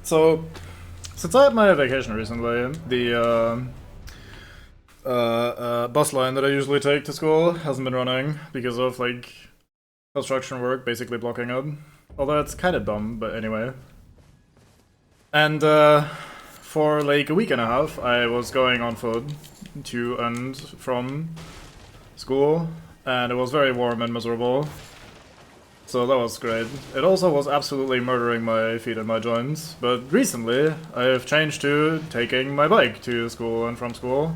So, since I had my vacation recently, the bus line that I usually take to school hasn't been running because of like construction work basically blocking it. Although it's kind of dumb, but anyway. And for like a week and a half, I was going on foot to and from school, and it was very warm and miserable. So that was great. It also was absolutely murdering my feet and my joints, but recently I've changed to taking my bike to school and from school.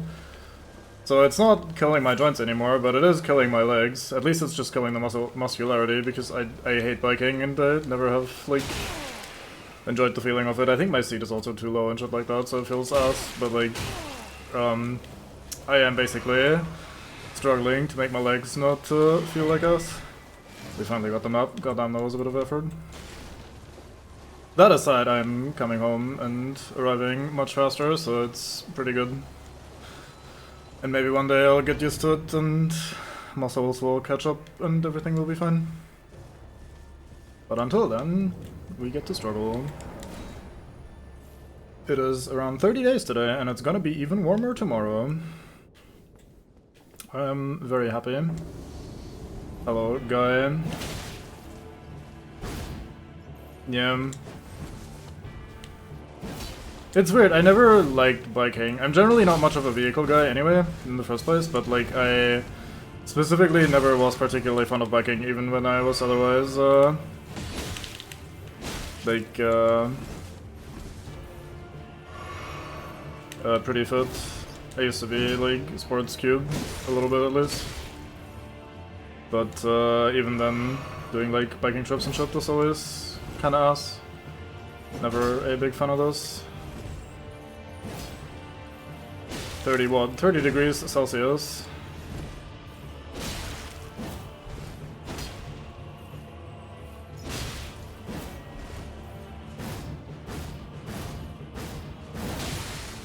So it's not killing my joints anymore, but it is killing my legs. At least it's just killing the muscularity, because I hate biking and I never have, like, enjoyed the feeling of it. I think my seat is also too low and shit like that, so it feels ass, but like, I am basically struggling to make my legs not feel like ass. We finally got them up. Goddamn, that was a bit of effort. That aside, I'm coming home and arriving much faster, so it's pretty good. And maybe one day I'll get used to it and muscles will catch up and everything will be fine. But until then, we get to struggle. It is around 30 days today, and it's gonna be even warmer tomorrow. I'm very happy. Hello, guy. Yeah. It's weird, I never liked biking. I'm generally not much of a vehicle guy anyway, in the first place, but like, I specifically never was particularly fond of biking, even when I was otherwise, pretty fit. I used to be, like, sports cube, a little bit at least. But even then, doing like biking trips and shit was always kinda ass. Never a big fan of those. 30 what? 30 degrees Celsius.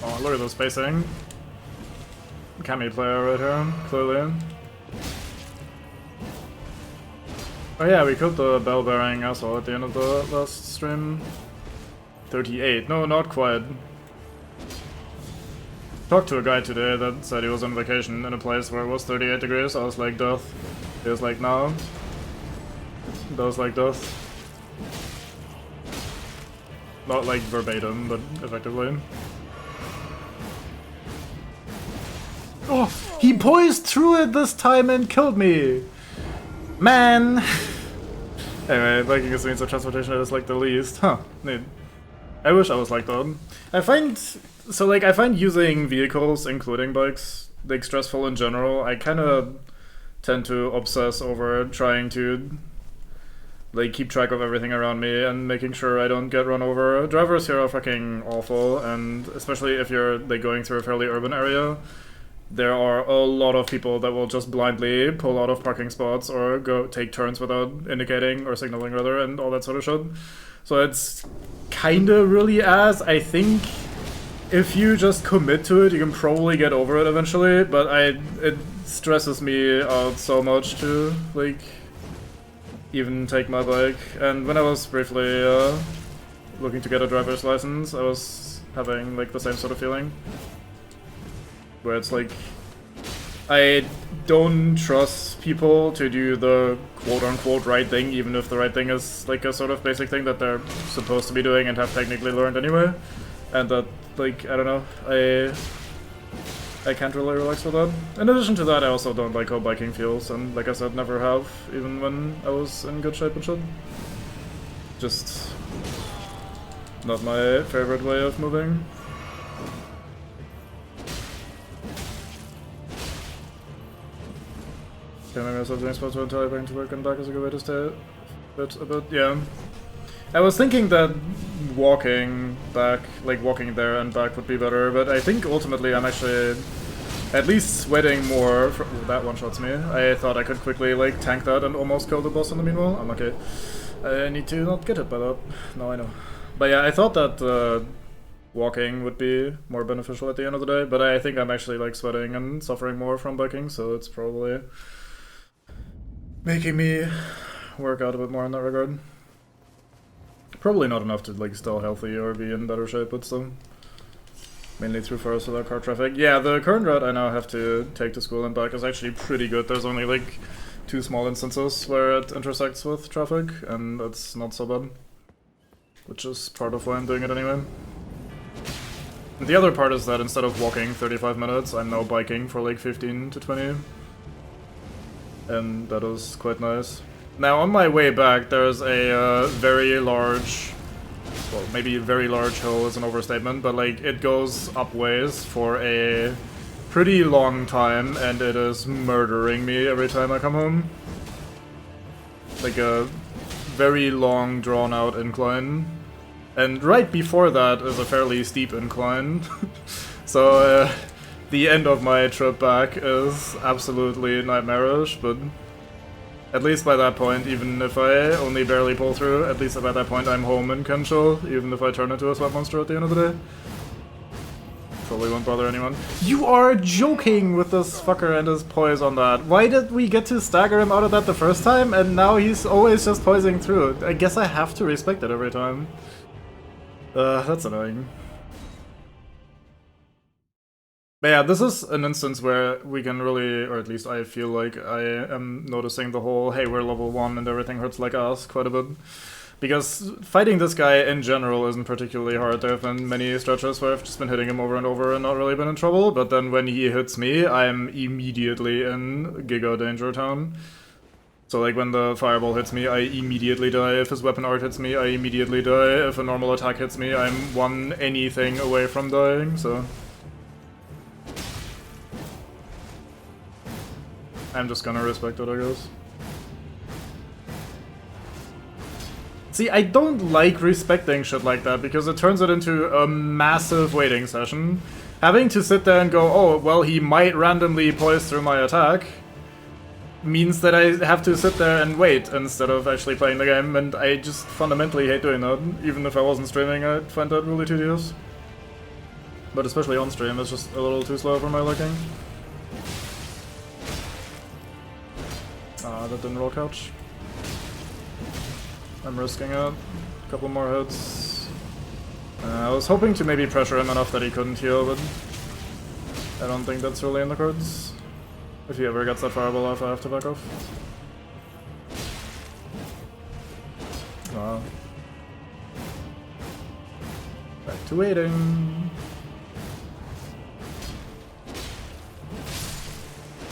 Oh, look at the spacing. Cami player right here, clearly. Oh yeah, we killed the bell-bearing asshole at the end of the last stream. 38. No, not quite. Talked to a guy today that said he was on vacation in a place where it was 38 degrees. I was like, death. He was like, no. That was like, death. Not like verbatim, but effectively. Oh, he poised through it this time and killed me! Man! Anyway, biking is the means of transportation that is like the least. Huh, neat. I wish I was like that. I find using vehicles, including bikes, like stressful in general. I kinda tend to obsess over trying to like keep track of everything around me and making sure I don't get run over. Drivers here are fucking awful, and especially if you're like going through a fairly urban area. There are a lot of people that will just blindly pull out of parking spots or go take turns without indicating or signaling rather, and all that sort of shit. So it's kinda really ass. I think if you just commit to it, you can probably get over it eventually, but it stresses me out so much to like even take my bike. And when I was briefly looking to get a driver's license, I was having like the same sort of feeling. Where it's like, I don't trust people to do the quote-unquote right thing, even if the right thing is like a sort of basic thing that they're supposed to be doing and have technically learned anyway. And that, like, I don't know, I can't really relax with that. In addition to that, I also don't like how biking feels, and like I said, never have, even when I was in good shape and shit. Just not my favorite way of moving. Maybe I was doing sports until I bring to work and back is a good way to stay a bit, yeah. I was thinking that walking back, like walking there and back would be better, but I think ultimately I'm actually at least sweating more. That one-shots me. I thought I could quickly like tank that and almost kill the boss in the meanwhile. I'm okay. I need to not get hit by that. No, I know. But yeah, I thought that walking would be more beneficial at the end of the day, but I think I'm actually like sweating and suffering more from biking, so it's probably making me work out a bit more in that regard. Probably not enough to like still healthy or be in better shape, but still. Mainly through forests without car traffic. Yeah, the current route I now have to take to school and back is actually pretty good. There's only like 2 small instances where it intersects with traffic, and it's not so bad. Which is part of why I'm doing it anyway. And the other part is that instead of walking 35 minutes, I'm now biking for like 15 to 20. And that is quite nice. Now on my way back, there's a very large... Well, maybe a very large hill is an overstatement, but like it goes up ways for a pretty long time, and it is murdering me every time I come home. Like a very long, drawn-out incline. And right before that is a fairly steep incline. So the end of my trip back is absolutely nightmarish, but at least by that point, even if I only barely pull through, at least by that point I'm home and can chill, even if I turn into a sweat monster at the end of the day. Probably won't bother anyone. You are joking with this fucker and his poise on that. Why did we get to stagger him out of that the first time, and now he's always just poising through? I guess I have to respect it every time. That's annoying. But yeah, this is an instance where we can really, or at least I feel like I am noticing the whole, hey, we're level 1 and everything hurts like ass quite a bit. Because fighting this guy in general isn't particularly hard. There have been many stretches where I've just been hitting him over and over and not really been in trouble, but then when he hits me, I'm immediately in Giga Danger Town. So like when the fireball hits me, I immediately die. If his weapon art hits me, I immediately die. If a normal attack hits me, I'm one anything away from dying, so... I'm just gonna respect it, I guess. See, I don't like respecting shit like that, because it turns it into a massive waiting session. Having to sit there and go, oh, well, he might randomly poise through my attack, means that I have to sit there and wait instead of actually playing the game, and I just fundamentally hate doing that. Even if I wasn't streaming, I'd find that really tedious. But especially on stream, it's just a little too slow for my liking. Ah, that didn't roll couch. I'm risking it. A couple more hits. I was hoping to maybe pressure him enough that he couldn't heal, but I don't think that's really in the cards. If he ever gets that fireball off, I have to back off. Wow. Back to waiting.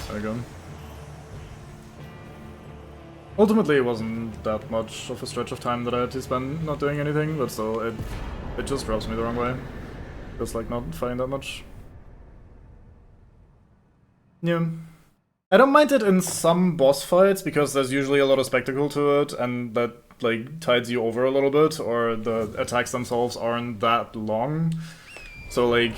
There we go. Ultimately, it wasn't that much of a stretch of time that I had to spend not doing anything, but still, it just rubs me the wrong way. Just like not fighting that much. Yeah. I don't mind it in some boss fights, because there's usually a lot of spectacle to it, and that like tides you over a little bit, or the attacks themselves aren't that long. So like,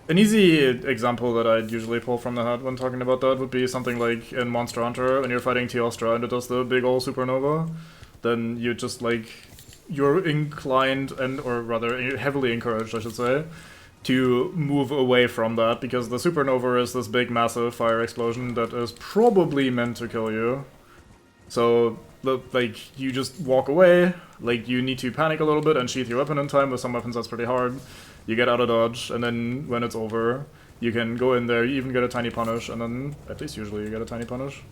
an easy example that I'd usually pull from the hat when talking about that would be something like in Monster Hunter, when you're fighting Teostra and it does the big ol' supernova, then you just like, you're inclined, and or rather heavily encouraged, I should say, to move away from that, because the supernova is this big massive fire explosion that is probably meant to kill you. So, like, you just walk away, like, you need to panic a little bit and sheath your weapon in time. With some weapons that's pretty hard. You get out of dodge, and then when it's over, you can go in there, you even get a tiny punish, and then, at least usually you get a tiny punish.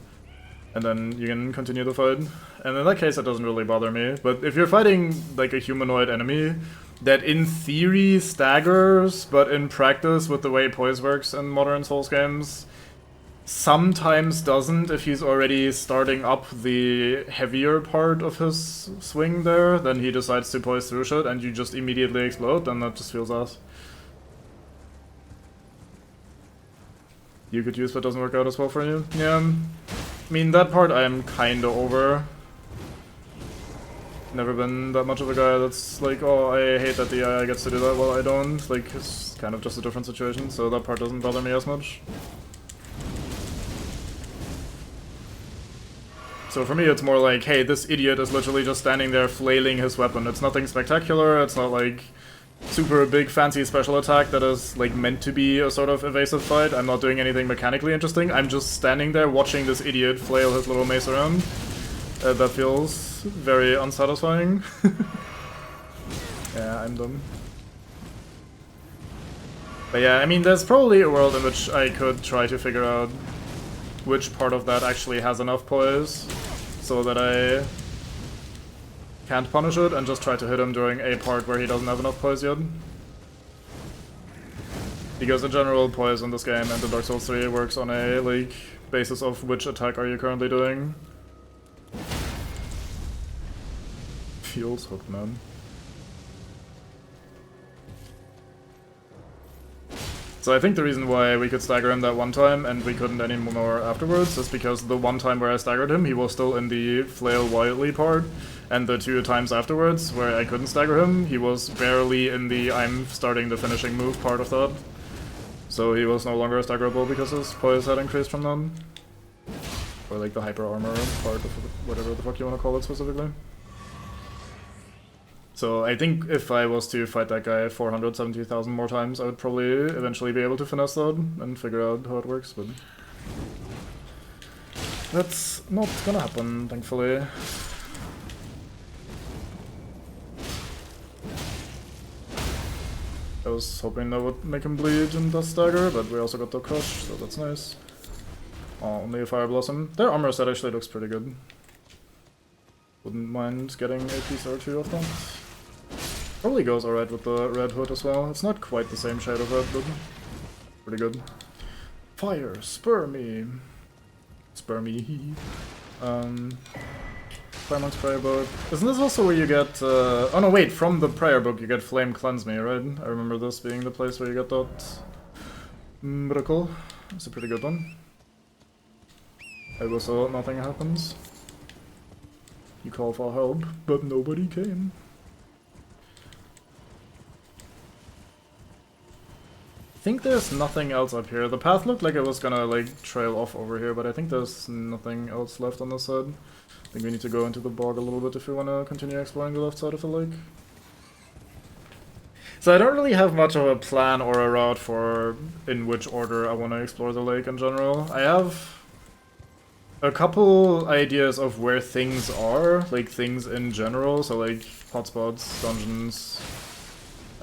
And then you can continue the fight. And in that case, it doesn't really bother me. But if you're fighting, like, a humanoid enemy that in theory staggers, but in practice, with the way poise works in modern Souls games, sometimes doesn't if he's already starting up the heavier part of his swing there, then he decides to poise through shit and you just immediately explode, then that just feels ass. You could use, but doesn't work out as well for you. Yeah, I mean, that part I'm kinda over. Never been that much of a guy that's like, oh, I hate that the AI gets to do that, well I don't. Like, it's kind of just a different situation, so that part doesn't bother me as much. So for me it's more like, hey, this idiot is literally just standing there flailing his weapon. It's nothing spectacular, it's not like super big fancy special attack that is like meant to be a sort of evasive fight. I'm not doing anything mechanically interesting, I'm just standing there watching this idiot flail his little mace around. That feels very unsatisfying. Yeah, I'm dumb. But yeah, I mean, there's probably a world in which I could try to figure out which part of that actually has enough poise, so that I can't punish it and just try to hit him during a part where he doesn't have enough poise yet. Because in general, poise in this game and in Dark Souls 3 works on a like basis of which attack are you currently doing. Feels hooked, man. So I think the reason why we could stagger him that one time and we couldn't anymore afterwards is because the one time where I staggered him, he was still in the flail wildly part, and the 2 times afterwards where I couldn't stagger him, he was barely in the I'm starting the finishing move part of that. So he was no longer staggerable because his poise had increased from then. Or like the hyper armor part of whatever the fuck you want to call it specifically. So I think if I was to fight that guy 470,000 more times, I would probably eventually be able to finesse that and figure out how it works, but that's not gonna happen, thankfully. I was hoping that would make him bleed in the stagger, but we also got the crush, so that's nice. Oh, only a fire blossom. Their armor set actually looks pretty good. Wouldn't mind getting a piece or two of that. Probably goes alright with the red hood as well. It's not quite the same shade of red, but pretty good. Fire, spur me. Spur me. Firemonk's Prayer Book. Isn't this also where you get, oh no wait, from the Prayer Book you get Flame Cleanse Me, right? I remember this being the place where you get that miracle. It's a pretty good one. I whistle, nothing happens. You call for help, but nobody came. I think there's nothing else up here. The path looked like it was gonna like trail off over here, but I think there's nothing else left on this side. I think we need to go into the bog a little bit if we want to continue exploring the left side of the lake. So I don't really have much of a plan or a route for in which order I want to explore the lake in general. I have a couple ideas of where things are, like things in general, so like hotspots, dungeons.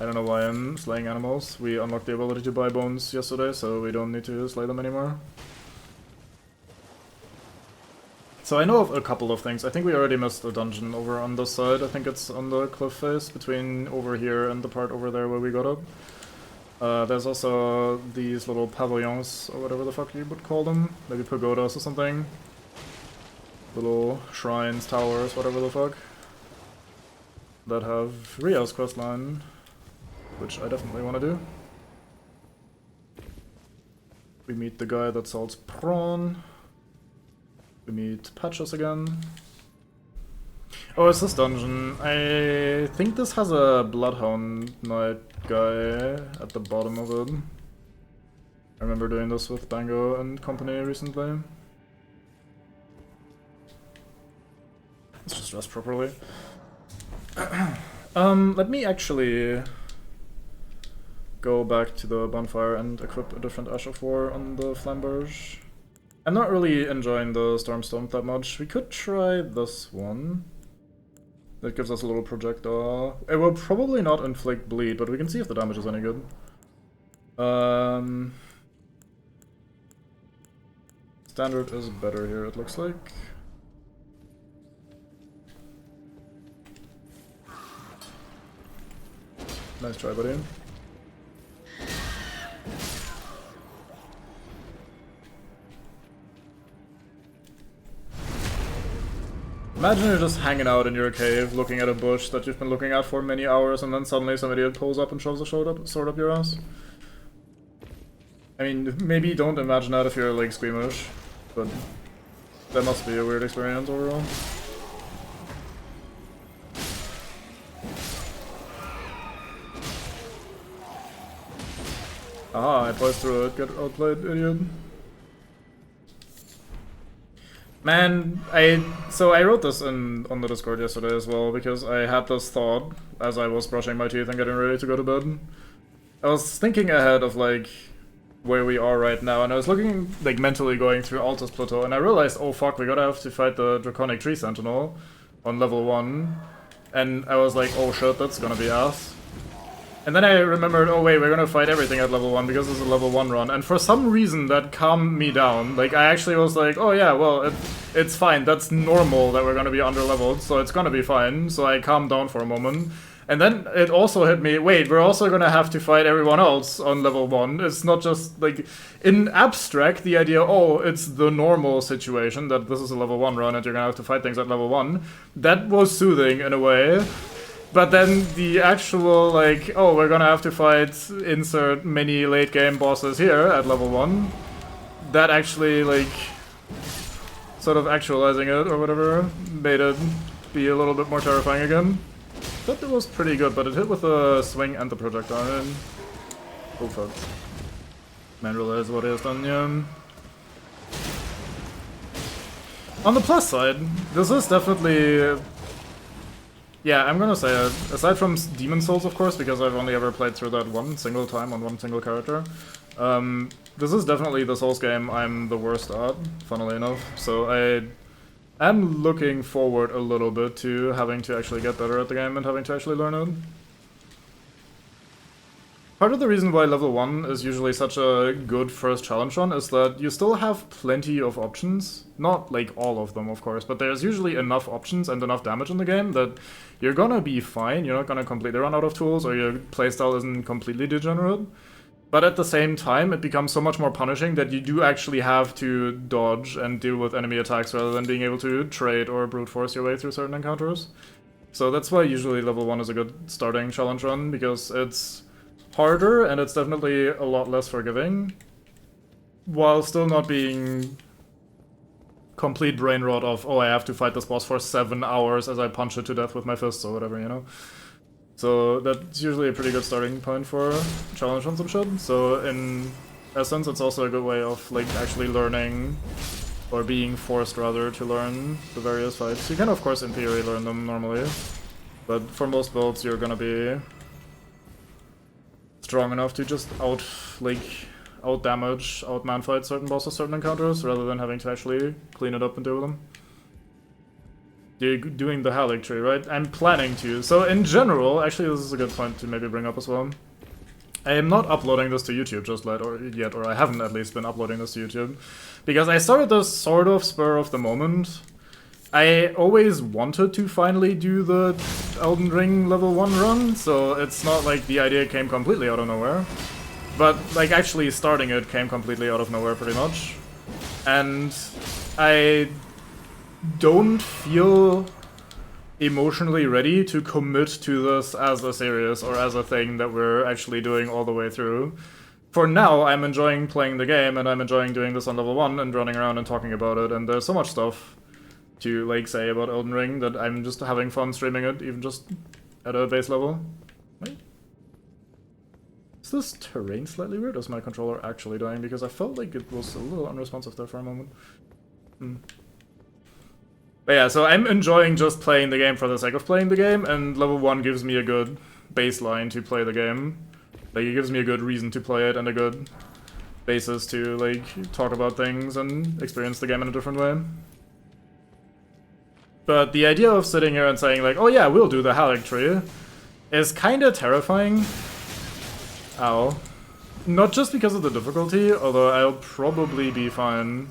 I don't know why I'm slaying animals. We unlocked the ability to buy bones yesterday, so we don't need to slay them anymore. So I know of a couple of things. I think we already missed a dungeon over on this side. I think it's on the cliff face between over here and the part over there where we got up. There's also these little pavilions, or whatever the fuck you would call them. Maybe pagodas or something. Little shrines, towers, whatever the fuck. That have Ria's questline, which I definitely want to do. We meet the guy that sells prawn. We meet Patches again. Oh, it's this dungeon. I think this has a Bloodhound Knight guy at the bottom of it. I remember doing this with Bango and company recently. Let's just rest properly. Let me actually go back to the bonfire and equip a different Ash of War on the Flamberge. I'm not really enjoying the Stormstone that much. We could try this one. That gives us a little projectile. It will probably not inflict bleed, but we can see if the damage is any good. Standard is better here, it looks like. Nice try, buddy. Imagine you're just hanging out in your cave, looking at a bush that you've been looking at for many hours, and then suddenly some idiot pulls up and shoves a sword up your ass. I mean, maybe don't imagine that if you're like squeamish, but that must be a weird experience overall. Aha, I poised through it, get outplayed, idiot. Man, so I wrote this on the Discord yesterday as well, because I had this thought as I was brushing my teeth and getting ready to go to bed. I was thinking ahead of like where we are right now, and I was looking, like mentally going through Altus Plateau, and I realized, oh fuck, we gotta have to fight the Draconic Tree Sentinel on level 1. And I was like, oh shit, that's gonna be ass. And then I remembered, oh wait, we're gonna fight everything at level 1 because it's a level 1 run. And for some reason that calmed me down. Like, I actually was like, oh yeah, well, it's fine. That's normal that we're gonna be under-leveled, so it's gonna be fine. So I calmed down for a moment. And then it also hit me, wait, we're also gonna have to fight everyone else on level 1. It's not just, like, in abstract, the idea, oh, it's the normal situation that this is a level 1 run and you're gonna have to fight things at level 1. That was soothing in a way. But then the actual, like, oh, we're gonna have to fight insert many late game bosses here at level 1. That actually, like, sort of actualizing it or whatever, made it be a little bit more terrifying again. But it was pretty good, but it hit with the swing and the projectile. Oh fuck. Man realize what he has done, yeah. On the plus side, this is definitely... Yeah, I'm gonna say, aside from Demon Souls, of course, because I've only ever played through that one single time on one single character, this is definitely the Souls game I'm the worst at, funnily enough. So I am looking forward a little bit to having to actually get better at the game and having to actually learn it. Part of the reason why level 1 is usually such a good first challenge run is that you still have plenty of options. Not like all of them, of course, but there's usually enough options and enough damage in the game that you're gonna be fine. You're not gonna completely run out of tools or your playstyle isn't completely degenerate. But at the same time, it becomes so much more punishing that you do actually have to dodge and deal with enemy attacks rather than being able to trade or brute force your way through certain encounters. So that's why usually level 1 is a good starting challenge run, because it's harder, and it's definitely a lot less forgiving, while still not being complete brain rot of, oh, I have to fight this boss for 7 hours as I punch it to death with my fists or whatever, you know? So that's usually a pretty good starting point for challenge on some shit. So in essence, it's also a good way of, like, actually learning, or being forced, rather, to learn the various fights. You can, of course, in theory, learn them normally, but for most builds, you're gonna be strong enough to just out-damage, out-manfight certain bosses, certain encounters, rather than having to actually clean it up and deal with them. You're doing the Halic tree, right? I'm planning to. So in general, actually this is a good point to maybe bring up as well. I am not uploading this to YouTube just yet, or I haven't at least been uploading this to YouTube, because I started this sort of spur of the moment. I always wanted to finally do the Elden Ring level 1 run, so it's not like the idea came completely out of nowhere. But, like, actually starting it came completely out of nowhere, pretty much. And I don't feel emotionally ready to commit to this as a series or as a thing that we're actually doing all the way through. For now, I'm enjoying playing the game, and I'm enjoying doing this on level 1 and running around and talking about it, and there's so much stuff to, like, say about Elden Ring that I'm just having fun streaming it, even just at a base level. Wait. Is this terrain slightly weird, or is my controller actually dying? Because I felt like it was a little unresponsive there for a moment. But yeah, so I'm enjoying just playing the game for the sake of playing the game, and level 1 gives me a good baseline to play the game. Like, it gives me a good reason to play it and a good basis to, like, talk about things and experience the game in a different way. But the idea of sitting here and saying, like, oh yeah, we'll do the Halic tree, is kinda terrifying. Ow. Not just because of the difficulty, although I'll probably be fine,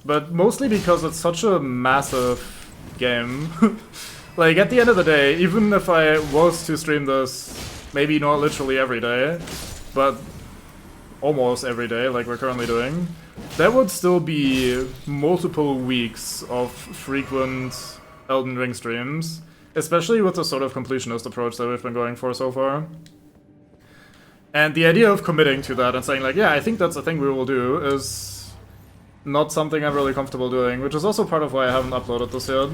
but mostly because it's such a massive game. Like, at the end of the day, even if I was to stream this, maybe not literally every day, but almost every day, like we're currently doing, that would still be multiple weeks of frequent Elden Ring streams, especially with the sort of completionist approach that we've been going for so far. And the idea of committing to that and saying, like, yeah, I think that's a thing we will do, is not something I'm really comfortable doing, which is also part of why I haven't uploaded this yet.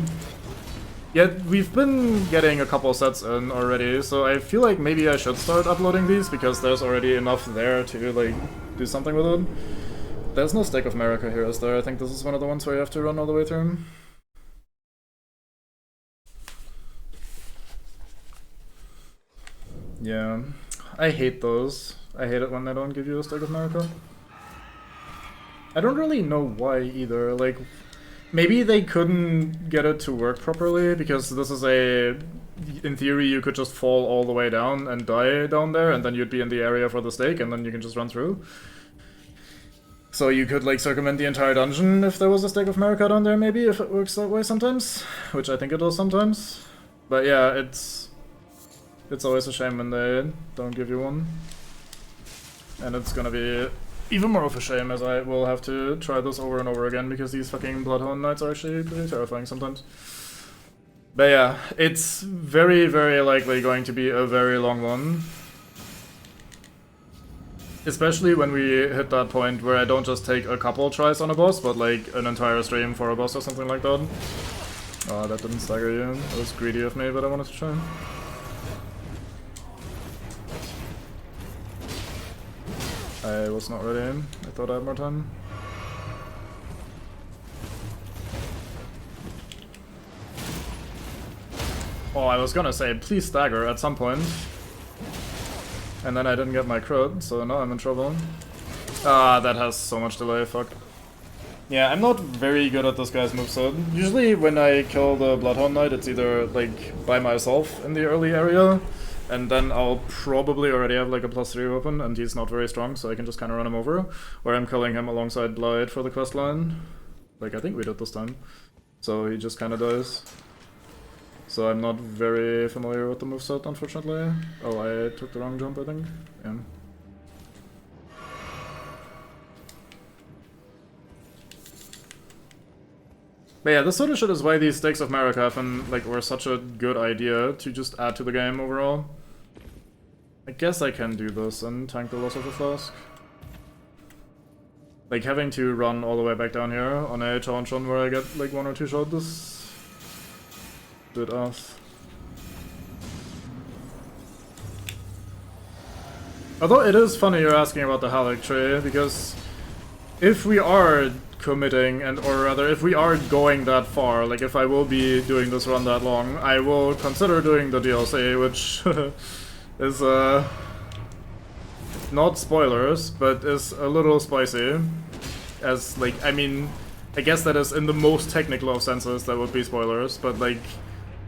Yet we've been getting a couple sets in already, so I feel like maybe I should start uploading these, because there's already enough there to, like, do something with it. There's no Stake of America here, is there? I think this is one of the ones where you have to run all the way through. Yeah, I hate those. I hate it when they don't give you a Stake of America. I don't really know why either, like, maybe they couldn't get it to work properly, because this is a in theory, you could just fall all the way down and die down there, and then you'd be in the area for the stake, and then you can just run through. So you could, like, circumvent the entire dungeon if there was a stake of America down there, maybe, if it works that way sometimes. Which I think it does sometimes. But yeah, it's always a shame when they don't give you one. And it's gonna be even more of a shame as I will have to try this over and over again, because these fucking Bloodhound Knights are actually pretty terrifying sometimes. But yeah, it's very, very likely going to be a very long one. Especially when we hit that point where I don't just take a couple tries on a boss, but like an entire stream for a boss or something like that. Oh, that didn't stagger you. That was greedy of me, but I wanted to try. I was not ready. I thought I had more time. Oh, I was gonna say, please stagger at some point. And then I didn't get my crit, so now I'm in trouble. Ah, that has so much delay, fuck. Yeah, I'm not very good at this guy's moveset. Usually when I kill the Bloodhound Knight, it's either like by myself in the early area, and then I'll probably already have like a +3 weapon, and he's not very strong, so I can just kind of run him over. Or I'm killing him alongside Blight for the quest line. Like I think we did this time. So he just kind of dies. So I'm not very familiar with the moveset, unfortunately. Oh, I took the wrong jump, I think. Yeah. But yeah, this sort of shit is why these Stakes of Marikath like were such a good idea to just add to the game overall. I guess I can do this and tank the loss of the flask. Like having to run all the way back down here on a challenge run where I get like 1 or 2 shots this bit off. Although it is funny you're asking about the Halleck tree, because if we are committing, and or rather if we are going that far, like if I will be doing this run that long, I will consider doing the DLC, which is not spoilers, but is a little spicy. As like, I mean, I guess that is in the most technical of senses that would be spoilers, but like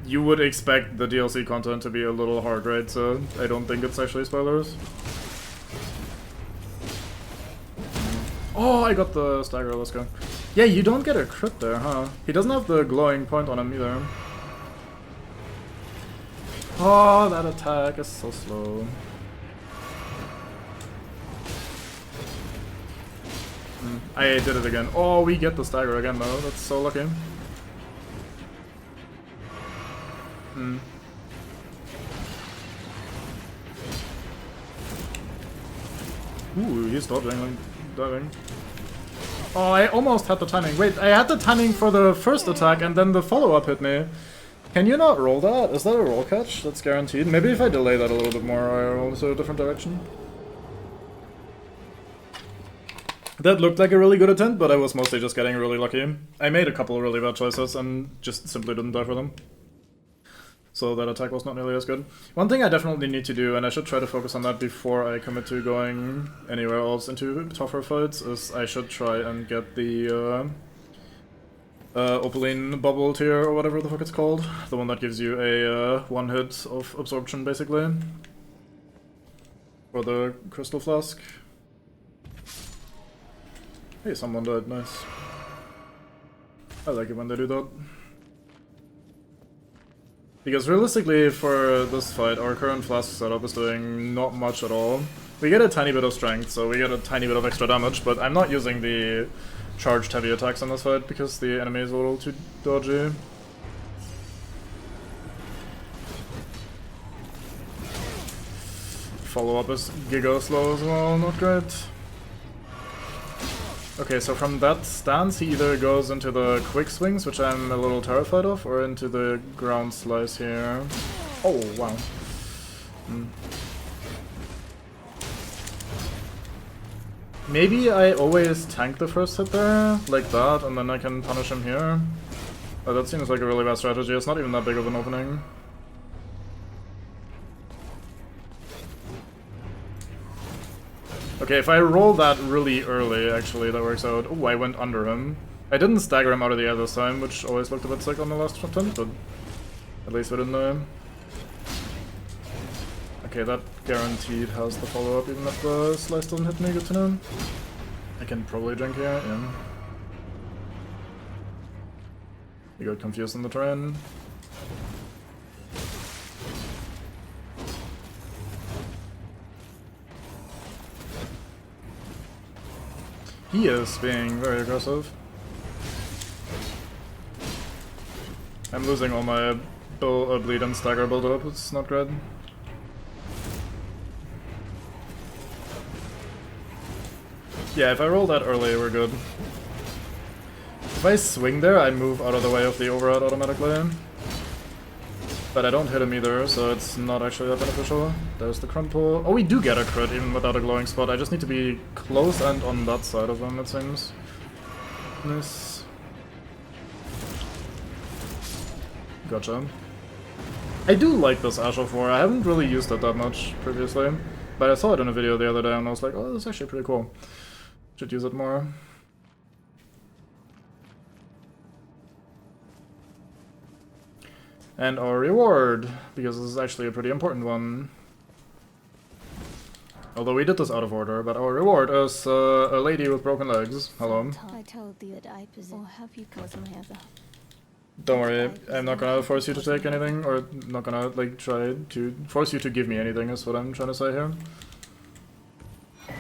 you would expect the DLC content to be a little hard, right? So I don't think it's actually spoilers. Oh, I got the stagger, let's go. Yeah, you don't get a crit there, huh? He doesn't have the glowing point on him either. Oh, that attack is so slow. I did it again. Oh, we get the stagger again though, that's so lucky. Ooh, he's dodging, like, diving. Oh, I almost had the timing. Wait, I had the timing for the first attack and then the follow-up hit me. Can you not roll that? Is that a roll catch? That's guaranteed. Maybe if I delay that a little bit more, I roll to a different direction. That looked like a really good attempt, but I was mostly just getting really lucky. I made a couple of really bad choices and just simply didn't die for them. So that attack was not nearly as good. One thing I definitely need to do, and I should try to focus on that before I commit to going anywhere else into tougher fights, is I should try and get the Opaline bubble tier, or whatever the fuck it's called. The one that gives you a one hit of absorption, basically. For the crystal flask. Hey, someone died, nice. I like it when they do that. Because realistically, for this fight, our current flask setup is doing not much at all. We get a tiny bit of strength, so we get a tiny bit of extra damage, but I'm not using the charged heavy attacks in this fight because the enemy is a little too dodgy. Follow-up is giga slow as well, not great. Okay, so from that stance he either goes into the quick swings, which I'm a little terrified of, or into the ground slice here. Oh, wow. Maybe I always tank the first hit there, like that, and then I can punish him here. Oh, that seems like a really bad strategy, it's not even that big of an opening. Okay, if I roll that really early, actually, that works out. Oh, I went under him. I didn't stagger him out of the air this time, which always looked a bit sick on the last attempt, but at least we didn't know him. Okay, that guaranteed has the follow-up even if the slice doesn't hit me, good to know. I can probably drink here, yeah. We got confused in the terrain. He is being very aggressive. I'm losing all my bleed and stagger build up, it's not great. Yeah, if I roll that early, we're good. If I swing there, I move out of the way of the overhead automatically. But I don't hit him either, so it's not actually that beneficial. There's the crumple. Oh, we do get a crit even without a glowing spot. I just need to be close and on that side of him, it seems. Nice. Gotcha. I do like this Ash of War. I haven't really used it that much previously, but I saw it in a video the other day and I was like, oh, that's actually pretty cool. Should use it more. And our reward, because this is actually a pretty important one. Although we did this out of order, but our reward is a lady with broken legs. Hello. I told you that I possess, or have you caused my other? Don't worry, I'm not gonna force you to take anything, or not gonna like try to force you to give me anything is what I'm trying to say here.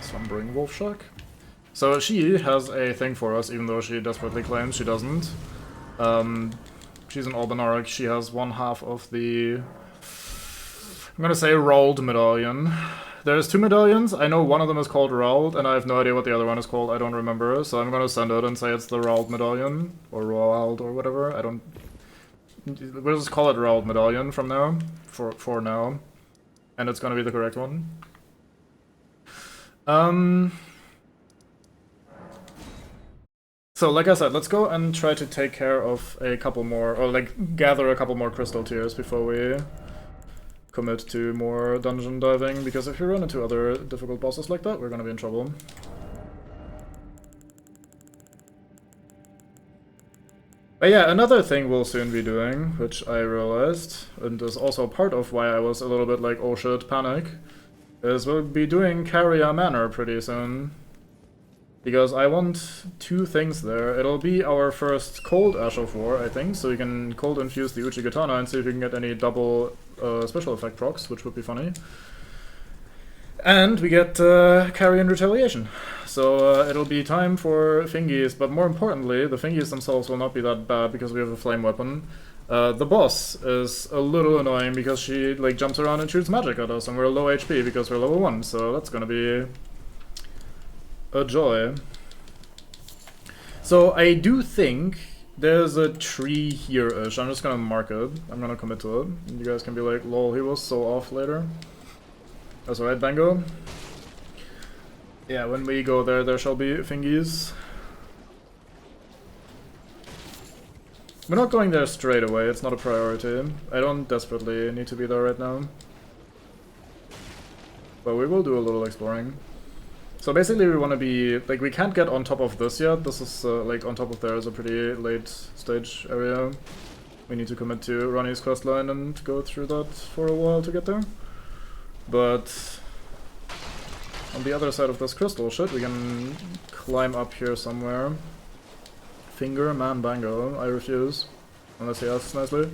Slumbering Wolf Shark. So she has a thing for us, even though she desperately claims she doesn't. She's an Albinauric, she has one half of the... I'm gonna say rolled medallion. There's two medallions, I know one of them is called rolled, and I have no idea what the other one is called, I don't remember, so I'm gonna send it and say it's the rolled medallion, or rolled or whatever, I don't... We'll just call it rolled medallion from now, for now, and it's gonna be the correct one. So, like I said, let's go and try to take care of a couple more, or like gather a couple more crystal tears before we commit to more dungeon diving, because if we run into other difficult bosses like that, we're gonna be in trouble. But yeah, another thing we'll soon be doing, which I realized, and is also part of why I was a little bit like, oh shit, panic, is we'll be doing Carrier Manor pretty soon. Because I want two things there. It'll be our first cold Ash of War, I think, so we can cold infuse the Uchigatana and see if we can get any double special effect procs, which would be funny. And we get Carrion Retaliation. So it'll be time for Fingies, but more importantly, the Fingies themselves will not be that bad because we have a flame weapon. The boss is a little annoying because she like jumps around and shoots magic at us, and we're low HP because we're level 1, so that's gonna be a joy. So I do think there's a tree here-ish. I'm just gonna mark it. I'm gonna commit to it. And you guys can be like, lol, he was so off later. That's alright, Bango. Yeah, when we go there, there shall be Fingies. We're not going there straight away, it's not a priority. I don't desperately need to be there right now. But we will do a little exploring. So basically we want to be, like, we can't get on top of this yet. This is, like, on top of there is a pretty late stage area. We need to commit to Ronnie's questline and go through that for a while to get there. But on the other side of this crystal shit, we can climb up here somewhere. Finger man bango, I refuse. Unless he asks nicely.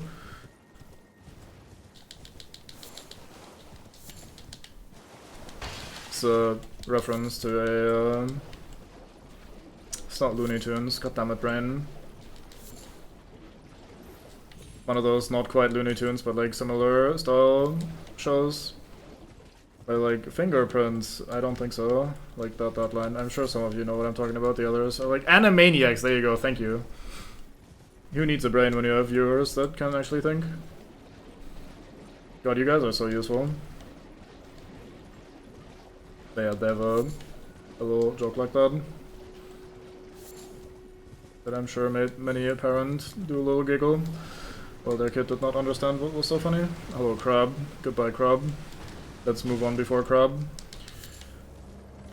It's a reference to a... it's not Looney Tunes, goddammit brain. One of those not quite Looney Tunes, but like similar style shows. By like Fingerprints, I don't think so. Like that line. I'm sure some of you know what I'm talking about, the others are like Animaniacs, there you go, thank you. Who needs a brain when you have viewers that can actually think? God, you guys are so useful. They have a little joke like that. That I'm sure made many a parent do a little giggle. Well, their kid did not understand what was so funny. Hello, Crab. Goodbye, Crab. Let's move on before Crab.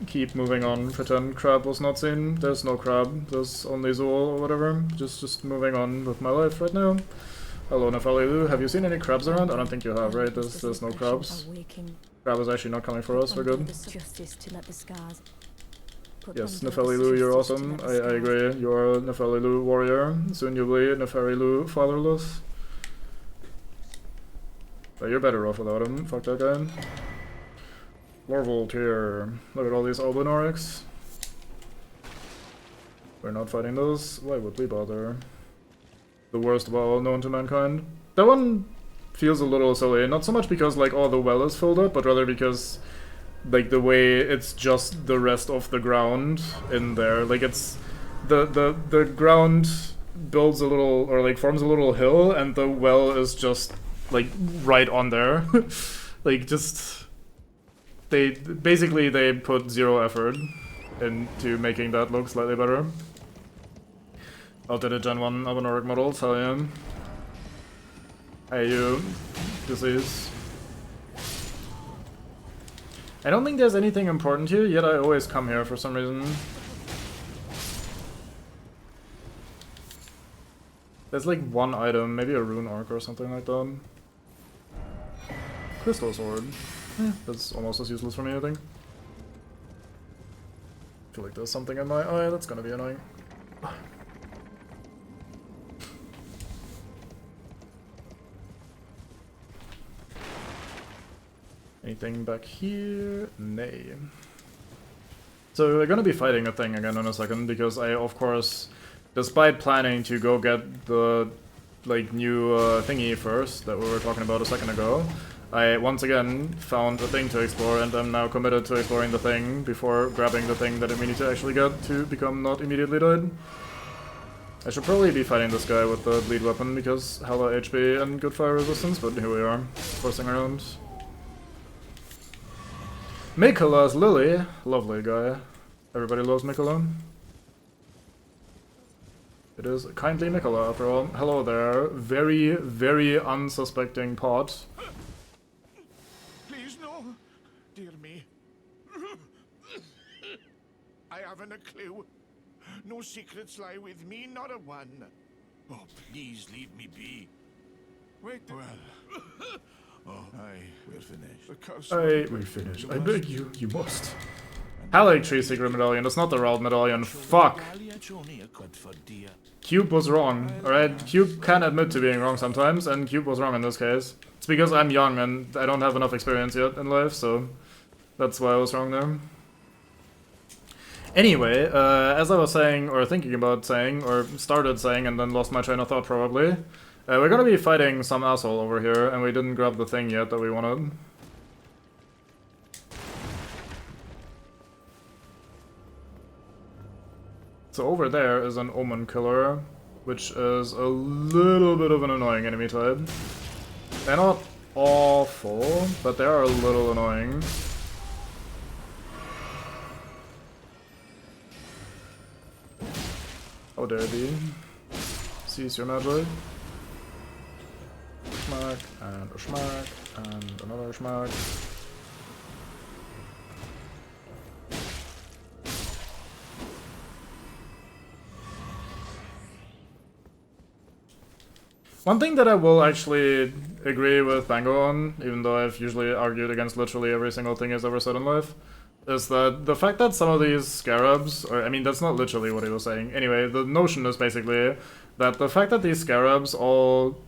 Keep moving on. Pretend Crab was not seen. There's no Crab. There's only Zool or whatever. Just moving on with my life right now. Hello, Nefalilu. Have you seen any crabs around? I don't think you have, right? There's no crabs. Grab is actually not coming for us, we're good. Justice to let the scars. Yes, Nefelilu, you're awesome. I agree. You're a Nefelilu warrior. Soon you'll be Nefelilu fatherless. But you're better off without him. Fuck that guy. Lorvold here. Look at all these Albinorics. We're not fighting those. Why would we bother? The worst of all known to mankind. That one feels a little silly. Not so much because, like, oh, the well is filled up, but rather because, like, the way it's just the rest of the ground in there. Like, it's... The ground builds a little, or, like, forms a little hill, and the well is just, like, right on there. Like, just... They put zero effort into making that look slightly better. Outdated Gen 1 Albinoric models, hell yeah. Hey you, disease. I don't think there's anything important here, yet I always come here for some reason. There's like one item, maybe a rune arc or something like that. Crystal sword. That's almost as useless for me, I think. I feel like there's something in my eye that's gonna be annoying. Anything back here? Nay. So we're gonna be fighting a thing again in a second, because I, of course, despite planning to go get the, like, new thingy first, that we were talking about a second ago, I once again found a thing to explore, and I'm now committed to exploring the thing before grabbing the thing that we need to actually get to become not immediately dead. I should probably be fighting this guy with the lead weapon, because hella HP and good fire resistance, but here we are, forcing around. Mikola's Lily, lovely guy. Everybody loves Mikola. It is kindly Mikola, after all. Hello there, very, very unsuspecting pot. Please no, dear me. I haven't a clue. No secrets lie with me, not a one. Oh, please leave me be. Wait. Well. Oh, we're finished. We're finished. I beg you, you must. Halleck Tree Secret Medallion, that's not the RL Medallion. Fuck! Cube was wrong, alright? Cube can admit to being wrong sometimes, and Cube was wrong in this case. It's because I'm young and I don't have enough experience yet in life, so that's why I was wrong there. Anyway, as I was saying, or thinking about saying, or started saying and then lost my train of thought probably, we're gonna be fighting some asshole over here, and we didn't grab the thing yet that we wanted. So over there is an Omen Killer, which is a little bit of an annoying enemy type. They're not awful, but they are a little annoying. How dare be. Seize your magic. Schmack, and a schmack, and another schmack. One thing that I will actually agree with Bango on, even though I've usually argued against literally every single thing he's ever said in life, is that the fact that some of these scarabs, or I mean that's not literally what he was saying, anyway, the notion is basically that the fact that these scarabs all,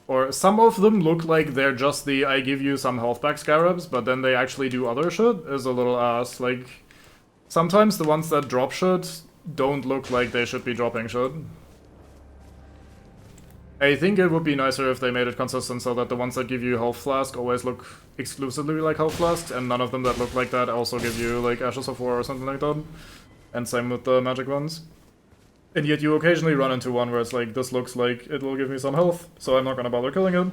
or some of them look like they're just the I give you some health back scarabs, but then they actually do other shit, is a little ass. Like, sometimes the ones that drop shit don't look like they should be dropping shit. I think it would be nicer if they made it consistent so that the ones that give you health flask always look exclusively like health flasks, and none of them that look like that also give you like Ashes of War or something like that. And same with the magic ones. And yet you occasionally run into one where it's like, this looks like it will give me some health, so I'm not gonna bother killing it.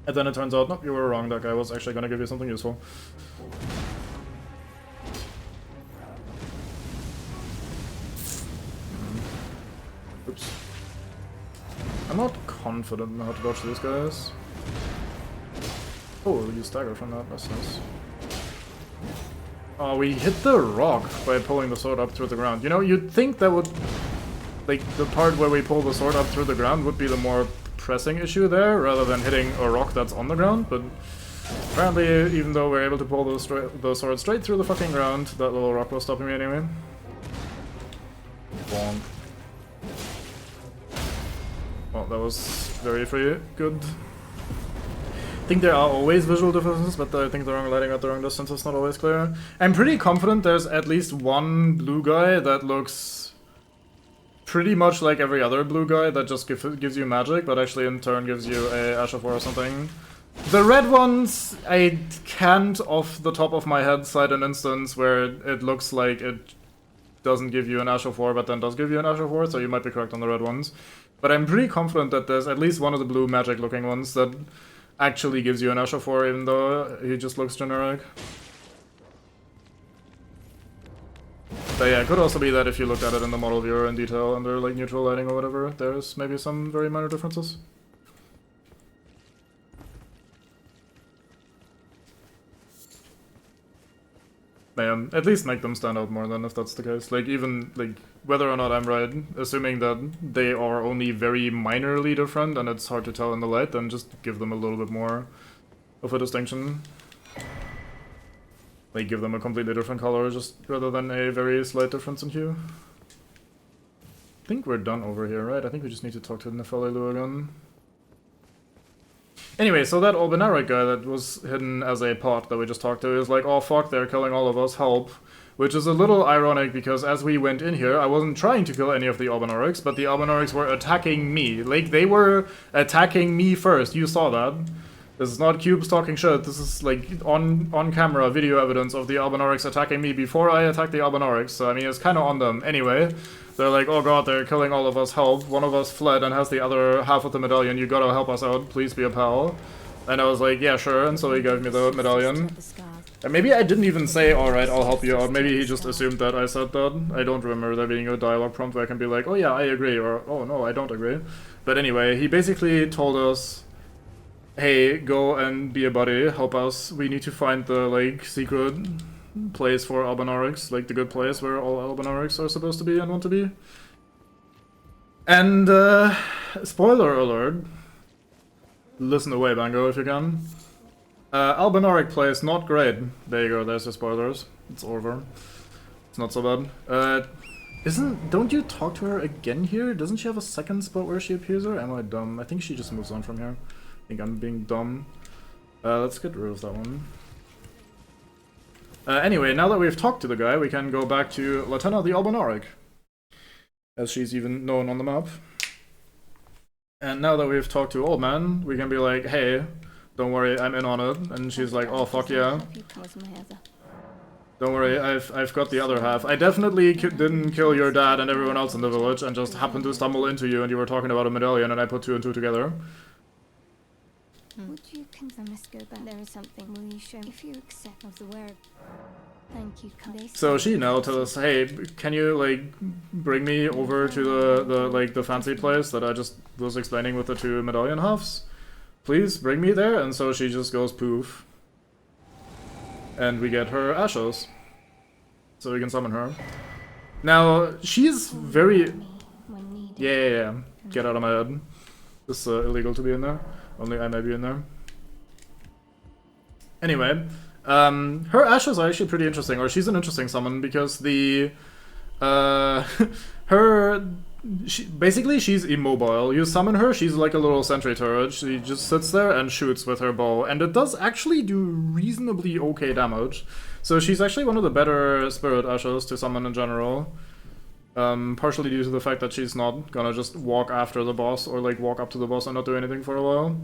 And then it turns out, nope, you were wrong, that guy was actually gonna give you something useful. Oops. I'm not confident in how to dodge these guys. Oh, you stagger from that, that's nice. Oh, we hit the rock by pulling the sword up through the ground. You know, you'd think that would... like, the part where we pull the sword up through the ground would be the more pressing issue there, rather than hitting a rock that's on the ground, but Apparently, even though we're able to pull those swords straight through the fucking ground, that little rock was stopping me anyway. Bonk. Well, that was very free. Good. I think there are always visual differences, but I think the wrong lighting at the wrong distance is not always clear. I'm pretty confident there's at least one blue guy that looks pretty much like every other blue guy that just gives you magic, but actually in turn gives you a Ash of War or something. The red ones, I can't off the top of my head cite an instance where it looks like it doesn't give you an Ash of War, but then does give you an Ash of War, so you might be correct on the red ones. But I'm pretty confident that there's at least one of the blue magic looking ones that actually gives you an Ash of War, even though he just looks generic. But yeah, it could also be that if you looked at it in the model viewer in detail under like neutral lighting or whatever, there's maybe some very minor differences. Man, at least make them stand out more than if that's the case. Like, even, like, whether or not I'm right, assuming that they are only very minorly different and it's hard to tell in the light, then just give them a little bit more of a distinction. Like, give them a completely different color, just rather than a very slight difference in hue. I think we're done over here, right? I think we just need to talk to Nephelilu again. Anyway, so that Albinauric guy that was hidden as a pot that we just talked to is like, oh fuck, they're killing all of us, help. Which is a little ironic because as we went in here, I wasn't trying to kill any of the Albinaurics, but the Albinaurics were attacking me. Like, they were attacking me first, you saw that. This is not cubes talking shit, this is like on camera video evidence of the Albinaurics attacking me before I attacked the Albinaurics, so I mean it's kinda on them. Anyway, they're like, oh god, they're killing all of us, help. One of us fled and has the other half of the medallion, you gotta help us out, please be a pal. And I was like, yeah sure, and so he gave me the medallion. And maybe I didn't even say, alright, I'll help you out, maybe he just assumed that I said that. I don't remember there being a dialogue prompt where I can be like, oh yeah, I agree, or oh no, I don't agree. But anyway, he basically told us, hey, go and be a buddy, help us, we need to find the, like, secret place for Albinaurics, like the good place where all Albinaurics are supposed to be and want to be. And, spoiler alert, listen away, Bango, if you can. Albinauric place, not great. There you go, there's the spoilers. It's over. It's not so bad. Don't you talk to her again here? Doesn't she have a second spot where she appears, or am I dumb? I think she just moves on from here. I think I'm being dumb. Let's get rid of that one. Anyway, now that we've talked to the guy, we can go back to Latenna the Albinauric, as she's even known on the map. And now that we've talked to Old Man, we can be like, hey, don't worry, I'm in on it. And she's like, oh fuck yeah. Don't worry, I've got the other half. I definitely didn't kill your dad and everyone else in the village and just happened to stumble into you and you were talking about a medallion and I put two and two together. Would you consider us go back? There is something will you show if you accept of the word. Thank you. So she now tells us, hey, can you like bring me over to the fancy place that I just was explaining with the two medallion halves? Please bring me there, and so she just goes poof. And we get her ashes. So we can summon her. Now, she's very... Yeah. Get out of my head. It's illegal to be in there. Only I may be in there. Anyway, her ashes are actually pretty interesting, or she's an interesting summon, because the... basically, she's immobile. You summon her, she's like a little sentry turret. She just sits there and shoots with her bow, and it does actually do reasonably okay damage. So she's actually one of the better spirit ashes to summon in general. Partially due to the fact that she's not gonna just walk after the boss, or like walk up to the boss and not do anything for a while.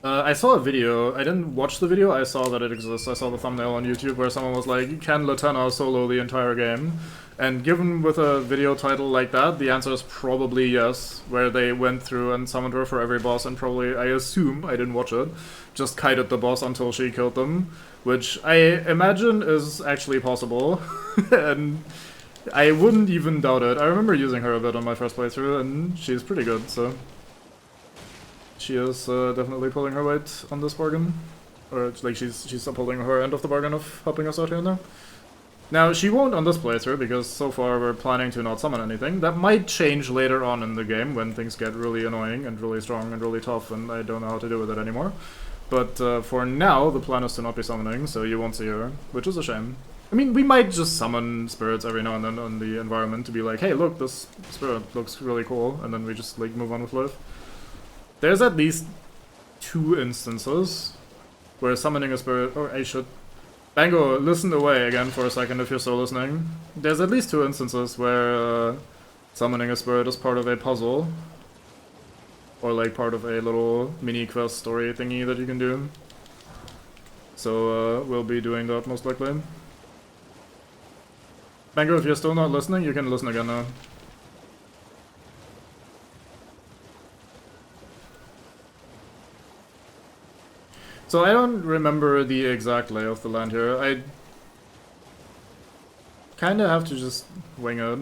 I saw a video, I didn't watch the video, I saw that it exists, I saw the thumbnail on YouTube where someone was like, can Latenna solo the entire game? And given with a video title like that, the answer is probably yes, where they went through and summoned her for every boss and probably, I assume, I didn't watch it, just kited the boss until she killed them, which I imagine is actually possible, and I wouldn't even doubt it. I remember using her a bit on my first playthrough, and she's pretty good, so... She is definitely pulling her weight on this bargain. Or, like, she's pulling her end of the bargain of helping us out here and there. Now, she won't on this playthrough, because so far we're planning to not summon anything. That might change later on in the game, when things get really annoying and really strong and really tough, and I don't know how to do with it anymore. But for now, the plan is to not be summoning, so you won't see her, which is a shame. I mean, we might just summon spirits every now and then on the environment to be like, hey, look, this spirit looks really cool, and then we just like move on with life. There's at least 2 instances where summoning a spirit... Oh, I should... Bango, listen away again for a second if you're still listening. There's at least 2 instances where summoning a spirit is part of a puzzle. Or like part of a little mini quest story thingy that you can do. So we'll be doing that most likely. Bango, if you're still not listening, you can listen again now. So I don't remember the exact lay of the land here. I kinda have to just wing it.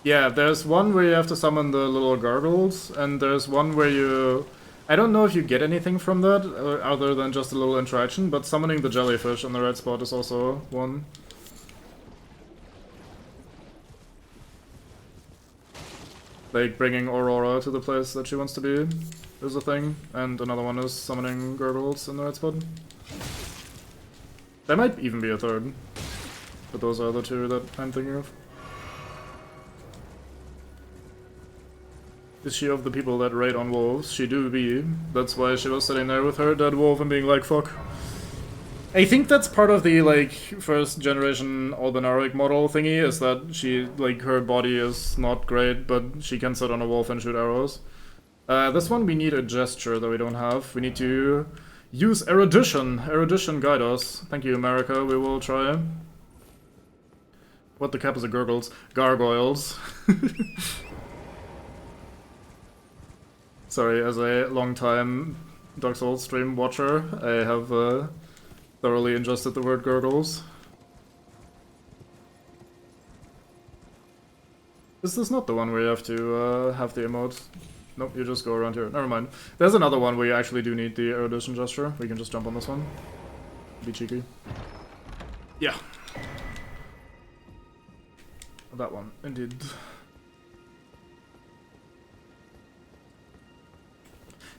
Yeah, there's one where you have to summon the little gargoyles, and there's one where you... I don't know if you get anything from that, other than just a little interaction, but summoning the jellyfish on the red spot is also one. Like, bringing Aurora to the place that she wants to be is a thing, and another one is summoning gargoyles in the red spot. There might even be a third, but those are the 2 that I'm thinking of. Is she of the people that raid on wolves? She do be. That's why she was sitting there with her dead wolf and being like, fuck. I think that's part of the, like, first generation Albinaric model thingy, is that she, like, her body is not great, but she can sit on a wolf and shoot arrows. This one we need a gesture that we don't have. We need to use erudition. Erudition guide us. Thank you, America. We will try. What the cap is a gurgles? Gargoyles. Sorry, as a long-time Dark Souls stream watcher, I have thoroughly ingested the word gurgles. Is this not the one where you have to have the emote? Nope, you just go around here. Never mind. There's another one where you actually do need the erudition gesture. We can just jump on this one. Be cheeky. Yeah. That one, indeed.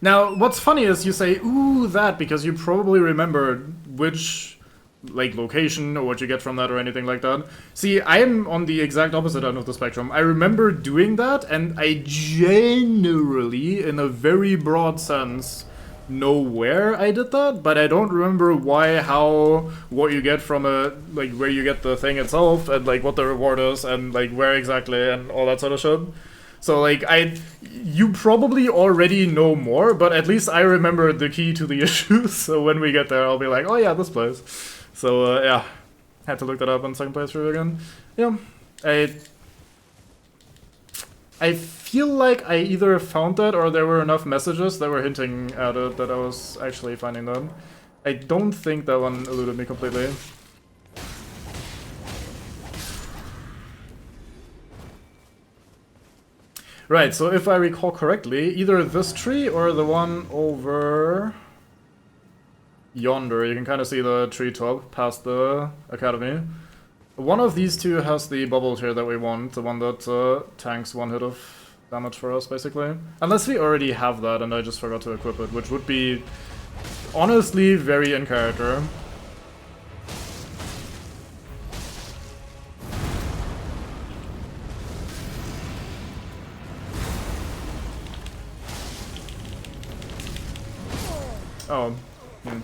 Now, what's funny is you say, ooh, that, because you probably remembered which, like, location or what you get from that or anything like that. See, I am on the exact opposite end of the spectrum. I remember doing that, and I generally, in a very broad sense, know where I did that, but I don't remember why, how, what you get from a, like, where you get the thing itself, and, like, what the reward is, and, like, where exactly, and all that sort of shit. So, like, you probably already know more, but at least I remember the key to the issue, so when we get there, I'll be like, oh yeah, this place. So, yeah, had to look that up on second playthrough again. Yeah, I feel like I either found that or there were enough messages that were hinting at it that I was actually finding them. I don't think that one eluded me completely. Right, so if I recall correctly, either this tree or the one over yonder, you can kind of see the tree top past the academy. One of these 2 has the bubble tier that we want, the one that tanks 1 hit of damage for us, basically. Unless we already have that and I just forgot to equip it, which would be honestly very in character. Oh,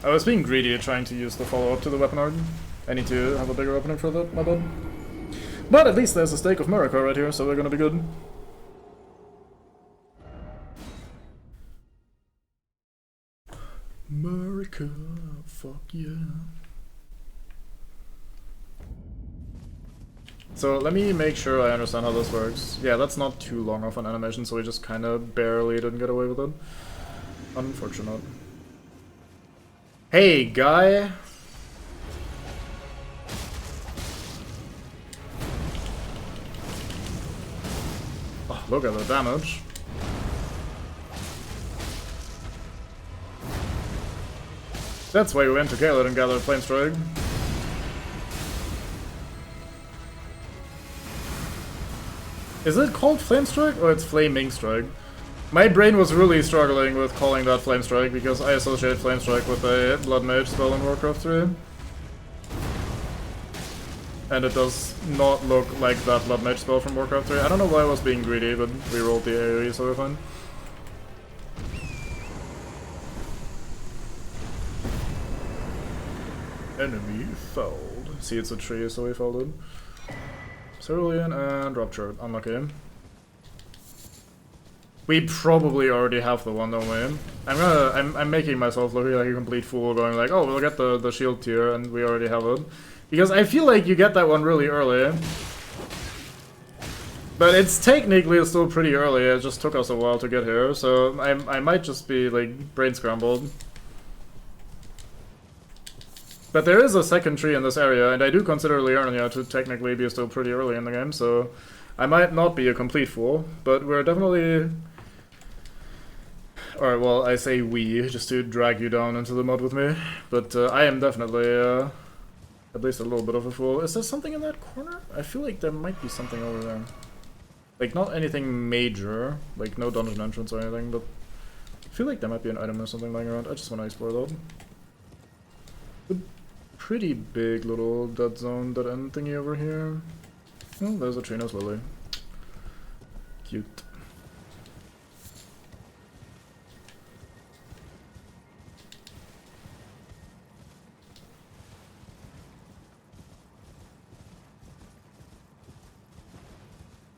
I was being greedy trying to use the follow-up to the weapon art. I need to have a bigger opening for that, my bad. But at least there's a stake of Miracle right here, so we're gonna be good. America, fuck yeah. So let me make sure I understand how this works. Yeah, that's not too long of an animation, so we just kinda barely didn't get away with it. Unfortunate. Hey, guy! Oh, look at the damage. That's why we went to Caelid and gathered Flame Strike. Is it called Flame Strike or it's Flaming Strike? My brain was really struggling with calling that Flame Strike because I associate Flame Strike with a Blood Mage spell in Warcraft 3. And it does not look like that Blood Mage spell from Warcraft 3. I don't know why I was being greedy, but we rolled the AoE, so we're fine. Enemy felled. See, it's a tree, so we felled it. Cerulean and Ruptured. Unlucky. We probably already have the one, don't we? I'm making myself look like a complete fool, going like, oh, we'll get the shield tier, and we already have it. Because I feel like you get that one really early. But it's technically still pretty early, it just took us a while to get here, so I might just be, like, brain scrambled. But there is a second tree in this area, and I do consider Liurnia to technically be still pretty early in the game, so I might not be a complete fool, but we're definitely... Or, well, I say we, just to drag you down into the mud with me, but I am definitely at least a little bit of a fool. Is there something in that corner? I feel like there might be something over there. Like, not anything major, like no dungeon entrance or anything, but I feel like there might be an item or something lying around. I just want to explore that. A pretty big little dead zone, dead end thingy over here. Oh, there's a Trinos Lily. Cute.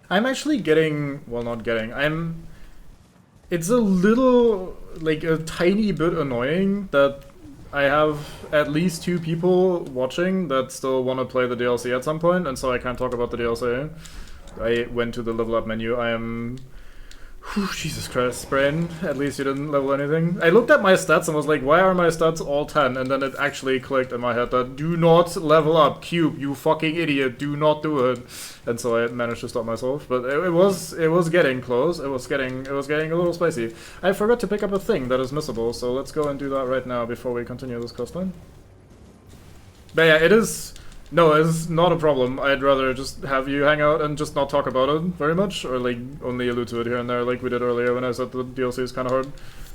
I'm actually getting, well, not getting, it's a little, like, a tiny bit annoying that I have at least 2 people watching that still want to play the DLC at some point, and so I can't talk about the DLC. I went to the level up menu. I am... Whew, Jesus Christ, brain. At least you didn't level anything. I looked at my stats and was like, why are my stats all 10? And then it actually clicked in my head that do not level up, Cube, you fucking idiot, do not do it. And so I managed to stop myself. But it was getting close. It was getting a little spicy. I forgot to pick up a thing that is missable, so let's go and do that right now before we continue this questline. But yeah, it is... No, it's not a problem. I'd rather just have you hang out and just not talk about it very much, or like only allude to it here and there like we did earlier when I said the DLC is kind of hard.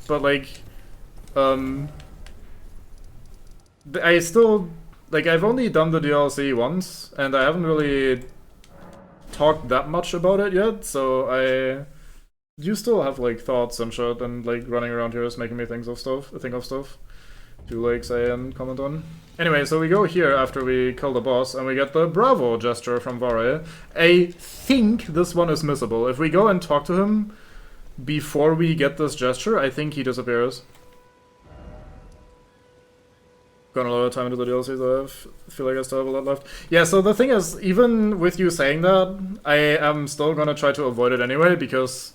But like, I still, like, I've only done the DLC once, and I haven't really talked that much about it yet, so you still have like thoughts and shit, and like running around here is making me think of stuff to like say and comment on. Anyway, so we go here after we kill the boss, and we get the Bravo gesture from Vare. I think this one is missable. If we go and talk to him before we get this gesture, I think he disappears. Gone a lot of time into the DLCs, I feel like I still have a lot left. Yeah, so the thing is, even with you saying that, I am still gonna try to avoid it anyway, because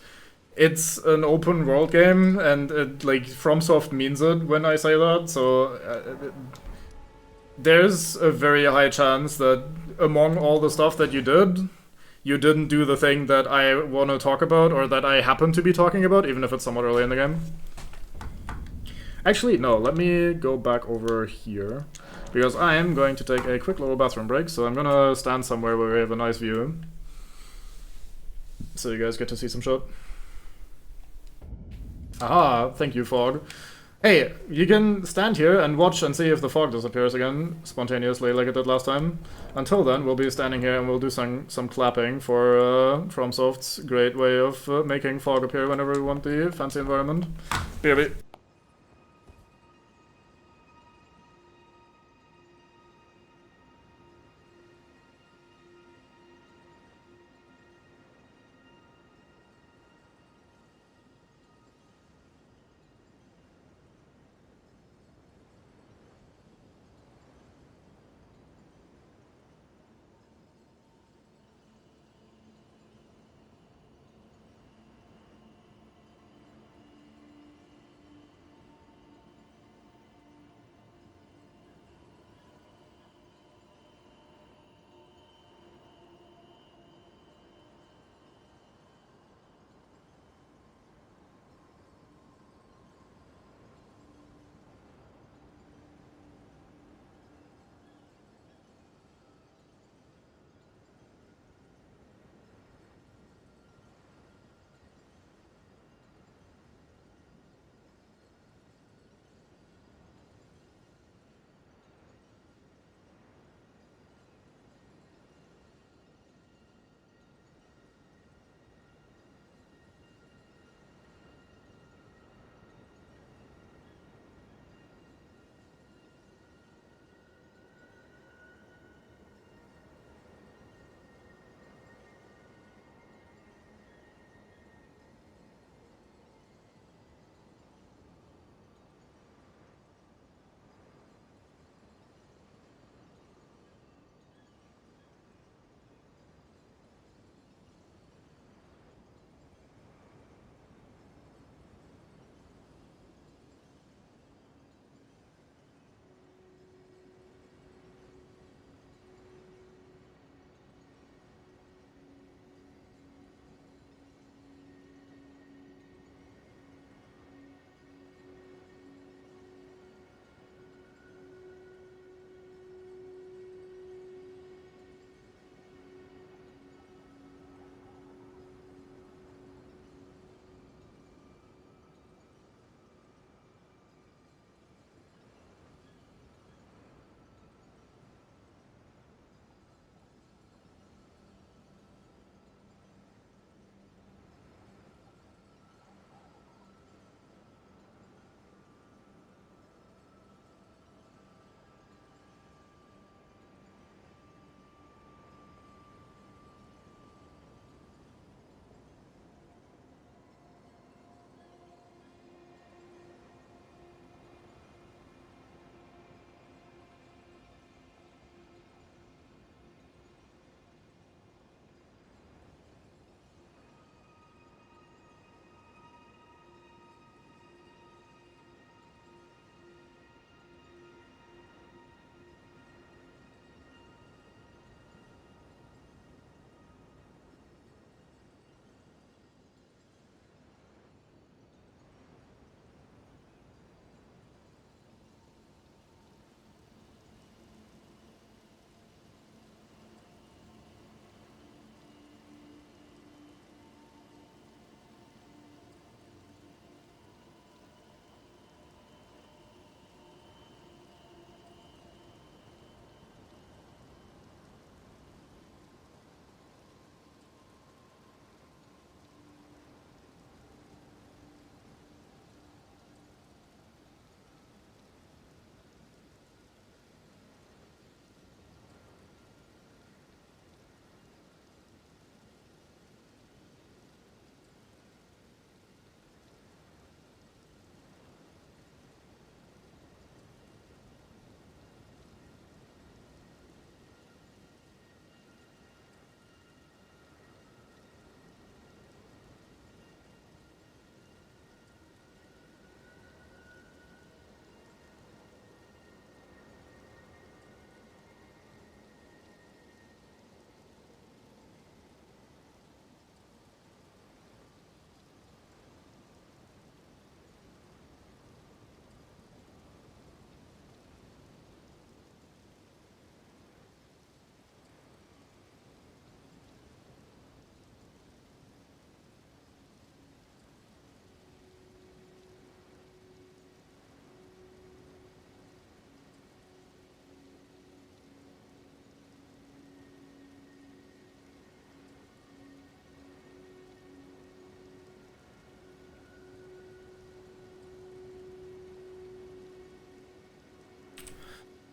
it's an open world game, and it, like, FromSoft means it when I say that, so there's a very high chance that among all the stuff that you didn't do the thing that I want to talk about, or that I happen to be talking about, even if it's somewhat early in the game. Actually, no, let me go back over here, because I am going to take a quick little bathroom break, so I'm gonna stand somewhere where we have a nice view, so you guys get to see some shit. Aha, thank you, Fog. Hey, you can stand here and watch and see if the fog disappears again, spontaneously like it did last time. Until then, we'll be standing here and we'll do some clapping for FromSoft's great way of making fog appear whenever we want the fancy environment. BRB.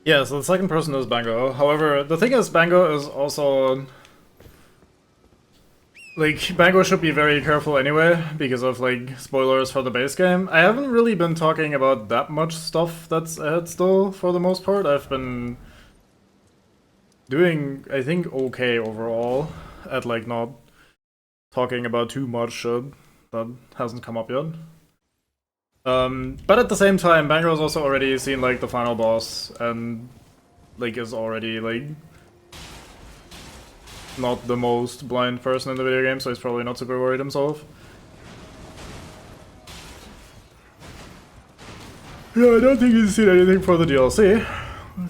Yeah, so the second person is Bango. However, the thing is, Bango is also... Like, Bango should be very careful anyway, because of, like, spoilers for the base game. I haven't really been talking about that much stuff that's ahead still, for the most part. I've been doing, I think, okay overall, at, like, not talking about too much shit that hasn't come up yet. But at the same time, Bango's also already seen, like, the final boss, and, like, is already, like, not the most blind person in the video game, so he's probably not super worried himself. Yeah, I don't think he's seen anything for the DLC,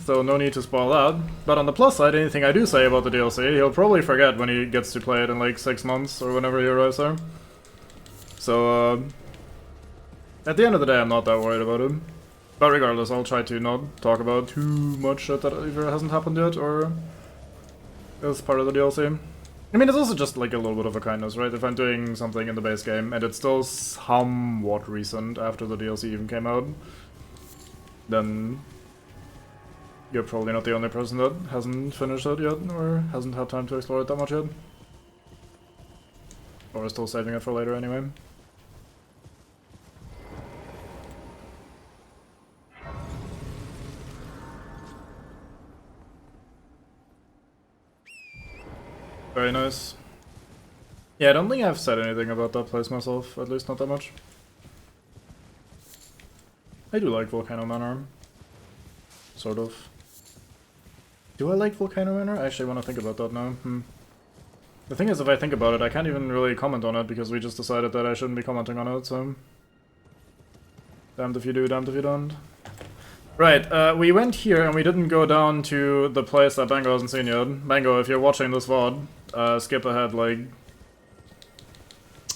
so no need to spoil that. But on the plus side, anything I do say about the DLC, he'll probably forget when he gets to play it in like 6 months or whenever he arrives there. So, at the end of the day, I'm not that worried about him. But regardless, I'll try to not talk about too much shit that either hasn't happened yet or is part of the DLC. I mean, it's also just like a little bit of a kindness, right? If I'm doing something in the base game and it's still somewhat recent after the DLC even came out, then you're probably not the only person that hasn't finished it yet or hasn't had time to explore it that much yet. Or is still saving it for later anyway. Very nice. Yeah, I don't think I've said anything about that place myself, at least not that much. I do like Volcano Manor. Sort of. Do I like Volcano Manor? I actually want to think about that now. The thing is, if I think about it, I can't even really comment on it because we just decided that I shouldn't be commenting on it, so... Damned if you do, damned if you don't. Right, we went here and we didn't go down to the place that Bango hasn't seen yet. Bango, if you're watching this VOD, skip ahead, like...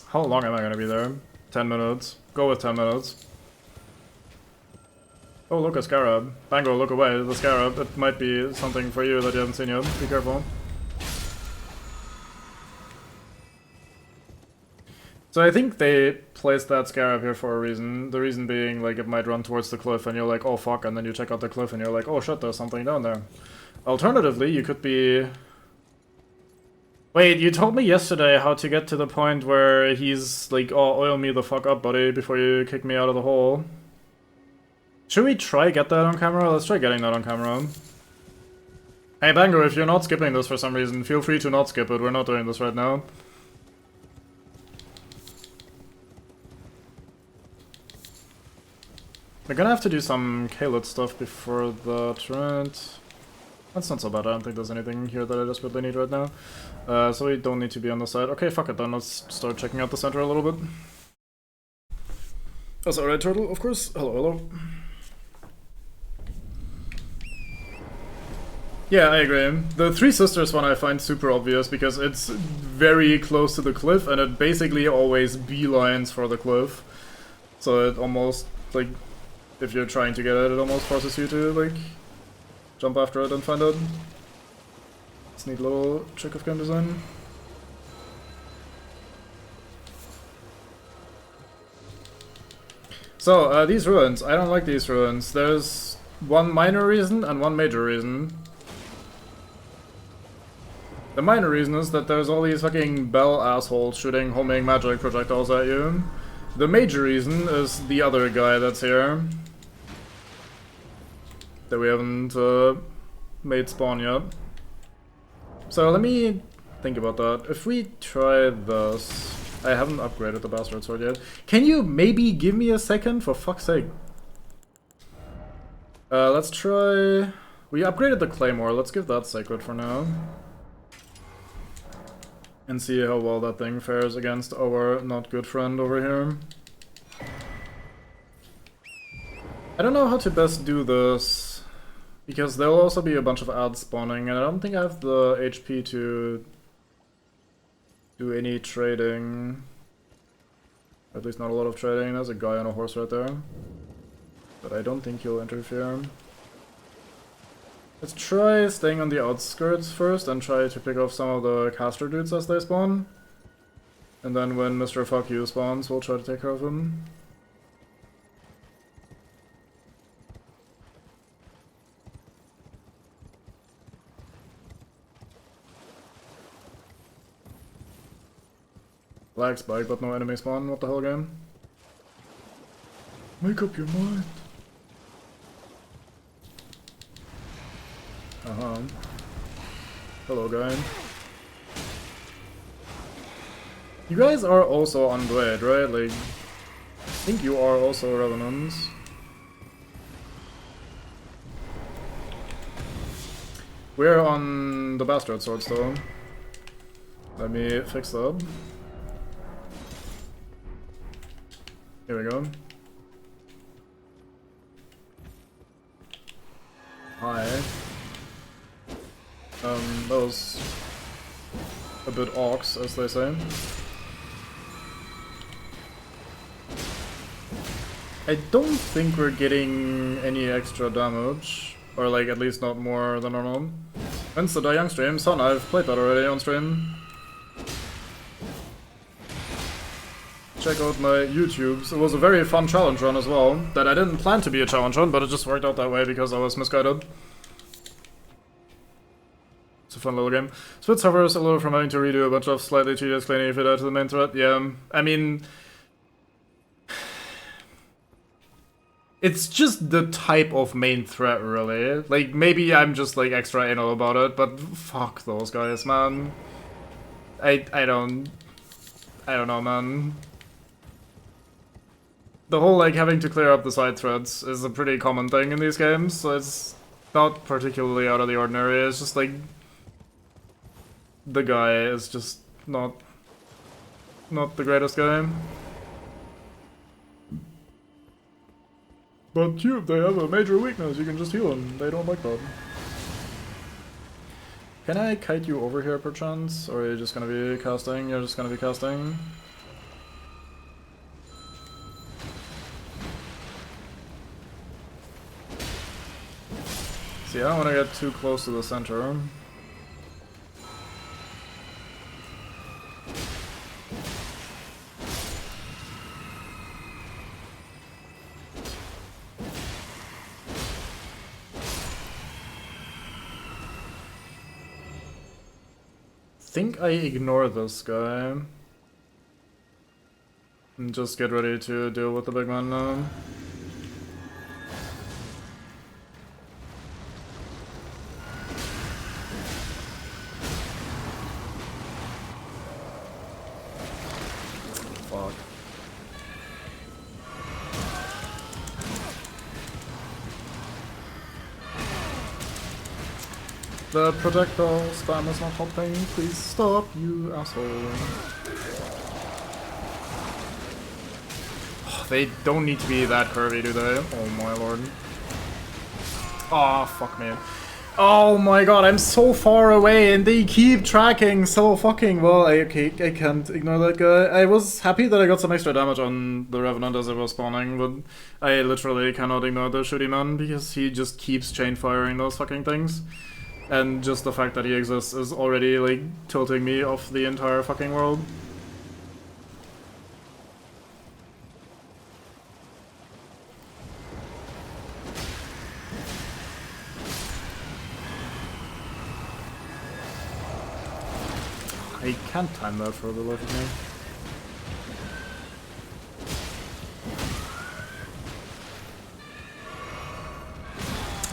How long am I gonna be there? 10 minutes. Go with 10 minutes. Oh, look, a scarab. Bango, look away, the scarab. It might be something for you that you haven't seen yet. Be careful. So I think they placed that scarab here for a reason. The reason being, like, it might run towards the cliff and you're like, oh fuck, and then you check out the cliff and you're like, oh shit, there's something down there. Alternatively, you could be... Wait, you told me yesterday how to get to the point where he's like, oh, oil me the fuck up, buddy, before you kick me out of the hole. Should we try get that on camera? Let's try getting that on camera. Hey Bango, if you're not skipping this for some reason, feel free to not skip it. We're not doing this right now. We're gonna have to do some Kaled stuff before that, right? That's not so bad. I don't think there's anything here that I desperately need right now. So we don't need to be on the side. Okay, fuck it then. Let's start checking out the center a little bit. That's alright, Turtle, of course. Hello, hello. Yeah, I agree. The Three Sisters one I find super obvious because it's very close to the cliff and it basically always beelines for the cliff. So it almost, like, if you're trying to get it, it almost forces you to, like, jump after it and find it. It's a neat little trick of game design. So, these ruins. I don't like these ruins. There's one minor reason and one major reason. The minor reason is that there's all these fucking bell assholes shooting homing magic projectiles at you. The major reason is the other guy that's here. That we haven't made spawn yet. So let me think about that. If we try this... I haven't upgraded the bastard sword yet. Can you maybe give me a second? For fuck's sake. Let's try... We upgraded the claymore. Let's give that sacred for now. And see how well that thing fares against our not good friend over here. I don't know how to best do this, because there'll also be a bunch of ads spawning, and I don't think I have the HP to do any trading. At least not a lot of trading. There's a guy on a horse right there. But I don't think he'll interfere. Let's try staying on the outskirts first and try to pick off some of the caster dudes as they spawn. And then when Mr. Fuck You spawns, we'll try to take care of him. Lag spike, but no enemy spawn. What the hell, game? Make up your mind. Uh-huh. Hello, guy. You guys are also on Blade, right? Like, I think you are also Revenants. We're on the Bastard Swords, though. Let me fix that. Here we go. Hi. That was a bit orcs, as they say. I don't think we're getting any extra damage, or like at least not more than normal. When's the Young stream? Son, I've played that already on stream. Check out my YouTubes. It was a very fun challenge run as well, that I didn't plan to be a challenge run, but it just worked out that way because I was misguided. It's a fun little game. Split suffers a little from having to redo a bunch of slightly tedious cleaning if you die to the main threat. Yeah, I mean... It's just the type of main threat, really. Like, maybe I'm just, like, extra anal about it, but fuck those guys, man. I don't know, man. The whole, like, having to clear up the side threads is a pretty common thing in these games, so it's not particularly out of the ordinary. It's just, like... The guy is just not the greatest guy. But if they have a major weakness, you can just heal them. They don't like that. Can I kite you over here perchance? Or are you just gonna be casting? You're just gonna be casting? See, I don't wanna get too close to the center. I think I ignore this guy and just get ready to deal with the big man now. Fuck. The projectile spam is not helping. Please stop, you asshole. Oh, they don't need to be that curvy, do they? Oh my lord. Oh, fuck me. Oh my god, I'm so far away and they keep tracking so fucking well. Okay, I can't ignore that guy. I was happy that I got some extra damage on the Revenant as I was spawning, but I literally cannot ignore the shooty man because he just keeps chain firing those fucking things. And just the fact that he exists is already, like, tilting me off the entire fucking world. I can't time that for the life of me.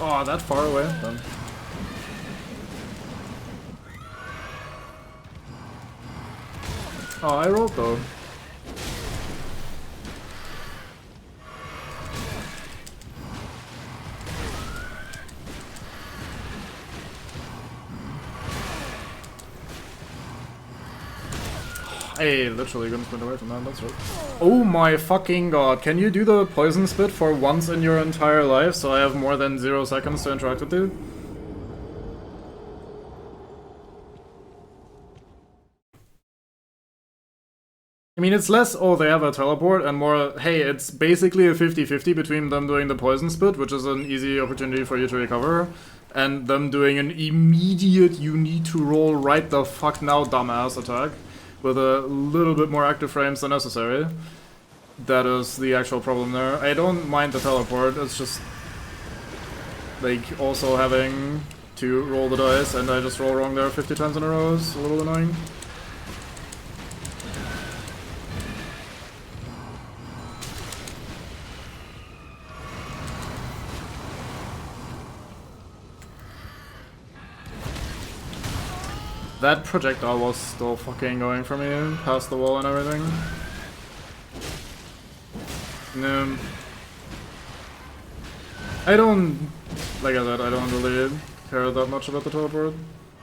Oh, that far away? Then. Oh, I rolled though. I literally couldn't sprint away from that, that's right. Oh my fucking god, can you do the poison spit for once in your entire life so I have more than 0 seconds to interact with you? I mean, it's less, oh, they have a teleport, and more, hey, it's basically a 50-50 between them doing the poison spit, which is an easy opportunity for you to recover, and them doing an immediate, you need to roll right the fuck now dumbass attack, with a little bit more active frames than necessary. That is the actual problem there. I don't mind the teleport, it's just, like, also having to roll the dice, and I just roll wrong there 50 times in a row is a little annoying. That projectile was still fucking going for me, past the wall and everything. No. I don't, like I said, I don't really care that much about the teleport.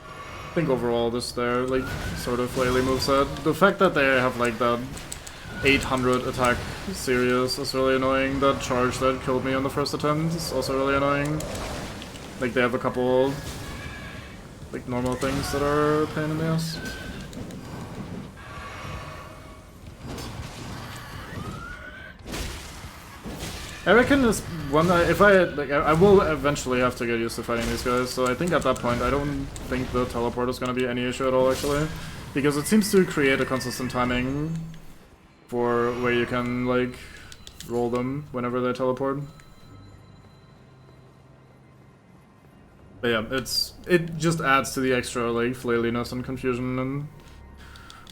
I think overall this their, like, sort of flaily moveset. The fact that they have, like, that 800 attack series is really annoying. That charge that killed me on the first attempt is also really annoying. Like, they have a couple, like, normal things that are a pain in the ass. I reckon this one, if I will eventually have to get used to fighting these guys, so I think at that point I don't think the teleport is going to be any issue at all, actually. Because it seems to create a consistent timing for where you can, like, roll them whenever they teleport. But yeah, it just adds to the extra, like, flailiness and confusion and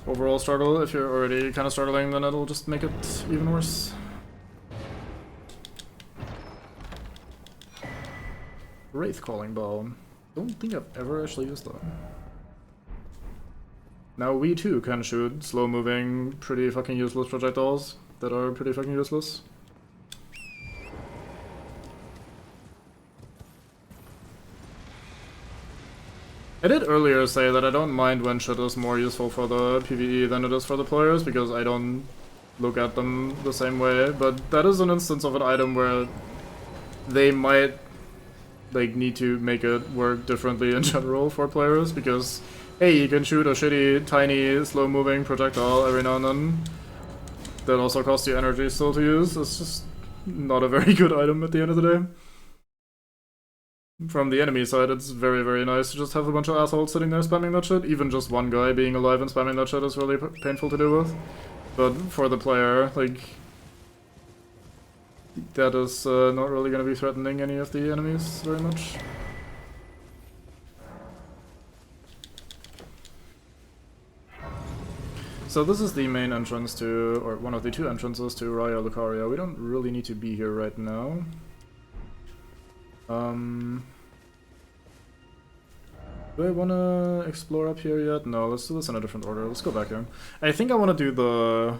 overall struggle. If you're already kind of struggling, then it'll just make it even worse. Wraith Calling Bow. Don't think I've ever actually used that. Now we too can shoot slow-moving, pretty fucking useless projectiles that are pretty fucking useless. I did earlier say that I don't mind when shit is more useful for the PvE than it is for the players, because I don't look at them the same way, but that is an instance of an item where they might, like, need to make it work differently in general for players, because hey, you can shoot a shitty, tiny, slow-moving projectile every now and then that also costs you energy still to use. It's just not a very good item at the end of the day. From the enemy side, it's very, very nice to just have a bunch of assholes sitting there spamming that shit. Even just one guy being alive and spamming that shit is really painful to deal with. But for the player, like, that is not really going to be threatening any of the enemies very much. So this is the main entrance to, or one of the two entrances to Raya Lucaria. We don't really need to be here right now. Do I want to explore up here yet? No, let's do this in a different order. Let's go back here. I think I want to do the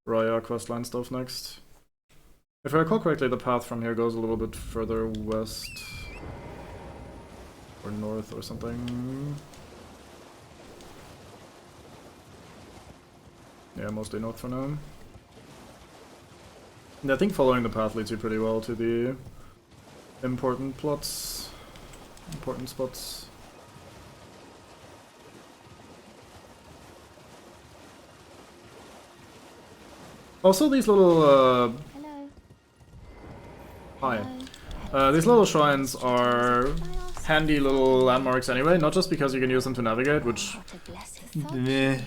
Raya questline stuff next. If I recall correctly, the path from here goes a little bit further west. Or north or something. Yeah, mostly north for now. And I think following the path leads you pretty well to the important plots. Important spots. Also, these little, Hello. Hi. These little shrines are handy little landmarks anyway, not just because you can use them to navigate, which... Meh.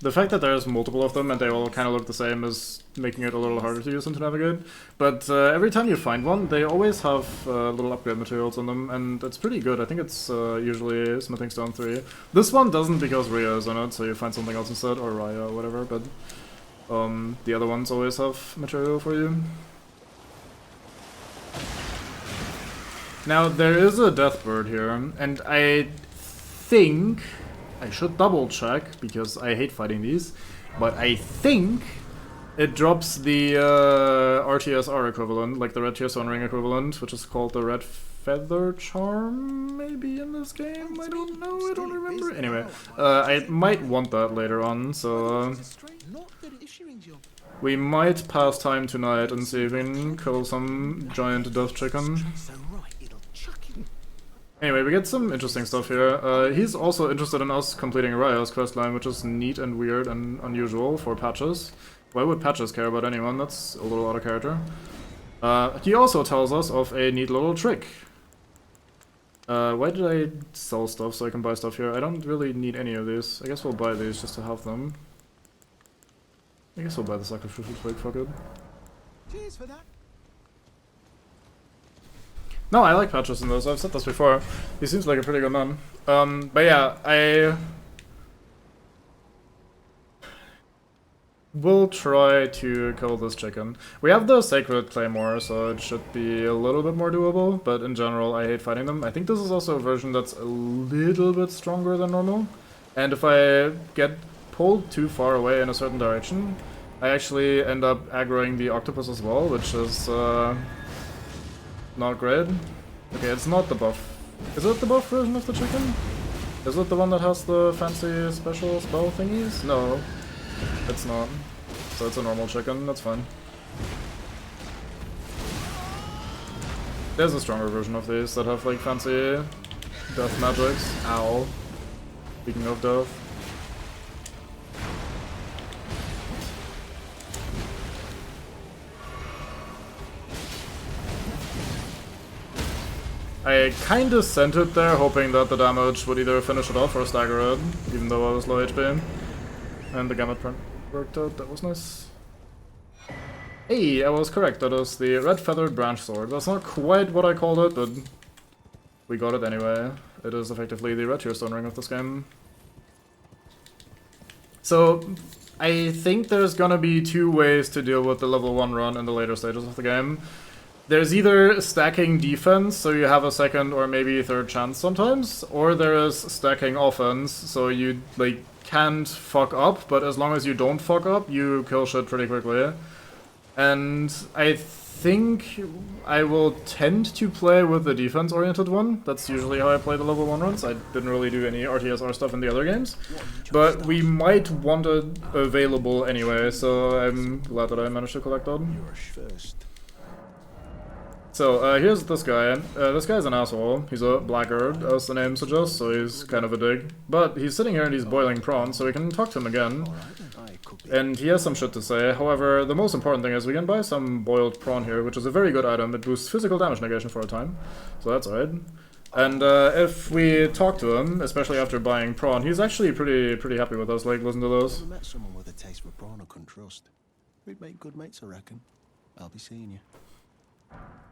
The fact that there's multiple of them and they all kind of look the same is making it a little harder to use them to navigate. But every time you find one, they always have little upgrade materials on them, and it's pretty good. I think it's usually Smithing Stone 3. This one doesn't because Rhea is on it, so you find something else instead, or Raya or whatever, but the other ones always have material for you. Now, there is a death bird here, and I think... I should double check, because I hate fighting these, but I think it drops the RTSR equivalent, like the Red Tear Stone Ring equivalent, which is called the Red Feather Charm, maybe, in this game? I don't know, I don't remember. Anyway, I might want that later on, so we might pass time tonight and see if we can kill some giant death chicken. Anyway, we get some interesting stuff here. He's also interested in us completing Raya's questline, which is neat and weird and unusual for Patches. Why would Patches care about anyone? That's a little out of character. He also tells us of a neat little trick. Why did I sell stuff so I can buy stuff here? I don't really need any of these. I guess we'll buy these just to have them. I guess we'll buy the sacrificial twig, fuck it. Cheers for that. No, I like Patches in this. I've said this before. He seems like a pretty good man. But yeah, I will try to kill this chicken. We have the Sacred Claymore, so it should be a little bit more doable, but in general, I hate fighting them. I think this is also a version that's a little bit stronger than normal, And if I get pulled too far away in a certain direction, I actually end up aggroing the octopus as well, which is not great. Okay, it's not the buff. Is it the buff version of the chicken? Is it the one that has the fancy special spell thingies? No, it's not. So it's a normal chicken, that's fine. There's a stronger version of these that have like fancy death magics. Ow. Speaking of death. I kinda sent it there, hoping that the damage would either finish it off or stagger it, even though I was low HP. And the gamut print worked out, that was nice. Hey, I was correct, that is the red feathered branch sword. That's not quite what I called it, but we got it anyway. It is effectively the red tearstone ring of this game. So, I think there's gonna be two ways to deal with the level 1 run in the later stages of the game. There's either stacking defense, so you have a second or maybe third chance sometimes, or there is stacking offense, so you like can't fuck up, but as long as you don't fuck up, you kill shit pretty quickly. And I think I will tend to play with the defense-oriented one. That's usually how I play the level 1 runs. I didn't really do any RTSR stuff in the other games. But we might want it available anyway, so I'm glad that I managed to collect that. So, here's this guy. This guy's an asshole. He's a blackguard, as the name suggests, so he's kind of a dig. But he's sitting here and he's boiling prawns, so we can talk to him again. And he has some shit to say. However, the most important thing is we can buy some boiled prawn here, which is a very good item. It boosts physical damage negation for a time, so that's alright. And if we talk to him, especially after buying prawn, he's actually pretty happy with us. Like, listen to those. Never met someone with a taste for prawn I couldn't trust. We'd make good mates, I reckon. I'll be seeing you.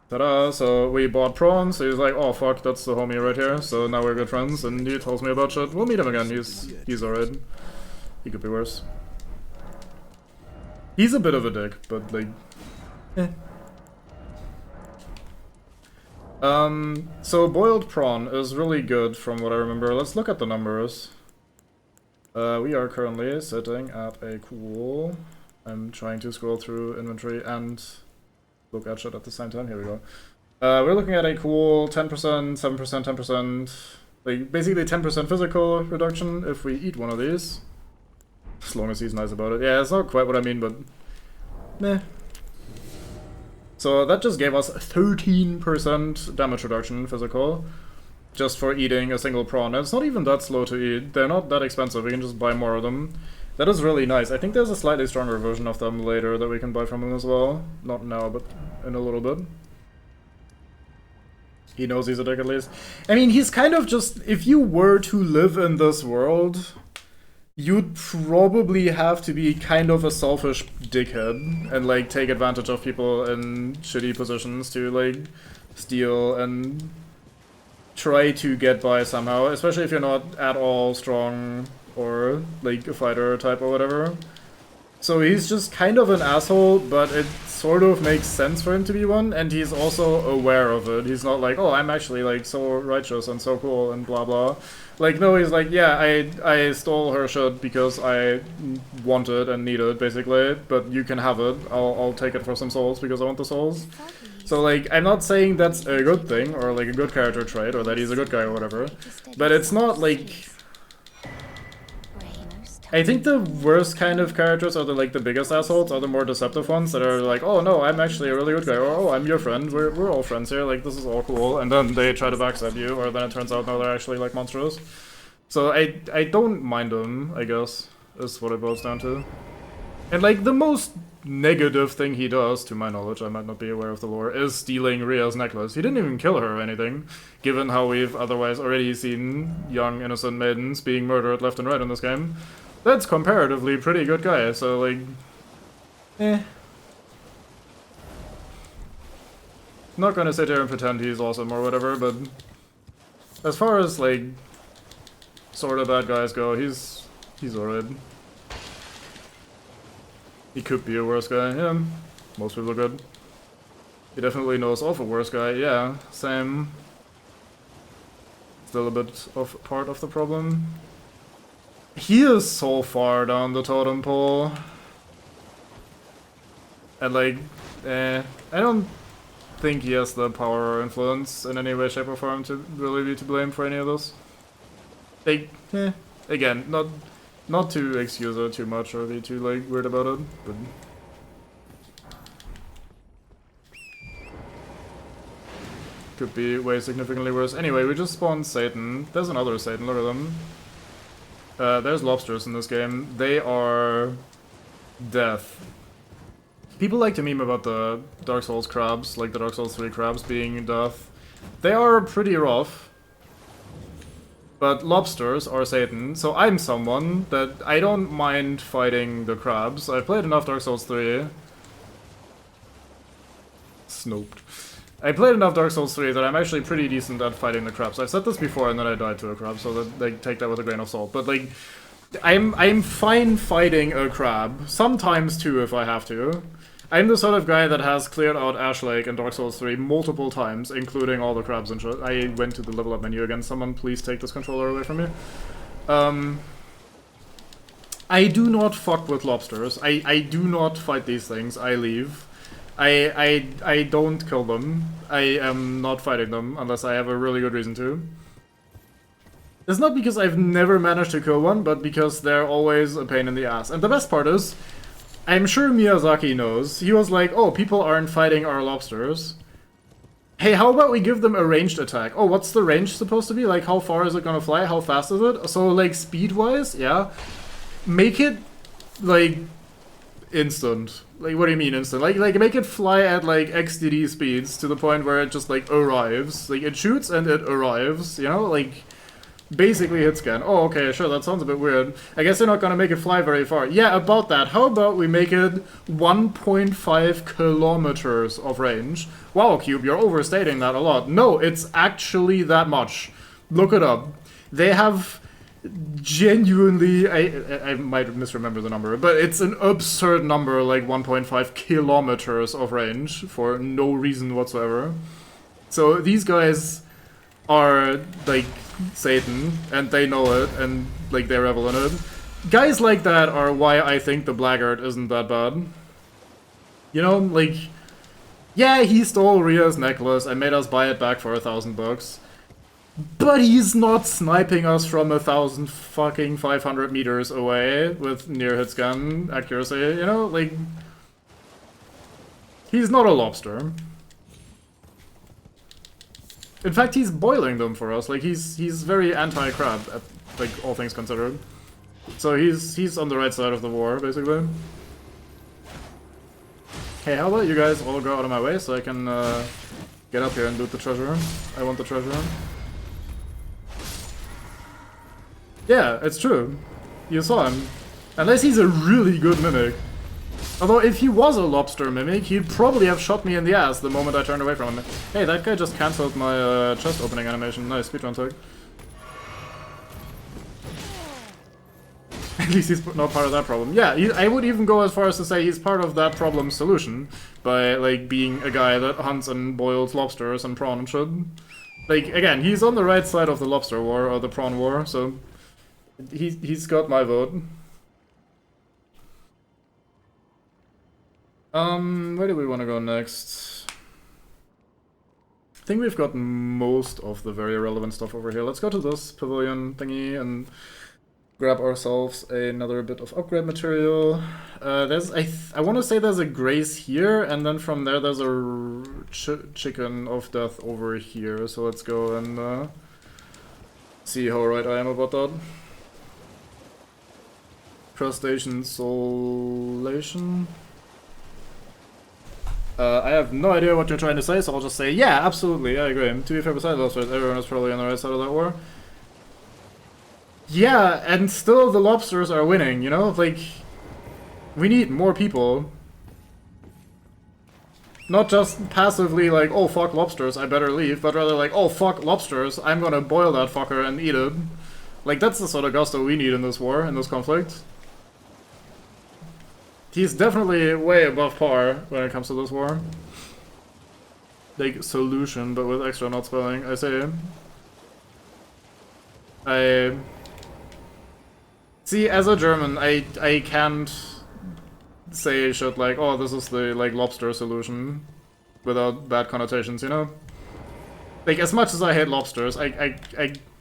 Ta-da! So we bought prawns, so he's like, oh fuck, that's the homie right here, so now we're good friends, and he tells me about shit. We'll meet him again, he's alright. He could be worse. He's a bit of a dick, but like... eh. So boiled prawn is really good from what I remember. Let's look at the numbers. We are currently sitting at a cool... I'm trying to scroll through inventory and look at shit at the same time. Here we go. We're looking at a cool 10%, 7%, 10%, like basically 10% physical reduction if we eat one of these. As long as he's nice about it. Yeah, it's not quite what I mean, but meh. So that just gave us 13% damage reduction physical, just for eating a single prawn. And it's not even that slow to eat. They're not that expensive. We can just buy more of them. That is really nice. I think there's a slightly stronger version of them later that we can buy from him as well. Not now, but in a little bit. He knows he's a dick at least. I mean, he's kind of just... If you were to live in this world, you'd probably have to be kind of a selfish dickhead and, like, take advantage of people in shitty positions to, like, steal and try to get by somehow, especially if you're not at all strong or, like, a fighter type or whatever. So he's just kind of an asshole, but it sort of makes sense for him to be one, and he's also aware of it. He's not like, oh, I'm actually, like, so righteous and so cool and blah blah. Like, no, he's like, yeah, I stole her shit because I want it and need it, basically, but you can have it. I'll take it for some souls because I want the souls. So, like, I'm not saying that's a good thing, or, like, a good character trait, or that he's a good guy or whatever, but it's not, like... I think the worst kind of characters are the biggest assholes, are the more deceptive ones that are like, oh no, I'm actually a really good guy, or oh, I'm your friend, we're all friends here, like, this is all cool, and then they try to backstab you, or then it turns out, no, they're actually, like, monstrous. So I don't mind them, I guess, is what it boils down to. And, like, the most negative thing he does, to my knowledge, I might not be aware of the lore, is stealing Rhea's necklace. He didn't even kill her or anything, given how we've otherwise already seen young, innocent maidens being murdered left and right in this game. That's comparatively pretty good guy, so, like, eh. Not gonna sit here and pretend he's awesome or whatever, but as far as, like, sort of bad guys go, he's alright. He could be a worse guy, yeah. Most people are good. He definitely knows of a worse guy, yeah, same. Still a bit of part of the problem. He is so far down the totem pole. And like, I don't think he has the power or influence in any way, shape, or form to really be to blame for any of this. Like, again, not to excuse it too much or be too like weird about it, but could be way significantly worse. Anyway, we just spawned Satan. There's another Satan, look at them. There's lobsters in this game. They are death. People like to meme about the Dark Souls crabs, like the Dark Souls 3 crabs being death. They are pretty rough. But lobsters are Satan, so I'm someone that I don't mind fighting the crabs. I've played enough Dark Souls 3. Snoped. I played enough Dark Souls 3 that I'm actually pretty decent at fighting the crabs. I've said this before and then I died to a crab, so that, like, take that with a grain of salt. But like, I'm fine fighting a crab. Sometimes too if I have to. I'm the sort of guy that has cleared out Ash Lake and Dark Souls 3 multiple times, including all the crabs and shit. I went to the level up menu again. Someone please take this controller away from me. I do not fuck with lobsters. I do not fight these things. I leave. I don't kill them. I am not fighting them unless I have a really good reason to. It's not because I've never managed to kill one, but because they're always a pain in the ass. And the best part is, I'm sure Miyazaki knows. He was like, oh, people aren't fighting our lobsters. Hey, how about we give them a ranged attack? Oh, what's the range supposed to be? Like, how far is it gonna fly? How fast is it? So, like, speed-wise, yeah. Make it, like, instant. Like, what do you mean instant? Like make it fly at, like, XDD speeds to the point where it just, like, arrives. Like, it shoots and it arrives, you know? Like, basically hit scan. Oh, okay, sure, that sounds a bit weird. I guess they're not gonna make it fly very far. Yeah, about that. How about we make it 1.5 kilometers of range? Wow, Cube, you're overstating that a lot. No, it's actually that much. Look it up. They have genuinely, I might misremember the number, but it's an absurd number, like 1.5 kilometers of range for no reason whatsoever. So these guys are, like, Satan, and they know it, and, like, they revel in it. Guys like that are why I think the Blackguard isn't that bad. You know, like, yeah, he stole Rhea's necklace and made us buy it back for $1,000. But he's not sniping us from 1,500 meters away with near hit scan accuracy, you know? Like, he's not a lobster. In fact, he's boiling them for us. Like, he's very anti-crab, like, all things considered. So he's on the right side of the war, basically. Hey, how about you guys all go out of my way so I can get up here and loot the treasure? I want the treasure. Yeah, it's true. You saw him. Unless he's a really good mimic. Although, if he was a lobster mimic, he'd probably have shot me in the ass the moment I turned away from him. Hey, that guy just cancelled my chest opening animation. Nice, speedrun tag. At least he's not part of that problem. Yeah, I would even go as far as to say he's part of that problem's solution. By, like, being a guy that hunts and boils lobsters and prawn and shit. Like, again, he's on the right side of the lobster war, or the prawn war, so... He's got my vote. Where do we want to go next? I think we've got most of the very relevant stuff over here. Let's go to this pavilion thingy and grab ourselves another bit of upgrade material. There's I want to say there's a grace here, and then from there there's a chicken of death over here. So let's go and see how right I am about that. Crustacean solation. I have no idea what you're trying to say, so I'll just say, yeah, absolutely, I agree. To be fair, besides lobsters, everyone is probably on the right side of that war. Yeah, and still the lobsters are winning, you know? Like, we need more people. Not just passively like, oh fuck lobsters, I better leave, but rather like, oh fuck lobsters, I'm gonna boil that fucker and eat it. Like, that's the sort of gusto we need in this war, in this conflict. He's definitely way above par when it comes to this war. Like, solution, but with extra not spelling, I say. See, as a German, I can't say shit like, oh, this is the, like, lobster solution without bad connotations, you know? Like, as much as I hate lobsters, I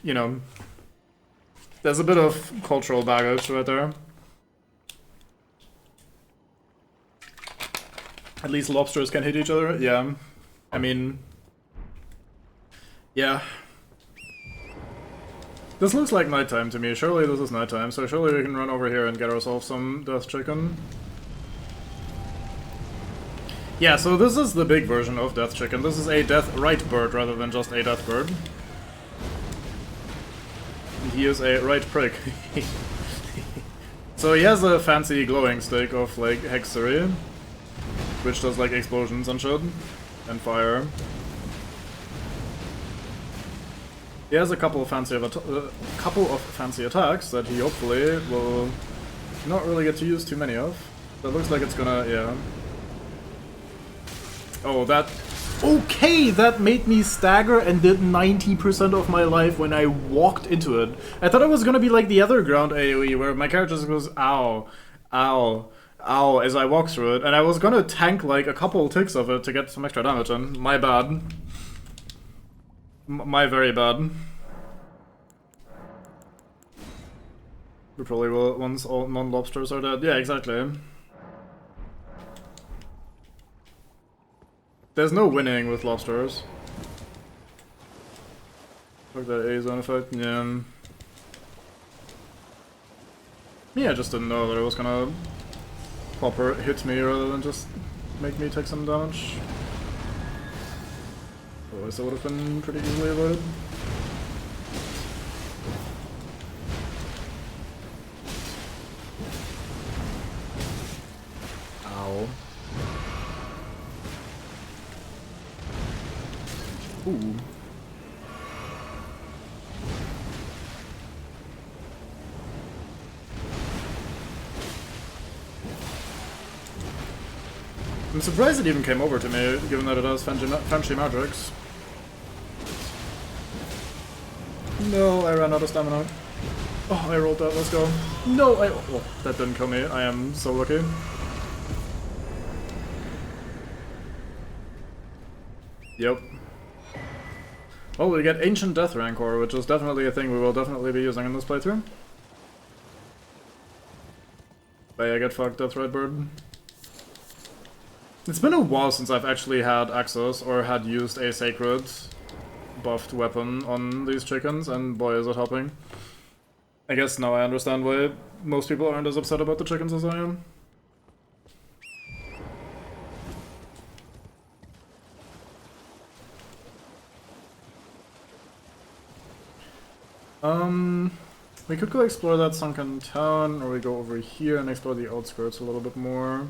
you know, there's a bit of cultural baggage right there. At least lobsters can hit each other, yeah. I mean, yeah. This looks like nighttime to me. Surely this is nighttime, so surely we can run over here and get ourselves some death chicken. Yeah, so this is the big version of death chicken. This is a death right bird rather than just a death bird. And he is a right prick. So he has a fancy glowing stick of like hexery, which does like explosions and shit, and fire. He has a couple of fancy attacks that he hopefully will not really get to use too many of. That looks like it's gonna, yeah. Oh, that... Okay, that made me stagger and did 90% of my life when I walked into it. I thought it was gonna be like the other ground AoE, where my character just goes, ow, ow, ow, as I walk through it, and I was gonna tank like a couple ticks of it to get some extra damage in. My bad. My very bad. We probably will once all non-lobsters are dead. Yeah, exactly. There's no winning with lobsters. Fuck that A-zone effect, yeah. Yeah, I just didn't know that it was gonna proper hit me rather than just make me take some damage. Otherwise that would have been pretty easily avoided. Ow. Ooh. I'm surprised it even came over to me, given that it has fancy magics. No, I ran out of stamina. Oh, I rolled that, let's go. No, oh, that didn't kill me. I am so lucky. Yep. Oh, we get Ancient Death Rancor, which is definitely a thing we will definitely be using in this playthrough. But yeah, get fucked, Death Red Bird. It's been a while since I've actually had access or had used a sacred buffed weapon on these chickens, and boy is it helping. I guess now I understand why most people aren't as upset about the chickens as I am. We could go explore that sunken town, or we go over here and explore the outskirts a little bit more.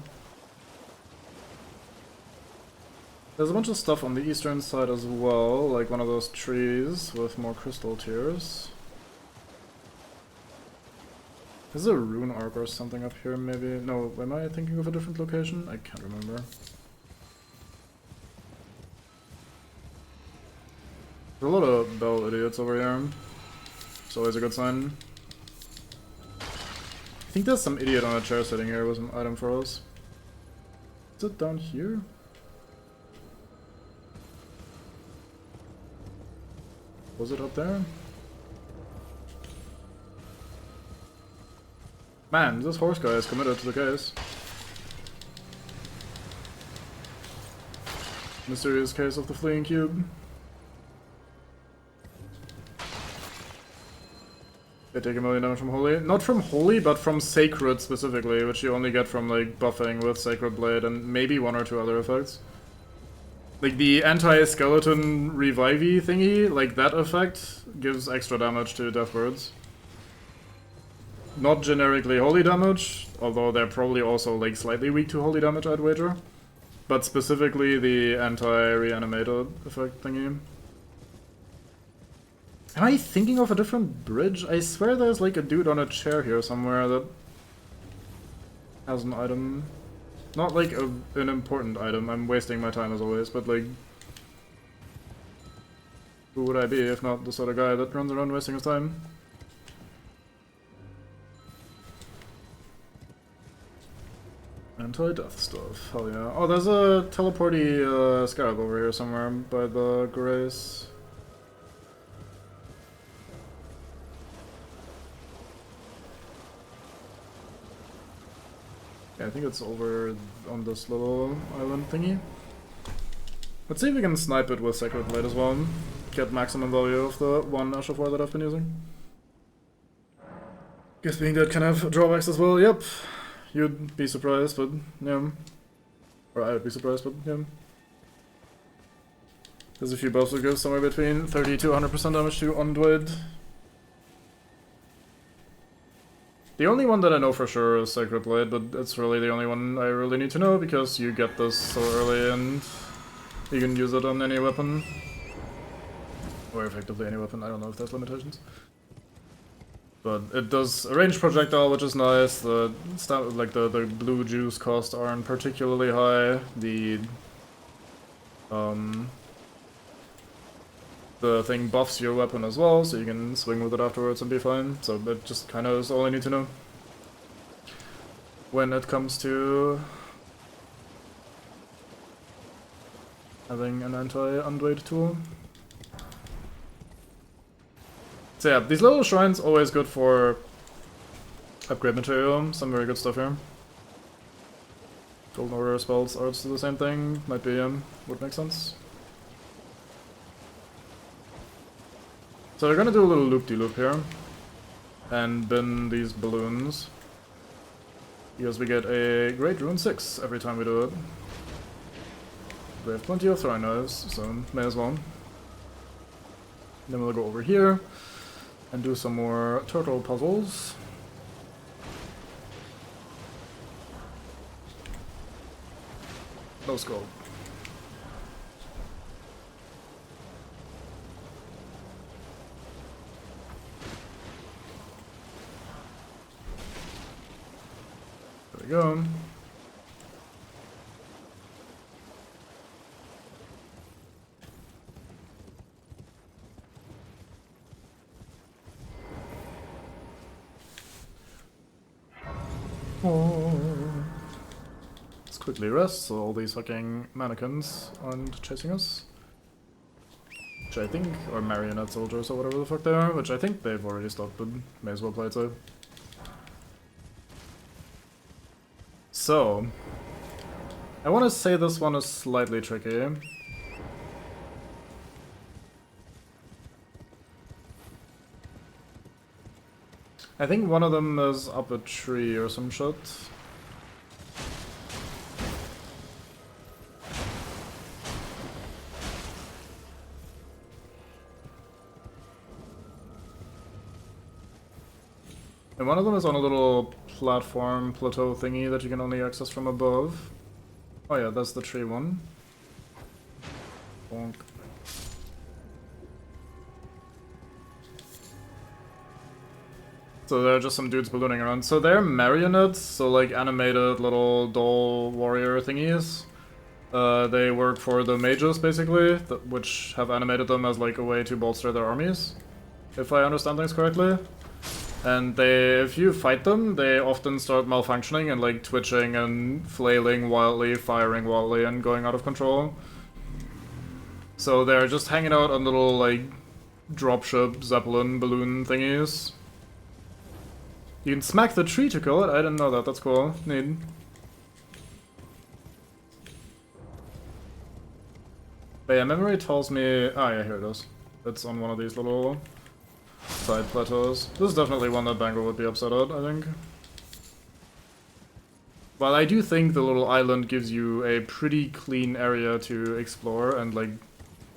There's a bunch of stuff on the eastern side as well, like one of those trees with more crystal tears. Is there a rune arc or something up here, maybe? No, am I thinking of a different location? I can't remember. There's a lot of bell idiots over here. It's always a good sign. I think there's some idiot on a chair sitting here with an item for us. Is it down here? Was it up there? Man, this horse guy is committed to the case. Mysterious case of the fleeing cube. They take 1 million damage from Holy. Not from Holy, but from Sacred specifically, which you only get from like buffing with Sacred Blade and maybe 1 or 2 other effects. Like the anti-skeleton revivey thingy, like that effect gives extra damage to death birds. Not generically holy damage, although they're probably also like slightly weak to holy damage, I'd wager. But specifically the anti-reanimated effect thingy. Am I thinking of a different bridge? I swear there's like a dude on a chair here somewhere that has an item. Not like an important item, I'm wasting my time as always, but like... Who would I be if not the sort of guy that runs around wasting his time? Anti-death stuff. Hell yeah. Oh, there's a teleporty scarab over here somewhere by the grace. Yeah, I think it's over on this little island thingy. Let's see if we can snipe it with Sacred Blade as well. Get maximum value of the one Ashafor that I've been using. Guess being dead can have drawbacks as well, yep. You'd be surprised, but yeah. Or I would be surprised, but yeah. There's a few buffs that give somewhere between 30 to 100% damage to Undead. The only one that I know for sure is Sacred Blade, but it's really the only one I really need to know because you get this so early and you can use it on any weapon. Or effectively any weapon, I don't know if there's limitations. But it does a ranged projectile, which is nice. The blue juice costs aren't particularly high. The thing buffs your weapon as well, so you can swing with it afterwards and be fine. So that just kind of is all I need to know when it comes to having an anti-unweight tool. So yeah, these little shrines always good for upgrade material. Some very good stuff here. Golden Order spells arts do the same thing. Might be would make sense. So we're gonna do a little loop-de-loop here and bin these balloons because we get a Great Rune 6 every time we do it. We have plenty of throwing knives, so may as well. Then we'll go over here and do some more turtle puzzles. Let's go. There we go. Let's quickly rest so all these fucking mannequins aren't chasing us. Which I think, or marionette soldiers or whatever the fuck they are, which I think they've already stopped, but may as well play it safe. So, I want to say this one is slightly tricky. I think one of them is up a tree or some shit. And one of them is on a little platform, plateau thingy that you can only access from above. Oh yeah, that's the tree one. Bonk. So there are just some dudes ballooning around. So they're marionettes, so like animated little doll warrior thingies. They work for the mages, basically, which have animated them as like a way to bolster their armies, if I understand things correctly. And if you fight them, they often start malfunctioning and like twitching and flailing wildly, firing wildly, and going out of control. So they're just hanging out on little like dropship zeppelin balloon thingies. You can smack the tree to kill it. I didn't know that. That's cool. Neat. But yeah, memory tells me... Oh yeah, here it is. It's on one of these little side plateaus. This is definitely one that Bango would be upset at, I think. While I do think the little island gives you a pretty clean area to explore and like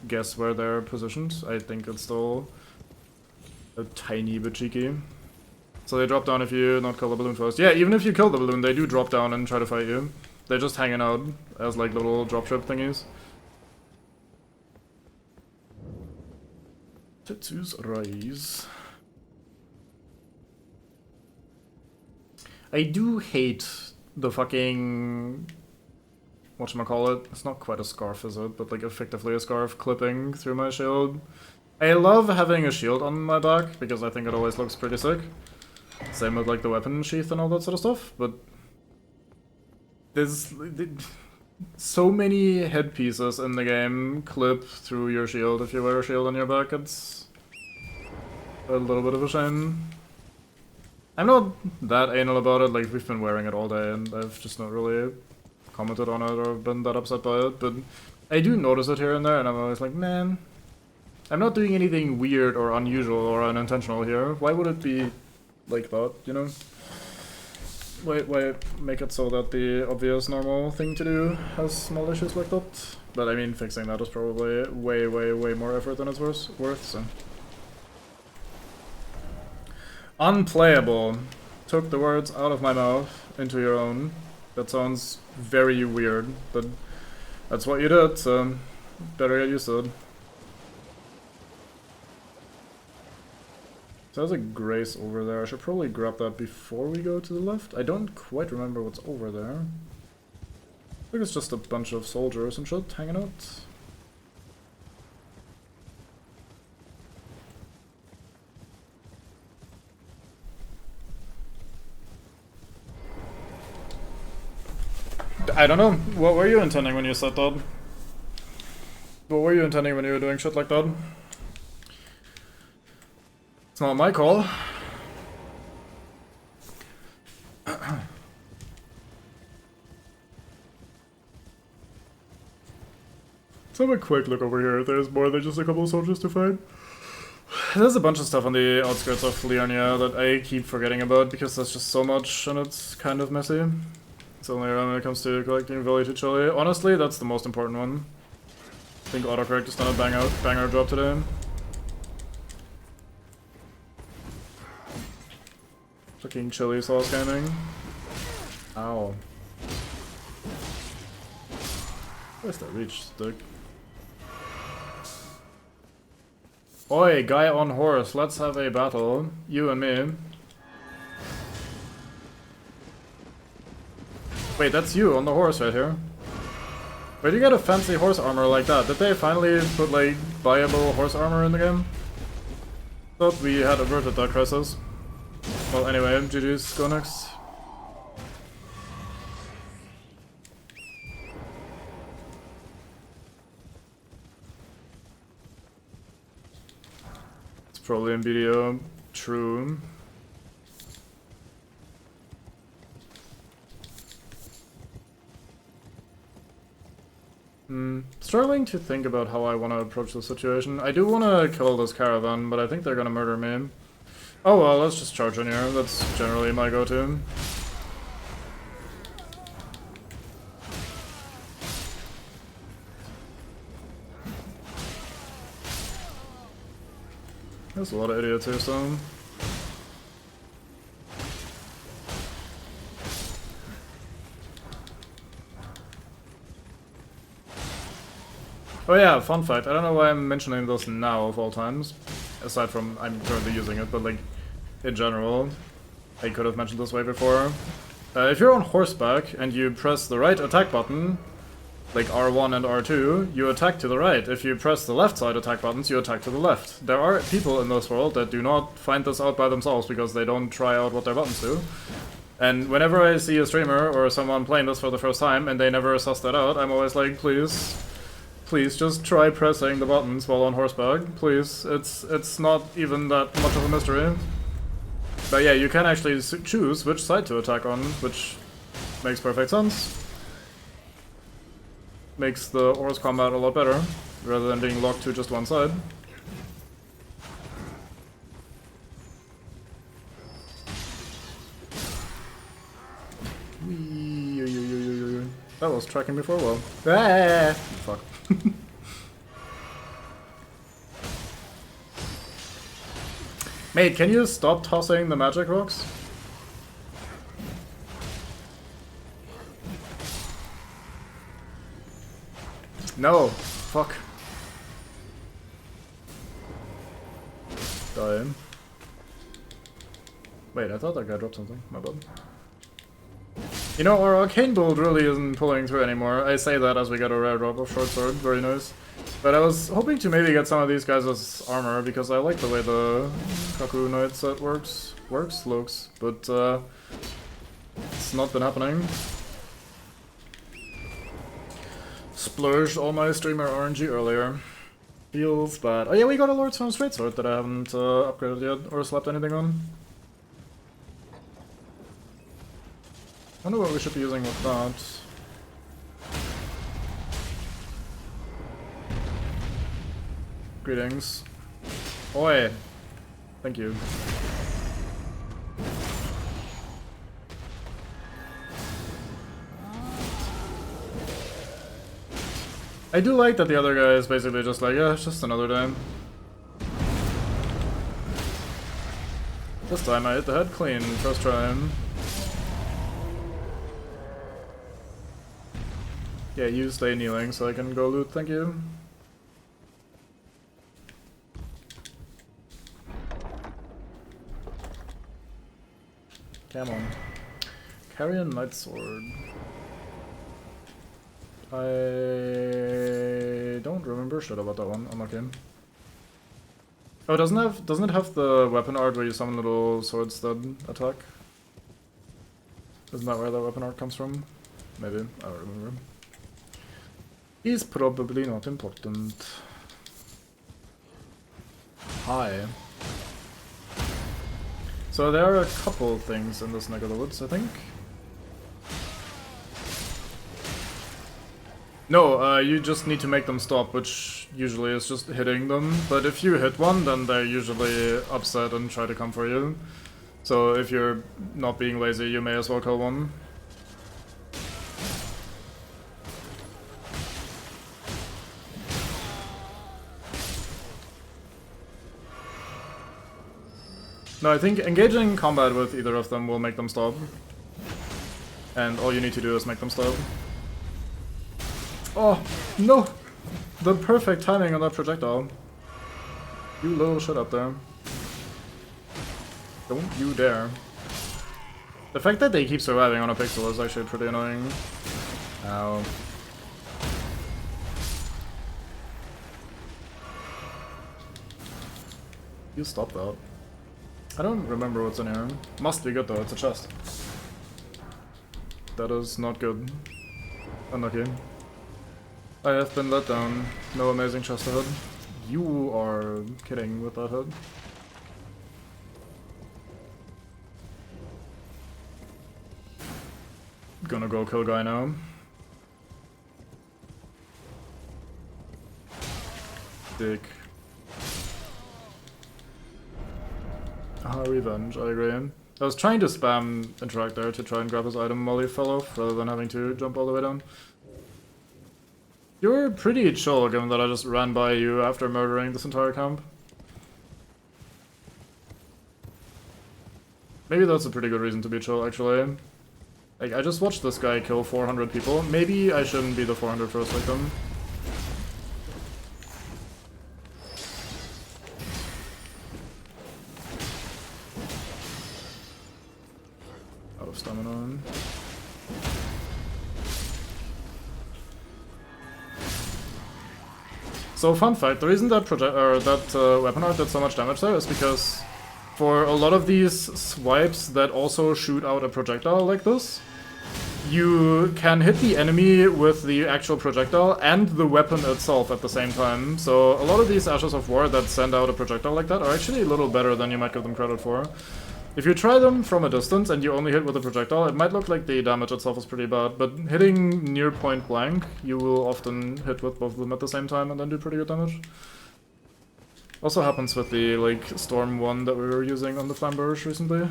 guess where they're positioned, I think it's still a tiny bit cheeky. So they drop down if you not kill the balloon first. Yeah, even if you kill the balloon, they do drop down and try to fight you. They're just hanging out as like little dropship thingies. Tetsu's Rise. I do hate the fucking... whatchamacallit? It's not quite a scarf, is it? But like effectively a scarf clipping through my shield. I love having a shield on my back because I think it always looks pretty sick. Same with like the weapon sheath and all that sort of stuff, but There's so many headpieces in the game clip through your shield if you wear a shield on your back. It's a little bit of a shame. I'm not that anal about it, like we've been wearing it all day and I've just not really commented on it or been that upset by it, but I do notice it here and there and I'm always like, man, I'm not doing anything weird or unusual or unintentional here. Why would it be like that, you know? Why make it so that the obvious normal thing to do has small issues like that? But I mean, fixing that is probably way more effort than it's worth, so. Unplayable. Took the words out of my mouth into your own. That sounds very weird, but that's what you did, so better get used to it. So there's a Grace over there. I should probably grab that before we go to the left. I don't quite remember what's over there. I think it's just a bunch of soldiers and shit hanging out. I don't know. What were you intending when you said that? What were you intending when you were doing shit like that? It's not my call. Let's have a quick look over here if there's more than just a couple of soldiers to fight. There's a bunch of stuff on the outskirts of Liurnia that I keep forgetting about because there's just so much and it's kind of messy. It's only around when it comes to collecting Valley to Chile. Honestly, that's the most important one. I think autocorrect has done a banger job today. Fucking chili sauce gaming. Ow. Where's that reach stick? Oi, guy on horse, let's have a battle. You and me. Wait, that's you on the horse right here. Where'd you get a fancy horse armor like that? Did they finally put like buyable horse armor in the game? Thought we had averted that crisis. Well, anyway, GG's, go next. It's probably in video, true. Struggling to think about how I want to approach the situation. I do want to kill this caravan, but I think they're gonna murder me. Oh well, let's just charge in here. That's generally my go-to. There's a lot of idiots here, so... Oh yeah, fun fact. I don't know why I'm mentioning this now of all times. Aside from I'm currently using it, but like, in general, I could have mentioned this way before. If you're on horseback and you press the right attack button, like R1 and R2, you attack to the right. If you press the left side attack buttons, you attack to the left. There are people in this world that do not find this out by themselves because they don't try out what their buttons do. And whenever I see a streamer or someone playing this for the first time and they never suss that out, I'm always like, please just try pressing the buttons while on horseback. Please, it's not even that much of a mystery. But yeah, you can actually choose which side to attack on, which makes perfect sense. Makes the horse combat a lot better, rather than being locked to just one side. That was tracking before well. Ah, fuck. Mate, can you stop tossing the magic rocks? No, fuck. Die. Wait, I thought that guy dropped something. My bad. You know, our arcane build really isn't pulling through anymore. I say that as we get a rare drop of short sword, very nice. But I was hoping to maybe get some of these guys as armor, because I like the way the Kaku Knight set looks, but it's not been happening. Splurged all my streamer RNG earlier. Feels bad. Oh yeah, we got a Lordstone Straight Sword that I haven't upgraded yet or slapped anything on. I wonder what we should be using with that. Greetings. Oi! Thank you. I do like that the other guy is basically just like, yeah, it's just another day. This time I hit the head clean, first try. Yeah, you stay kneeling so I can go loot, thank you. Come on. Carrion Knight Sword. I don't remember shit about that one. I'm okay. Oh, doesn't it have the weapon art where you summon little swords that attack? Isn't that where that weapon art comes from? Maybe, I don't remember. Is probably not important. Hi. So there are a couple things in this neck of the woods, I think. No, you just need to make them stop, which usually is just hitting them. But if you hit one, then they're usually upset and try to come for you. So if you're not being lazy, you may as well kill one. No, I think engaging combat with either of them will make them stop. And all you need to do is make them stop. Oh, no! The perfect timing on that projectile. You little shit up there. Don't you dare. The fact that they keep surviving on a pixel is actually pretty annoying. Ow. You stop that. I don't remember what's in here. Must be good though, it's a chest. That is not good. Unlucky. I have been let down. No amazing chest ahead. You are kidding with that head. Gonna go kill guy now. Dick. Ah, revenge, I agree. I was trying to spam interact there to try and grab his item while he fell off, rather than having to jump all the way down. You're pretty chill, given that I just ran by you after murdering this entire camp. Maybe that's a pretty good reason to be chill, actually. Like, I just watched this guy kill 400 people. Maybe I shouldn't be the 401st victim. Out of stamina. So fun fact, the reason that weapon art did so much damage there is because for a lot of these swipes that also shoot out a projectile like this, you can hit the enemy with the actual projectile and the weapon itself at the same time. So a lot of these Ashes of War that send out a projectile like that are actually a little better than you might give them credit for. If you try them from a distance and you only hit with a projectile, it might look like the damage itself is pretty bad, but hitting near point blank, you will often hit with both of them at the same time and then do pretty good damage. Also happens with the, like, Storm one that we were using on the Flamberge recently.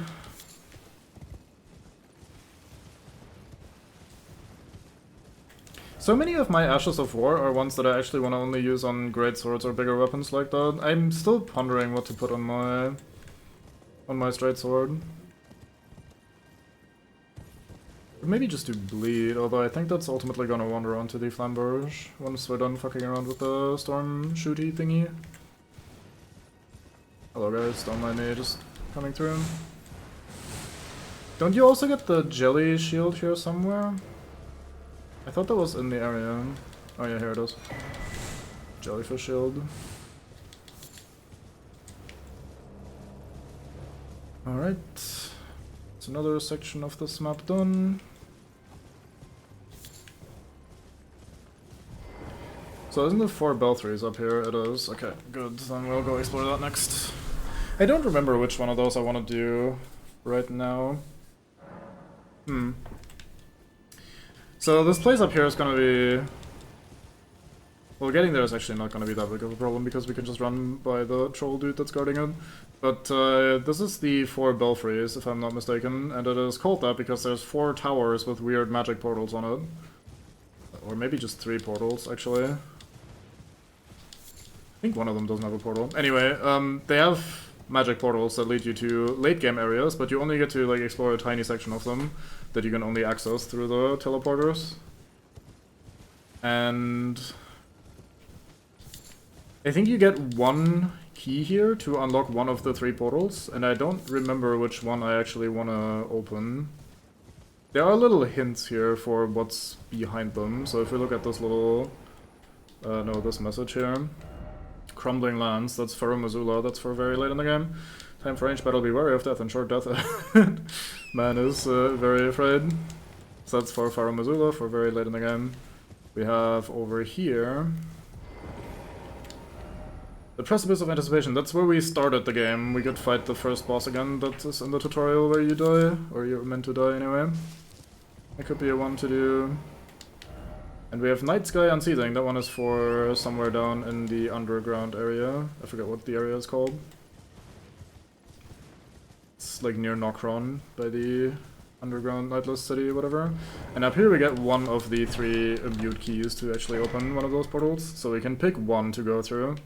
So many of my Ashes of War are ones that I actually want to only use on great swords or bigger weapons like that. I'm still pondering what to put on my straight sword. Or maybe just do bleed, although I think that's ultimately gonna wander onto the Flamberge once we're done fucking around with the storm shooty thingy. Hello guys, don't mind me just coming through. Don't you also get the jelly shield here somewhere? I thought that was in the area. Oh yeah, here it is. Jellyfish shield. Alright. It's another section of this map done. So isn't the 4 belfries up here? It is. Okay, good. Then we'll go explore that next. I don't remember which one of those I want to do right now. So this place up here is gonna be... Well, getting there is actually not gonna be that big of a problem because we can just run by the troll dude that's guarding it. But this is the 4 belfries, if I'm not mistaken, and it is called that because there's 4 towers with weird magic portals on it. Or maybe just 3 portals, actually. I think one of them doesn't have a portal. Anyway, they have magic portals that lead you to late game areas, but you only get to like explore a tiny section of them that you can only access through the teleporters. And I think you get 1 key here to unlock one of the 3 portals, and I don't remember which one I actually want to open. There are little hints here for what's behind them, so if we look at this little, this message here. Crumbling lands, that's for Missoula, that's for very late in the game. Time for range battle, be wary of death and short death. Man is very afraid. So that's for Faro Missoula, for very late in the game. We have over here... The Precipice of Anticipation, that's where we started the game. We could fight the first boss again, that is in the tutorial where you die, or you're meant to die anyway. That could be a one to do. And we have Night Sky Unseating, that one is for somewhere down in the underground area. I forget what the area is called. It's like near Nokron, by the underground Nightless City, whatever. And up here we get one of the 3 imbue keys to actually open one of those portals, so we can pick one to go through.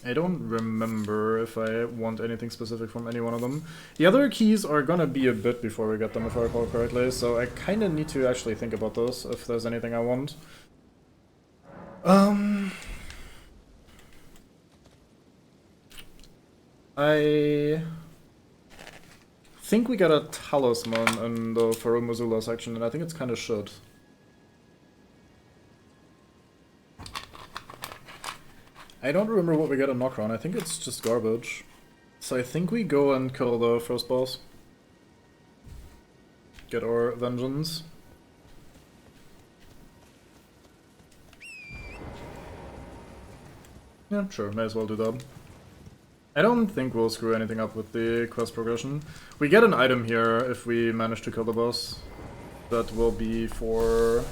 I don't remember if I want anything specific from any one of them. The other keys are gonna be a bit before we get them, if I recall correctly, so I kinda need to actually think about this, if there's anything I want. I think we got a talisman in the Faro Missoula section, and I think it's kinda shit. I don't remember what we get in Nokron, I think it's just garbage. So I think we go and kill the first boss. Get our vengeance. Yeah, sure, may as well do that. I don't think we'll screw anything up with the quest progression. We get an item here if we manage to kill the boss. That will be for...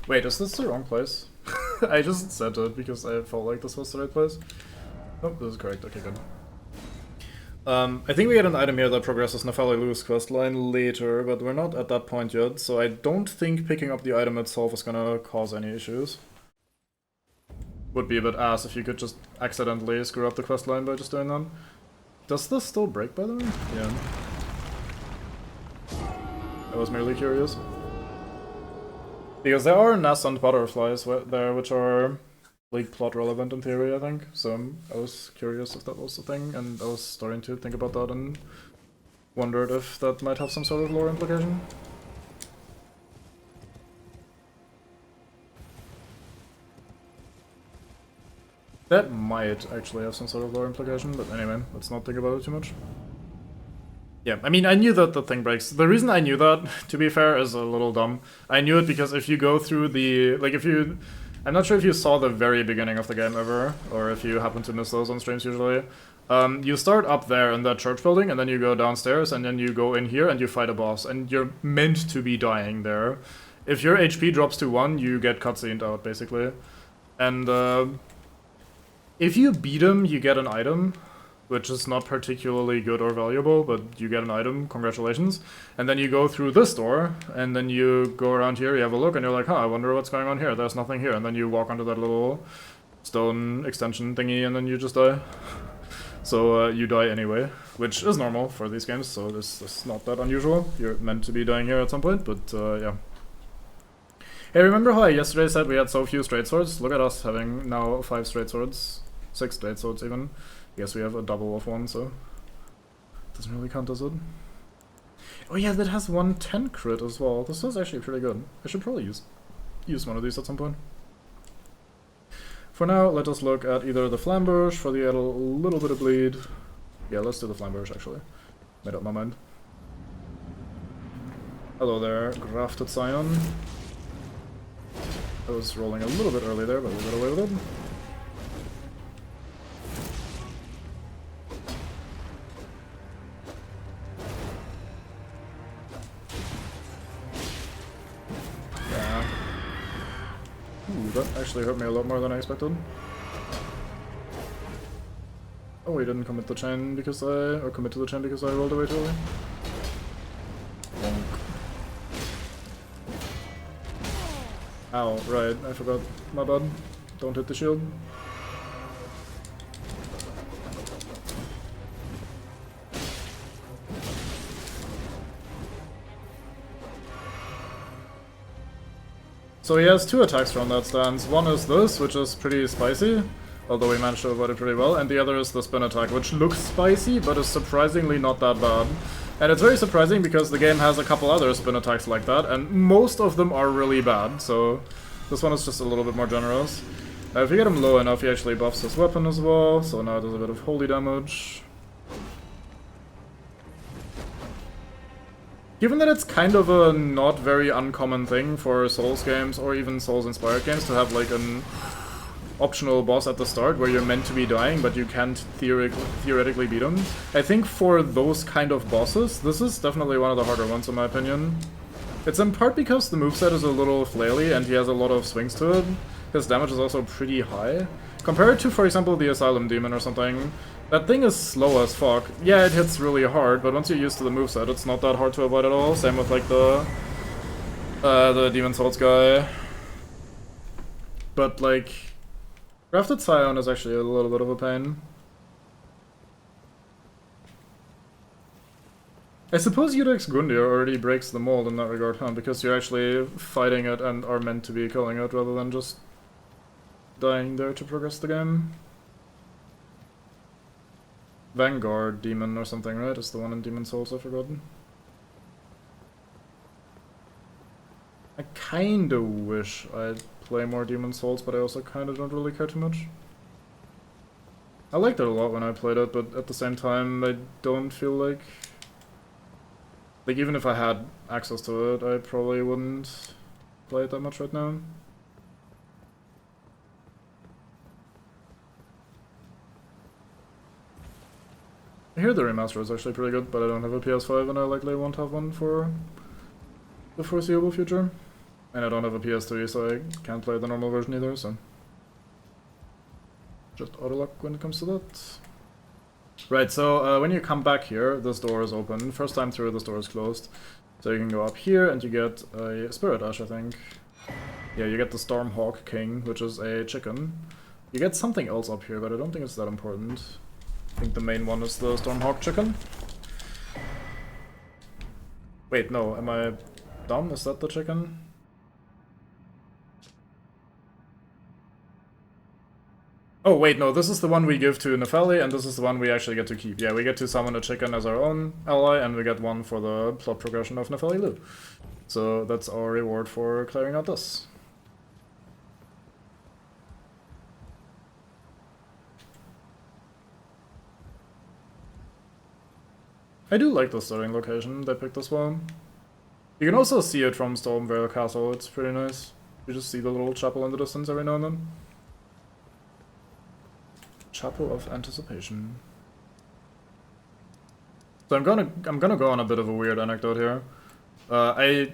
Wait, is this the wrong place? I just said it because I felt like this was the right place. Oh, this is correct. Okay, good. I think we get an item here that progresses Nephalilu's questline later, but we're not at that point yet, so I don't think picking up the item itself is gonna cause any issues. Would be a bit ass if you could just accidentally screw up the questline by just doing that. Does this still break, by the way? Yeah. I was merely curious. Because there are nests and butterflies there, which are like plot relevant in theory, I think. So I was curious if that was the thing, and I was starting to think about that and wondered if that might have some sort of lore implication. That might actually have some sort of lore implication, but anyway, let's not think about it too much. Yeah, I mean, I knew that the thing breaks. The reason I knew that, to be fair, is a little dumb. I knew it because if you go through the... Like, if you... I'm not sure if you saw the very beginning of the game ever, or if you happen to miss those on streams usually. You start up there in that church building, and then you go downstairs, and then you go in here, and you fight a boss, and you're meant to be dying there. If your HP drops to 1, you get cutscened out, basically. And, if you beat him, you get an item, which is not particularly good or valuable, but you get an item, congratulations. And then you go through this door, and then you go around here, you have a look, and you're like, huh, I wonder what's going on here, there's nothing here. And then you walk onto that little stone extension thingy, and then you just die. So you die anyway, which is normal for these games, so this is not that unusual. You're meant to be dying here at some point, but yeah. Hey, remember how I yesterday said we had so few straight swords? Look at us having now 5 straight swords. 6 straight swords even. I guess we have a double of one, so doesn't really count, does it? Oh yeah, that has 110 crit as well. This is actually pretty good. I should probably use one of these at some point. For now, let us look at either the Flamberge for the little bit of bleed. Yeah, let's do the Flamberge actually. Made up my mind. Hello there, Grafted Scion. I was rolling a little bit early there, but we got away with it. Yeah. Ooh, that actually hurt me a lot more than I expected. Oh, he didn't commit the chain because or commit to the chain because I rolled away too early. Bonk. Ow, right, I forgot. My bad. Don't hit the shield. So he has two attacks from that stance. One is this, which is pretty spicy, although we managed to avoid it pretty well, and the other is the spin attack, which looks spicy, but is surprisingly not that bad. And it's very surprising because the game has a couple other spin attacks like that, and most of them are really bad, so this one is just a little bit more generous. If you get him low enough, he actually buffs his weapon as well, so now it does a bit of holy damage. Given that it's kind of a not very uncommon thing for Souls games, or even Souls-inspired games, to have like an optional boss at the start where you're meant to be dying, but you can't theoretically beat him, I think for those kind of bosses, this is definitely one of the harder ones in my opinion. It's in part because the moveset is a little flaily and he has a lot of swings to it. His damage is also pretty high. Compared to, for example, the Asylum Demon or something, that thing is slow as fuck. Yeah, it hits really hard, but once you're used to the moveset, it's not that hard to avoid at all. Same with like the Demon Souls guy. But like, Grafted Scion is actually a little bit of a pain. I suppose Eudex Gundyr already breaks the mold in that regard, huh? Because you're actually fighting it and are meant to be killing it rather than just dying there to progress the game. Vanguard Demon or something, right? Is the one in Demon Souls, I've forgotten. I kinda wish I'd play more Demon Souls, but I also kinda don't really care too much. I liked it a lot when I played it, but at the same time, I don't feel like... Like, even if I had access to it, I probably wouldn't play it that much right now. I hear the remaster is actually pretty good, but I don't have a PS5 and I likely won't have one for the foreseeable future. And I don't have a PS3, so I can't play the normal version either, so... Just auto luck when it comes to that. Right, so when you come back here, this door is open. First time through, this door is closed. So you can go up here and you get a Spirit Ash, I think. Yeah, you get the Stormhawk King, which is a chicken. You get something else up here, but I don't think it's that important. I think the main one is the Stormhawk chicken. Wait, no, am I dumb? Is that the chicken? Oh wait, no, this is the one we give to Nepheli, and this is the one we actually get to keep. Yeah, we get to summon a chicken as our own ally, and we get one for the plot progression of Nepheli loot. So that's our reward for clearing out this. I do like the starting location, they picked this one. You can also see it from Stormvale Castle, it's pretty nice. You just see the little chapel in the distance every now and then. Chapel of Anticipation. So I'm gonna go on a bit of a weird anecdote here. I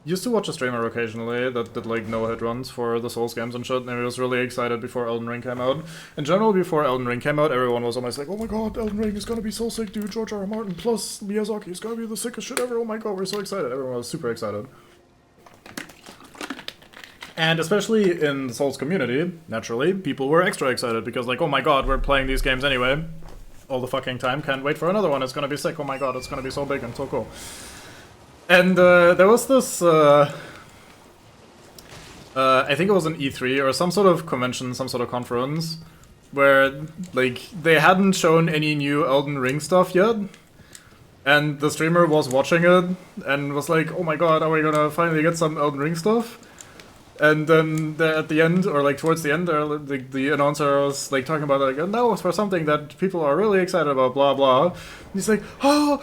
used to watch a streamer occasionally that did like no-hit runs for the Souls games and shit, and he was really excited before Elden Ring came out. In general, before Elden Ring came out, everyone was almost like, oh my god, Elden Ring is gonna be so sick, dude, George R. R. Martin plus Miyazaki is gonna be the sickest shit ever, oh my god, we're so excited. Everyone was super excited. And especially in the Souls community, naturally, people were extra excited because like, oh my god, we're playing these games anyway. All the fucking time, can't wait for another one, it's gonna be sick, oh my god, it's gonna be so big and so cool. And there was this, I think it was an E3 or some sort of convention, some sort of conference, where like they hadn't shown any new Elden Ring stuff yet. And the streamer was watching it and was like, oh my god, are we gonna finally get some Elden Ring stuff? And then at the end, or like towards the end, the announcer was like talking about like, no, it's for something that people are really excited about, blah blah. And he's like, oh,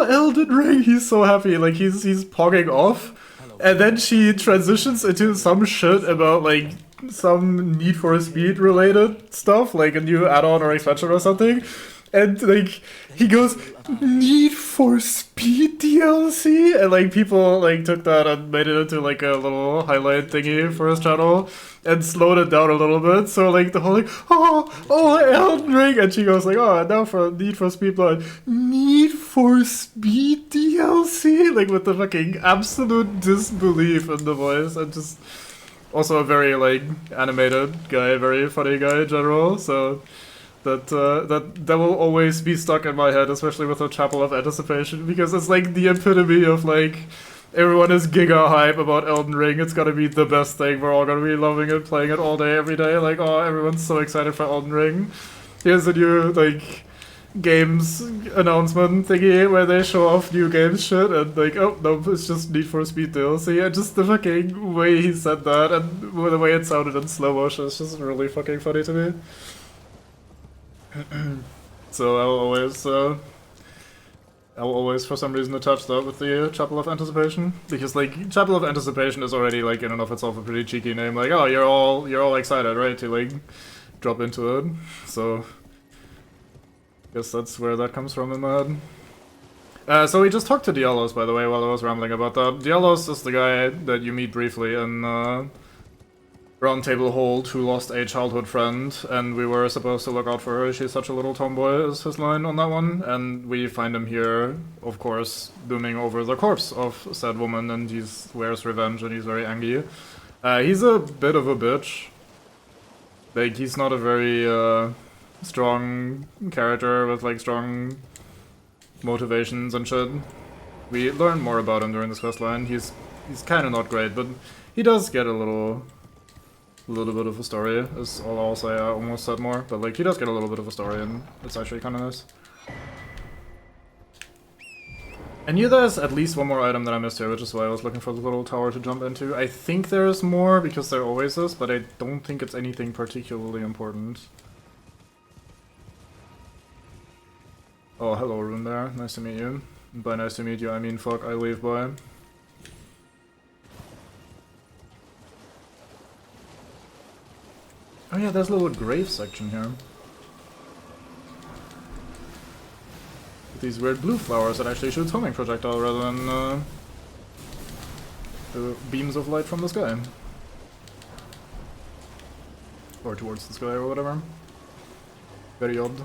Elden Ring, he's so happy, like he's pogging off. And then she transitions into some shit about like some Need for Speed related stuff, like a new add-on or expansion or something. And like he goes, Need for Speed DLC? And like people like took that and made it into like a little highlight thingy for his channel and slowed it down a little bit. So like the whole like, oh Elden Ring, and she goes like, oh, now for Need for Speed Blood. Need for Speed DLC? Like with the fucking absolute disbelief in the voice, and just also a very like animated guy, very funny guy in general, so that will always be stuck in my head, especially with the Chapel of Anticipation, because it's like the epitome of like everyone is giga hype about Elden Ring. It's gonna be the best thing. We're all gonna be loving it, playing it all day, every day. Like, oh, everyone's so excited for Elden Ring. Here's a new like games announcement thingy where they show off new games shit, and like, oh no, it's just Need for Speed DLC. And just the fucking way he said that and the way it sounded in slow motion is just really fucking funny to me. So I'll always for some reason attach that with the Chapel of Anticipation, because like Chapel of Anticipation is already like in and of itself a pretty cheeky name. Like, oh, you're all excited, right, to like drop into it. So guess that's where that comes from in my head. So we just talked to Diallos, by the way, while I was rambling about that. Diallos is the guy that you meet briefly in Round Table Hold, who lost a childhood friend, and we were supposed to look out for her. She's such a little tomboy, is his line on that one. And we find him here, of course, looming over the corpse of said woman, and he swears revenge, and he's very angry. He's a bit of a bitch. Like, he's not a very strong character with like strong motivations and shit. We learn more about him during this quest line. He's kind of not great, but he does get a little bit of a story, is all I'll say. I almost said more, but like he does get a little bit of a story, and it's actually kind of nice. I knew there's at least one more item that I missed here, which is why I was looking for the little tower to jump into. I think there's more, because there always is, but I don't think it's anything particularly important. Oh, hello, Rune there. Nice to meet you. And by nice to meet you, I mean fuck, I leave, bye. Oh yeah, there's a little grave section here. With these weird blue flowers that actually shoots homing projectile rather than the beams of light from the sky. Or towards the sky or whatever. Very odd.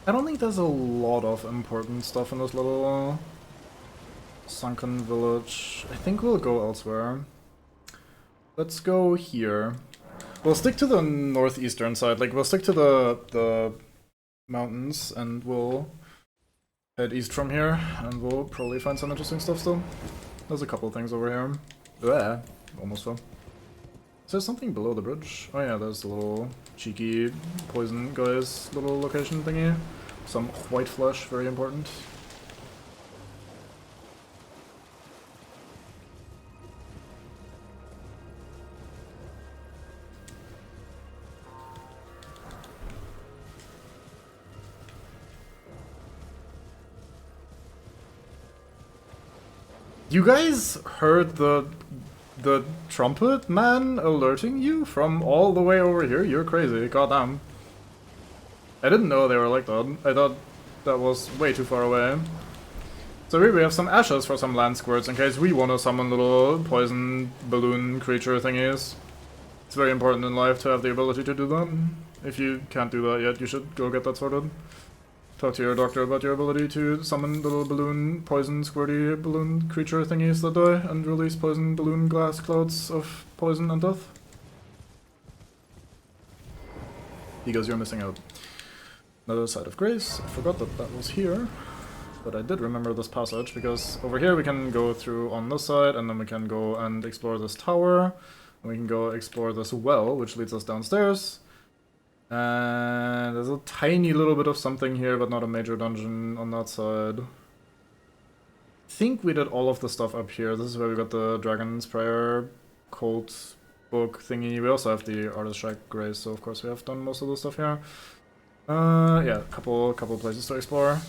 I don't think there's a lot of important stuff in this little sunken village. I think we'll go elsewhere. Let's go here. We'll stick to the northeastern side, like we'll stick to the mountains, and we'll head east from here, and we'll probably find some interesting stuff still. There's a couple things over here. Yeah, almost fell. Is there something below the bridge? Oh yeah, there's the little cheeky poison guy's little location thingy. Some white flesh, very important. You guys heard the trumpet man alerting you from all the way over here? You're crazy, goddamn. I didn't know they were like that. I thought that was way too far away. So here we have some ashes for some land squirts in case we want to summon little poison balloon creature thingies. It's very important in life to have the ability to do that. If you can't do that yet, you should go get that sorted. Talk to your doctor about your ability to summon little balloon, poison, squirty balloon creature thingies that die and release poison balloon glass clouds of poison and death. Because you're missing out. Another side of grace. I forgot that that was here, but I did remember this passage because over here we can go through on this side, and then we can go and explore this tower, and we can go explore this well, which leads us downstairs. And there's a tiny little bit of something here, but not a major dungeon on that side. I think we did all of the stuff up here. This is where we got the Dragon's Prayer cult book thingy. We also have the Artist Shack Grace, so of course we have done most of the stuff here. Yeah, couple places to explore.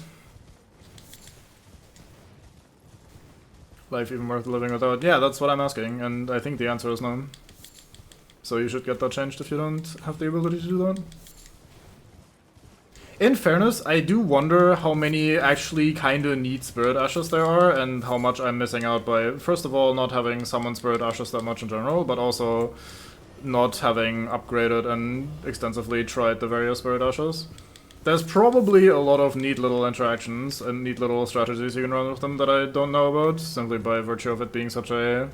life even worth living without? Yeah, that's what I'm asking, and I think the answer is no. So you should get that changed if you don't have the ability to do that. In fairness, I do wonder how many actually kinda need Spirit Ashes there are, and how much I'm missing out by, first of all, not having summoned Spirit Ashes that much in general, but also not having upgraded and extensively tried the various Spirit Ashes. There's probably a lot of neat little interactions and neat little strategies you can run with them that I don't know about, simply by virtue of it being such a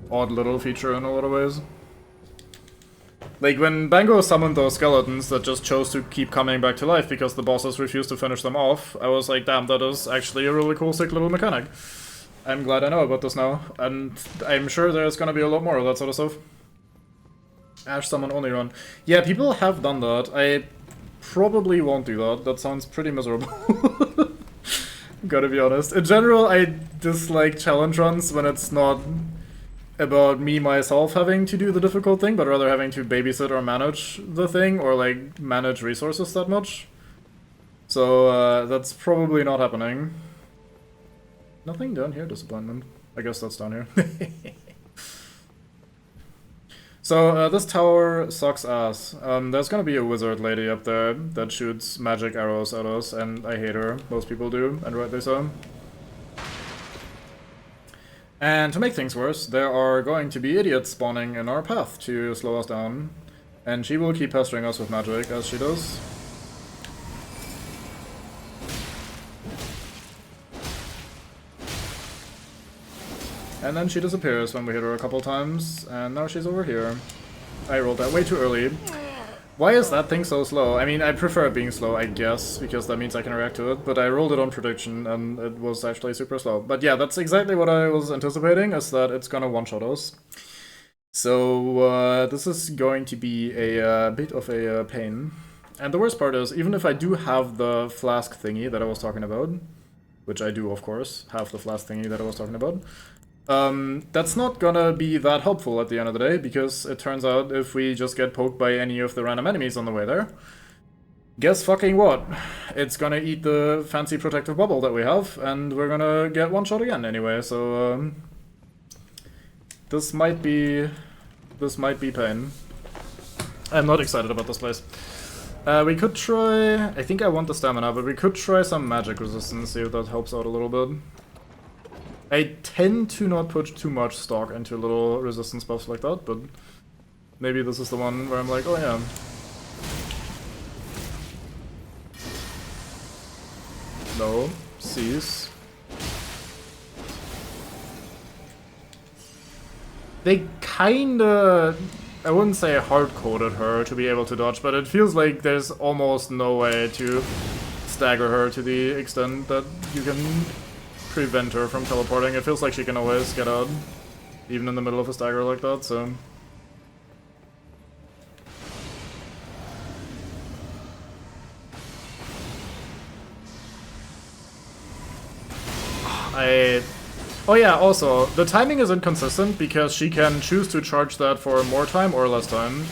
odd little feature in a lot of ways. Like, when Bango summoned those skeletons that just chose to keep coming back to life because the bosses refused to finish them off, I was like, damn, that is actually a really cool, sick little mechanic. I'm glad I know about this now, and I'm sure there's gonna be a lot more of that sort of stuff. Ash summon only run. Yeah, people have done that. I probably won't do that. That sounds pretty miserable. Gotta be honest. In general, I dislike challenge runs when it's not about me myself having to do the difficult thing, but rather having to babysit or manage the thing, or like manage resources that much. So that's probably not happening. Nothing down here, disappointment. I guess that's down here. So this tower sucks ass. There's gonna be a wizard lady up there that shoots magic arrows at us, and I hate her. Most people do, and rightly so. And to make things worse, there are going to be idiots spawning in our path to slow us down. And she will keep pestering us with magic, as she does. And then she disappears when we hit her a couple times, and now she's over here. I rolled that way too early. Why is that thing so slow? I mean, I prefer it being slow, I guess, because that means I can react to it, but I rolled it on prediction, and it was actually super slow. But yeah, that's exactly what I was anticipating, is that it's gonna one-shot us. So, this is going to be a bit of a pain. And the worst part is, even if I do have the flask thingy that I was talking about, which I do, of course, have the flask thingy that I was talking about, that's not gonna be that helpful at the end of the day, because it turns out if we just get poked by any of the random enemies on the way there, guess fucking what? It's gonna eat the fancy protective bubble that we have, and we're gonna get one shot again anyway, so this might be pain. I'm not excited about this place. We could try, I think I want the stamina, but we could try some magic resistance, see if that helps out a little bit. I tend to not put too much stock into little resistance buffs like that, but maybe this is the one where I'm like, oh yeah. No, cease. They kinda, I wouldn't say hard-coded her to be able to dodge, but it feels like there's almost no way to stagger her to the extent that you can prevent her from teleporting. It feels like she can always get out, even in the middle of a stagger like that, so... Oh yeah, also, the timing is inconsistent because she can choose to charge that for more time or less time.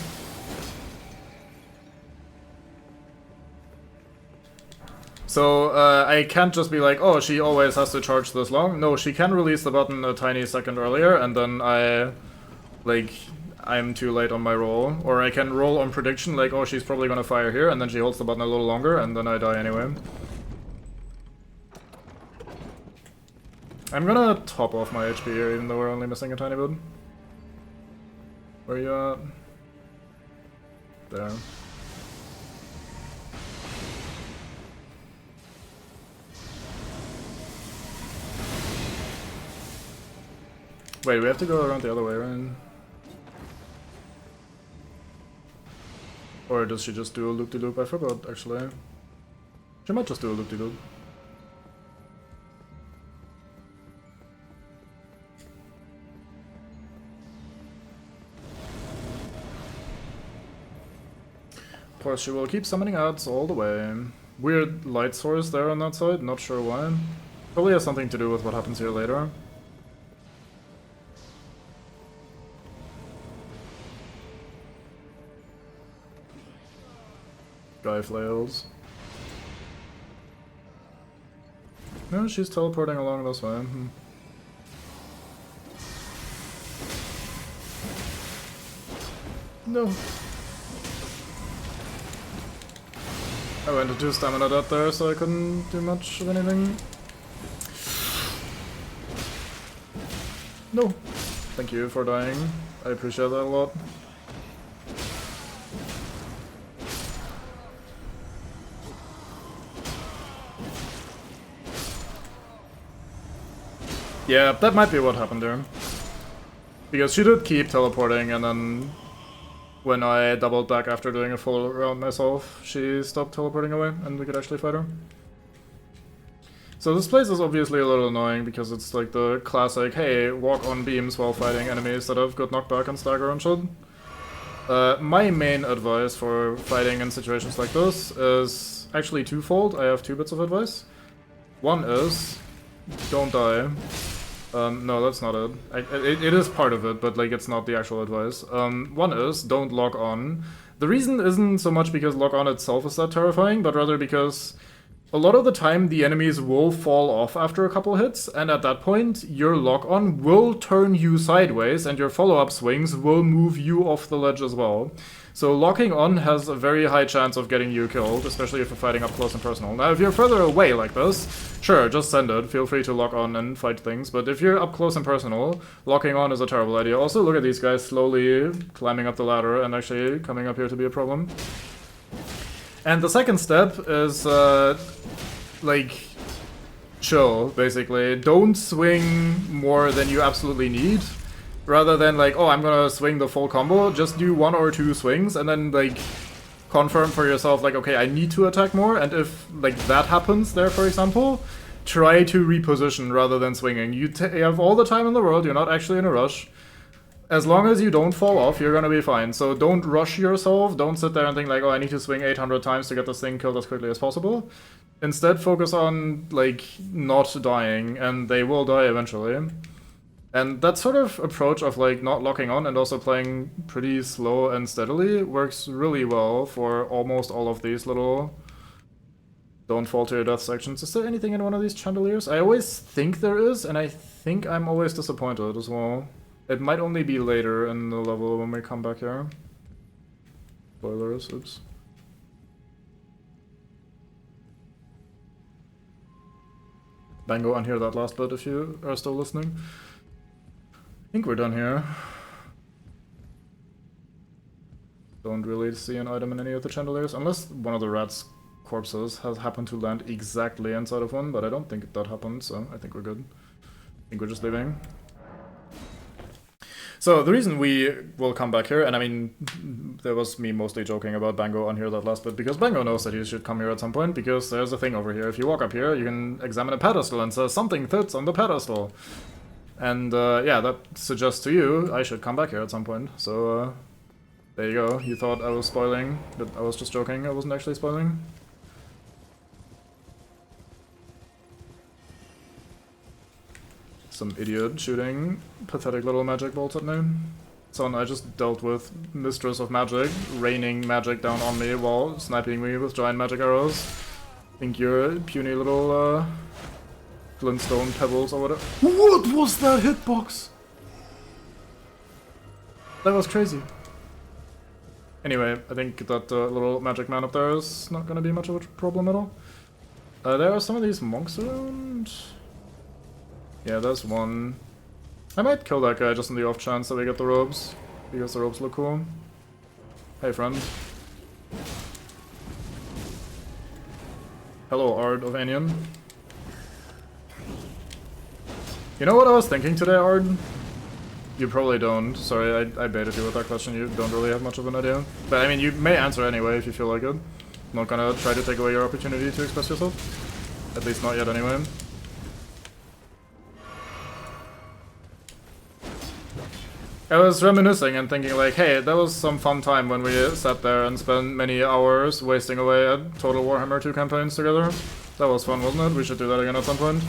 So, I can't just be like, oh, she always has to charge this long. No, she can release the button a tiny second earlier, and then I'm too late on my roll. Or I can roll on prediction, like, oh, she's probably gonna fire here, and then she holds the button a little longer, and then I die anyway. I'm gonna top off my HP here, even though we're only missing a tiny bit. Where are you at? There. Wait, we have to go around the other way, right? Or does she just do a loop-de-loop? I forgot, actually. She might just do a loop-de-loop. Of course, she will keep summoning ads all the way. Weird light source there on that side, not sure why. Probably has something to do with what happens here later. Guy flails. No, she's teleporting along this way. No. I went into stamina dead there, so I couldn't do much of anything. No. Thank you for dying. I appreciate that a lot. Yeah, that might be what happened there. Because she did keep teleporting, and then when I doubled back after doing a full round myself, she stopped teleporting away, and we could actually fight her. So this place is obviously a little annoying, because it's like the classic, hey, walk on beams while fighting enemies that have good knockback and stagger and shit. My main advice for fighting in situations like this is actually twofold. I have 2 bits of advice. One is, don't die. No, that's not it. It is part of it, but like it's not the actual advice. One is, don't lock on. The reason isn't so much because lock on itself is that terrifying, but rather because a lot of the time the enemies will fall off after a couple hits, and at that point your lock on will turn you sideways and your follow-up swings will move you off the ledge as well. So locking on has a very high chance of getting you killed, especially if you're fighting up close and personal. Now if you're further away like this, sure, just send it, feel free to lock on and fight things, but if you're up close and personal, locking on is a terrible idea. Also, look at these guys slowly climbing up the ladder and actually coming up here to be a problem. And the second step is, like, chill, basically. Don't swing more than you absolutely need. Rather than like, oh, I'm gonna swing the full combo, just do 1 or 2 swings and then like confirm for yourself like, okay, I need to attack more, and if like that happens there, for example, try to reposition rather than swinging. You have all the time in the world, you're not actually in a rush. As long as you don't fall off, you're gonna be fine. So don't rush yourself, don't sit there and think like, oh, I need to swing 800 times to get this thing killed as quickly as possible. Instead, focus on like not dying, and they will die eventually. And that sort of approach of like not locking on and also playing pretty slow and steadily works really well for almost all of these little don't fall to your death sections. Is there anything in one of these chandeliers? I always think there is, and I think I'm always disappointed as well. It might only be later in the level when we come back here. Spoilers, oops. Bango, unhear that last bit if you are still listening. I think we're done here. Don't really see an item in any of the chandeliers, unless one of the rats' corpses has happened to land exactly inside of one, but I don't think that happened, so I think we're good. I think we're just leaving. So the reason we will come back here, and I mean, there was me mostly joking about Bango on here that last bit, because Bango knows that he should come here at some point, because there's a thing over here. If you walk up here, you can examine a pedestal and says something fits on the pedestal. And yeah, that suggests to you I should come back here at some point. So there you go. You thought I was spoiling, but I was just joking. I wasn't actually spoiling. Some idiot shooting pathetic little magic bolts at me. Son, I just dealt with Mistress of Magic, raining magic down on me while sniping me with giant magic arrows. Think you're puny little glintstone pebbles or whatever. What was that hitbox? That was crazy. Anyway, I think that little magic man up there is not gonna be much of a problem at all. There are some of these monks around. Yeah, there's one. I might kill that guy just in the off chance that we get the robes, because the robes look cool. Hey, friend. Hello, Ard of Anion. You know what I was thinking today, Ard? You probably don't. Sorry, I baited you with that question. You don't really have much of an idea. But I mean, you may answer anyway if you feel like it. I'm not gonna try to take away your opportunity to express yourself. At least not yet anyway. I was reminiscing and thinking like, hey, that was some fun time when we sat there and spent many hours wasting away at Total Warhammer 2 campaigns together. That was fun, wasn't it? We should do that again at some point.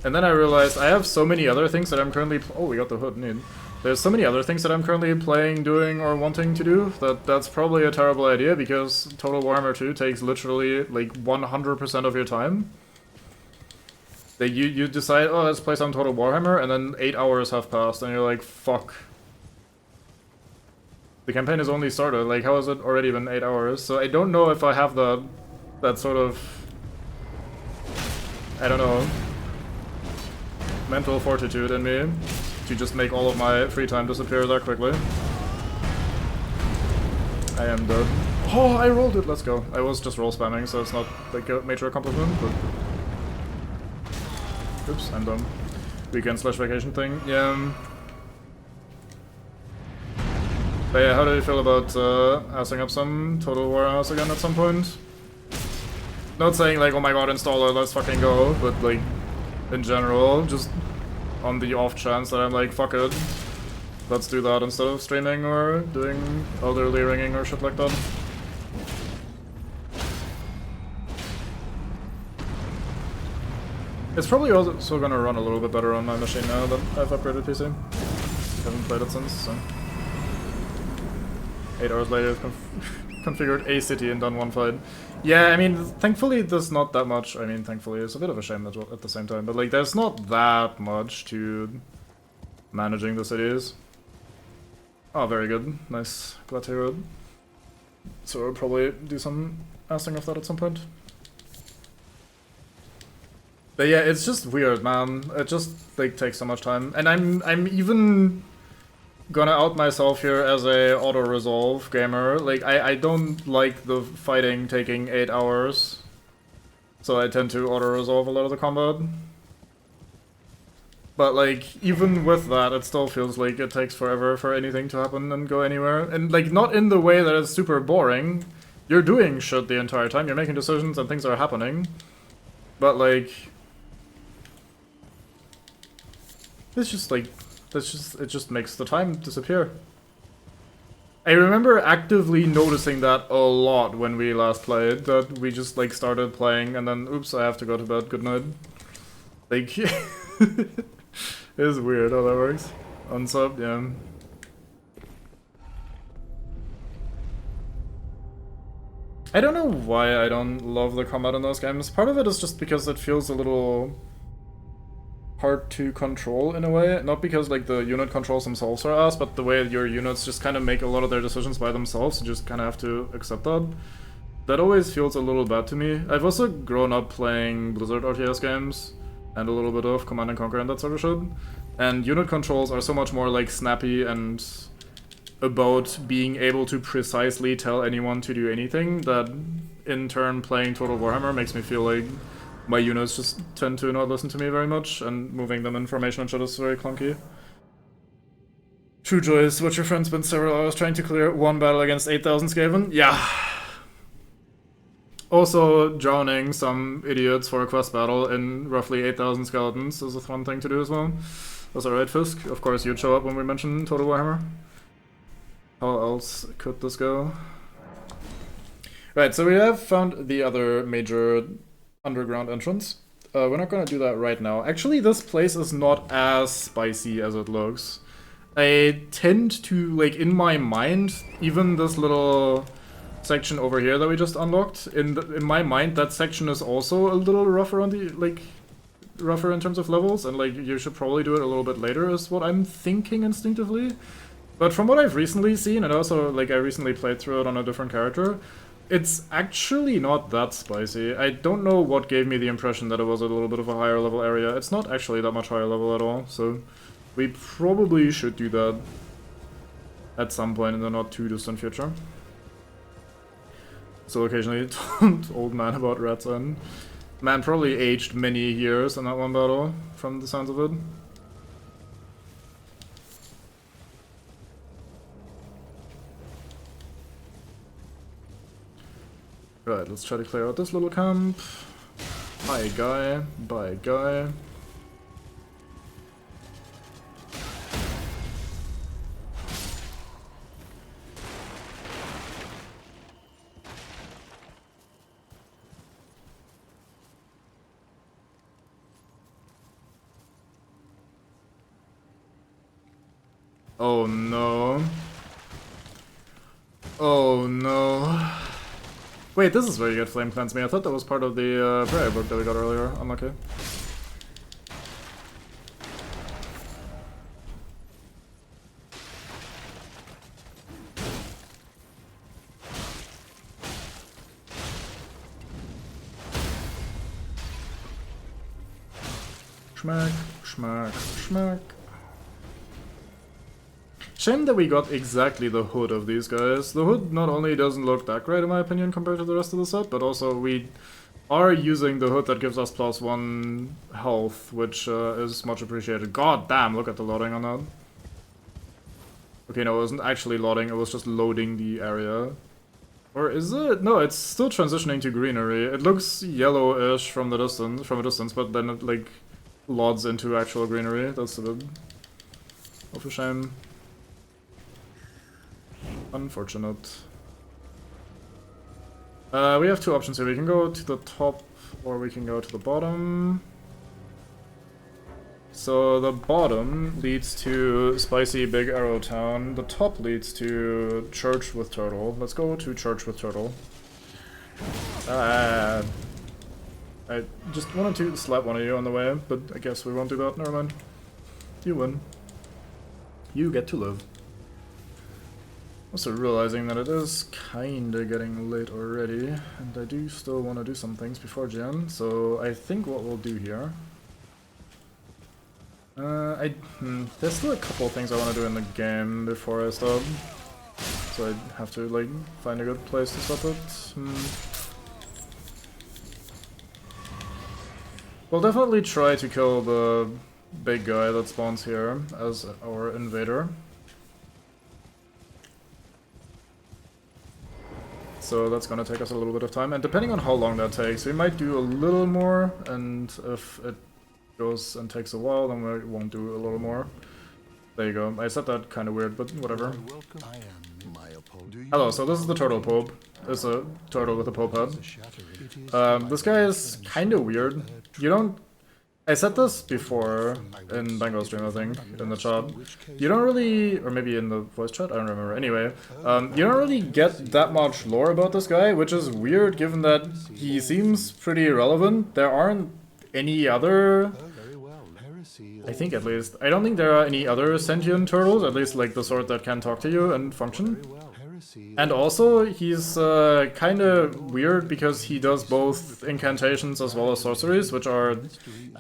And then I realized I have so many other things that I'm currently... Oh, we got the hood, neat. There's so many other things that I'm currently playing, doing, or wanting to do that's probably a terrible idea, because Total Warhammer 2 takes literally like 100% of your time. Like you decide, oh, let's play some Total Warhammer, and then 8 hours have passed, and you're like, fuck. The campaign has only started, like how has it already been 8 hours? So I don't know if I have that sort of, I don't know, mental fortitude in me to just make all of my free time disappear that quickly. I am dead. Oh, I rolled it, let's go. I was just roll spamming, so it's not like a major accomplishment, but... Oops, I'm dumb. Weekend/vacation thing, yeah. But yeah, how do you feel about assing up some Total War House again at some point? Not saying like, oh my god, install it, let's fucking go, but like, in general, just on the off chance that I'm like, fuck it. Let's do that instead of streaming or doing elderly ringing or shit like that. It's probably also gonna run a little bit better on my machine now that I've upgraded PC. Haven't played it since, so... 8 hours later, configured a city and done one fight. Yeah, I mean, thankfully there's not that much. I mean, thankfully, it's a bit of a shame at the same time, but like, there's not that much to managing the cities. Oh, very good. Nice. Glad to hear it. So I'll probably do some asking of that at some point. But yeah, it's just weird, man. It just like takes so much time, and I'm even gonna out myself here as a auto-resolve gamer. Like, I don't like the fighting taking 8 hours, so I tend to auto-resolve a lot of the combat. But like, even with that, it still feels like it takes forever for anything to happen and go anywhere. And like, not in the way that it's super boring. You're doing shit the entire time, you're making decisions and things are happening. But like... it's just like... it just makes the time disappear. I remember actively noticing that a lot when we last played, that we just like started playing and then, oops, I have to go to bed, good night. Like, it's weird how that works. Unsub, yeah. I don't know why I don't love the combat in those games. Part of it is just because it feels a little hard to control in a way. Not because like the unit controls themselves are ass, but the way your units just kind of make a lot of their decisions by themselves. You just kind of have to accept that. That always feels a little bad to me. I've also grown up playing Blizzard RTS games and a little bit of Command & Conquer and that sort of shit. And unit controls are so much more like snappy and about being able to precisely tell anyone to do anything that in turn playing Total Warhammer makes me feel like my units just tend to not listen to me very much, and moving them in formation and shit is very clunky. True Joyce, watch your friend spend several hours trying to clear one battle against 8,000 Skaven? Yeah. Also, drowning some idiots for a quest battle in roughly 8,000 skeletons is a fun thing to do as well. That's alright, Fisk. Of course you'd show up when we mention Total Warhammer. How else could this go? Right, so we have found the other major underground entrance. We're not gonna do that right now. Actually, this place is not as spicy as it looks. I tend to, like, in my mind, even this little section over here that we just unlocked, in my mind, that section is also a little rougher on the, like, rougher in terms of levels, and, like, you should probably do it a little bit later, is what I'm thinking instinctively. But from what I've recently seen, and also, like, I recently played through it on a different character, it's actually not that spicy. I don't know what gave me the impression that it was a little bit of a higher level area. It's not actually that much higher level at all, so we probably should do that at some point in the not too distant future. So occasionally talked old man about rats, and man probably aged many years in that one battle, from the sounds of it. Right, let's try to clear out this little camp. Bye, guy. Bye, guy. Oh no. Oh no. Wait, this is where you get Flame Cleanse Me. I thought that was part of the prayer book that we got earlier. Unlucky. Schmack, schmack, schmack. Shame that we got exactly the hood of these guys. The hood not only doesn't look that great in my opinion compared to the rest of the set, but also we are using the hood that gives us +1 health, which is much appreciated. God damn, look at the loading on that. Okay, no, it wasn't actually loading, it was just loading the area. Or is it? No, it's still transitioning to greenery. It looks yellowish from a distance, but then it like loads into actual greenery. That's a bit of a shame. Unfortunate. We have two options here. We can go to the top or we can go to the bottom. So the bottom leads to Spicy Big Arrow Town. The top leads to Church with Turtle. Let's go to Church with Turtle. I just wanted to slap one of you on the way, but I guess we won't do that. Never mind. You win. You get to live. Also realizing that it is kinda getting late already, and I do still want to do some things before Jan, so I think what we'll do here... there's still a couple things I want to do in the game before I stop, so I have to like find a good place to stop it. We'll definitely try to kill the big guy that spawns here as our invader. So that's gonna take us a little bit of time, and depending on how long that takes, we might do a little more, and if it goes and takes a while, then we won't do a little more. There you go. I said that kind of weird, but whatever. Hello, so this is the Turtle Pope. It's a turtle with a Pope head. This guy is kind of weird. You don't... I said this before in Bango stream, I think, in the chat. You don't really, or maybe in the voice chat, I don't remember. Anyway, you don't really get that much lore about this guy, which is weird given that he seems pretty irrelevant. There aren't any other, I think at least, I don't think there are any other sentient turtles, at least like the sort that can talk to you and function. And also, he's kind of weird because he does both incantations as well as sorceries, which are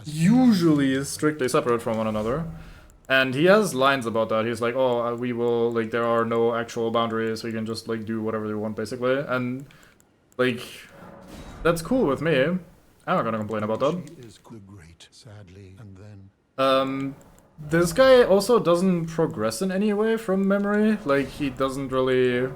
usually strictly separate from one another. And he has lines about that. He's like, oh, we will, like, there are no actual boundaries, we can just, like, do whatever we want, basically. And, like, that's cool with me. I'm not gonna complain about that. This guy also doesn't progress in any way from memory. Like, he doesn't really...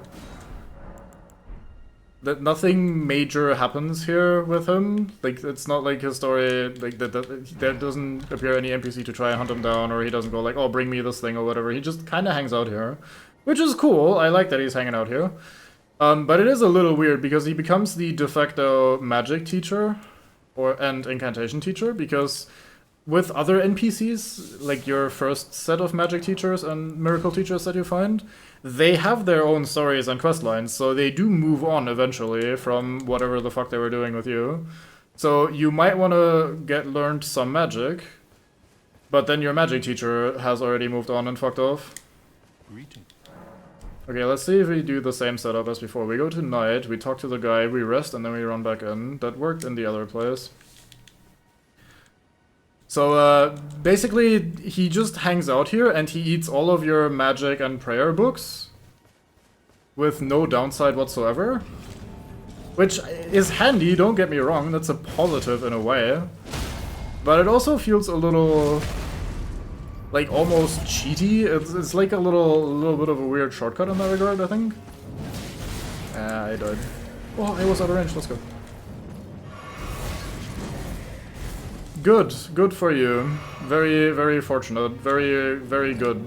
Nothing major happens here with him. Like, it's not like his story, like, there doesn't appear any NPC to try and hunt him down, or he doesn't go like, oh, bring me this thing or whatever. He just kind of hangs out here, which is cool. I like that he's hanging out here. But it is a little weird because he becomes the de facto magic teacher and incantation teacher, because with other NPCs, like your first set of magic teachers and miracle teachers that you find, they have their own stories and quest lines, so they do move on eventually from whatever the fuck they were doing with you. So you might want to learned some magic, but then your magic teacher has already moved on and fucked off. Okay, let's see if we do the same setup as before. We go to night, we talk to the guy, we rest, and then we run back in. That worked in the other place. So, basically, he just hangs out here and he eats all of your magic and prayer books with no downside whatsoever. Which is handy, don't get me wrong, that's a positive in a way. But it also feels a little, like, almost cheaty. It's like a little bit of a weird shortcut in that regard, I think. Ah, I died. Oh, I was out of range, let's go. Good, good for you. Very, very fortunate. Very, very good.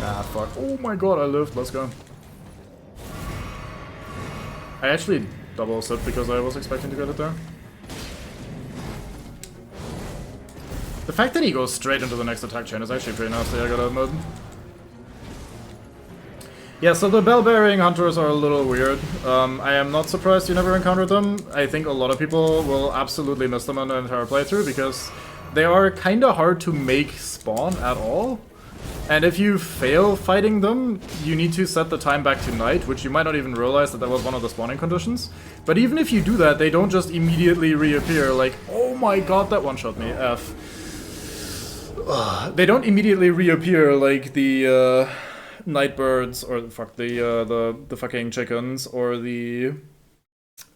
Ah, fuck. Oh my god, I lived. Let's go. I actually double set because I was expecting to get it there. The fact that he goes straight into the next attack chain is actually pretty nasty, I gotta admit. Yeah, so the bell-bearing hunters are a little weird. I am not surprised you never encountered them. I think a lot of people will absolutely miss them in the entire playthrough because they are kinda hard to make spawn at all. And if you fail fighting them, you need to set the time back to night, which you might not even realize that was one of the spawning conditions. But even if you do that, they don't just immediately reappear like, oh my god, that one-shot me, F. They don't immediately reappear like the night birds, or fuck, the fucking chickens, or the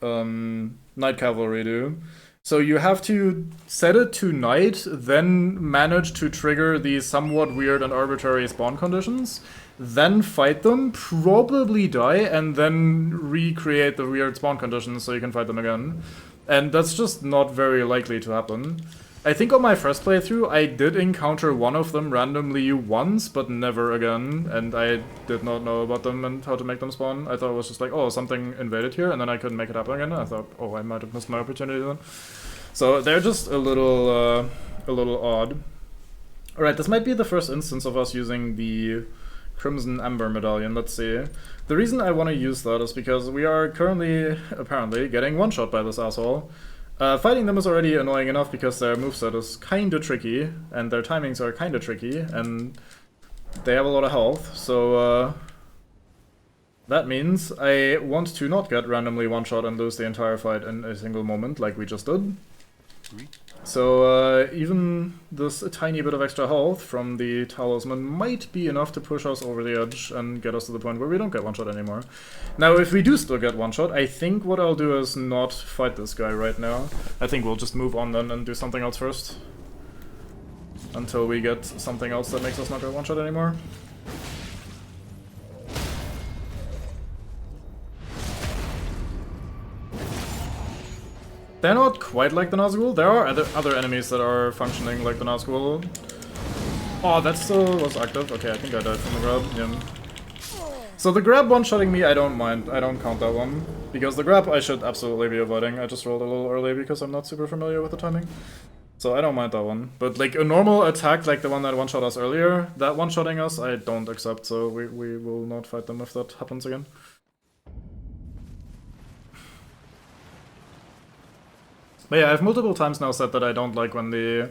night cavalry do. So you have to set it to night, then manage to trigger these somewhat weird and arbitrary spawn conditions, then fight them, probably die, and then recreate the weird spawn conditions so you can fight them again. And that's just not very likely to happen. I think on my first playthrough I did encounter one of them randomly once, but never again, and I did not know about them and how to make them spawn. I thought it was just like, oh, something invaded here, and then I couldn't make it happen again. I thought, oh, I might have missed my opportunity then. So they're just a little odd. Alright, this might be the first instance of us using the Crimson Ember Medallion, let's see. The reason I want to use that is because we are currently, apparently, getting one-shot by this asshole. Fighting them is already annoying enough because their moveset is kinda tricky, and their timings are kinda tricky, and they have a lot of health, so that means I want to not get randomly one-shot and lose the entire fight in a single moment, like we just did. So even this tiny bit of extra health from the Talisman might be enough to push us over the edge and get us to the point where we don't get one-shot anymore. Now, if we do still get one-shot, I think what I'll do is not fight this guy right now. I think we'll just move on then and do something else first. Until we get something else that makes us not get one-shot anymore. They're not quite like the Nazgul. There are other enemies that are functioning like the Nazgul. Oh, that still was active. Okay, I think I died from the grab. Yeah. So the grab one-shotting me, I don't mind. I don't count that one. Because the grab I should absolutely be avoiding. I just rolled a little early because I'm not super familiar with the timing. So I don't mind that one. But like a normal attack like the one that one-shot us earlier, that one-shotting us I don't accept. So we will not fight them if that happens again. But yeah, I've multiple times now said that I don't like when the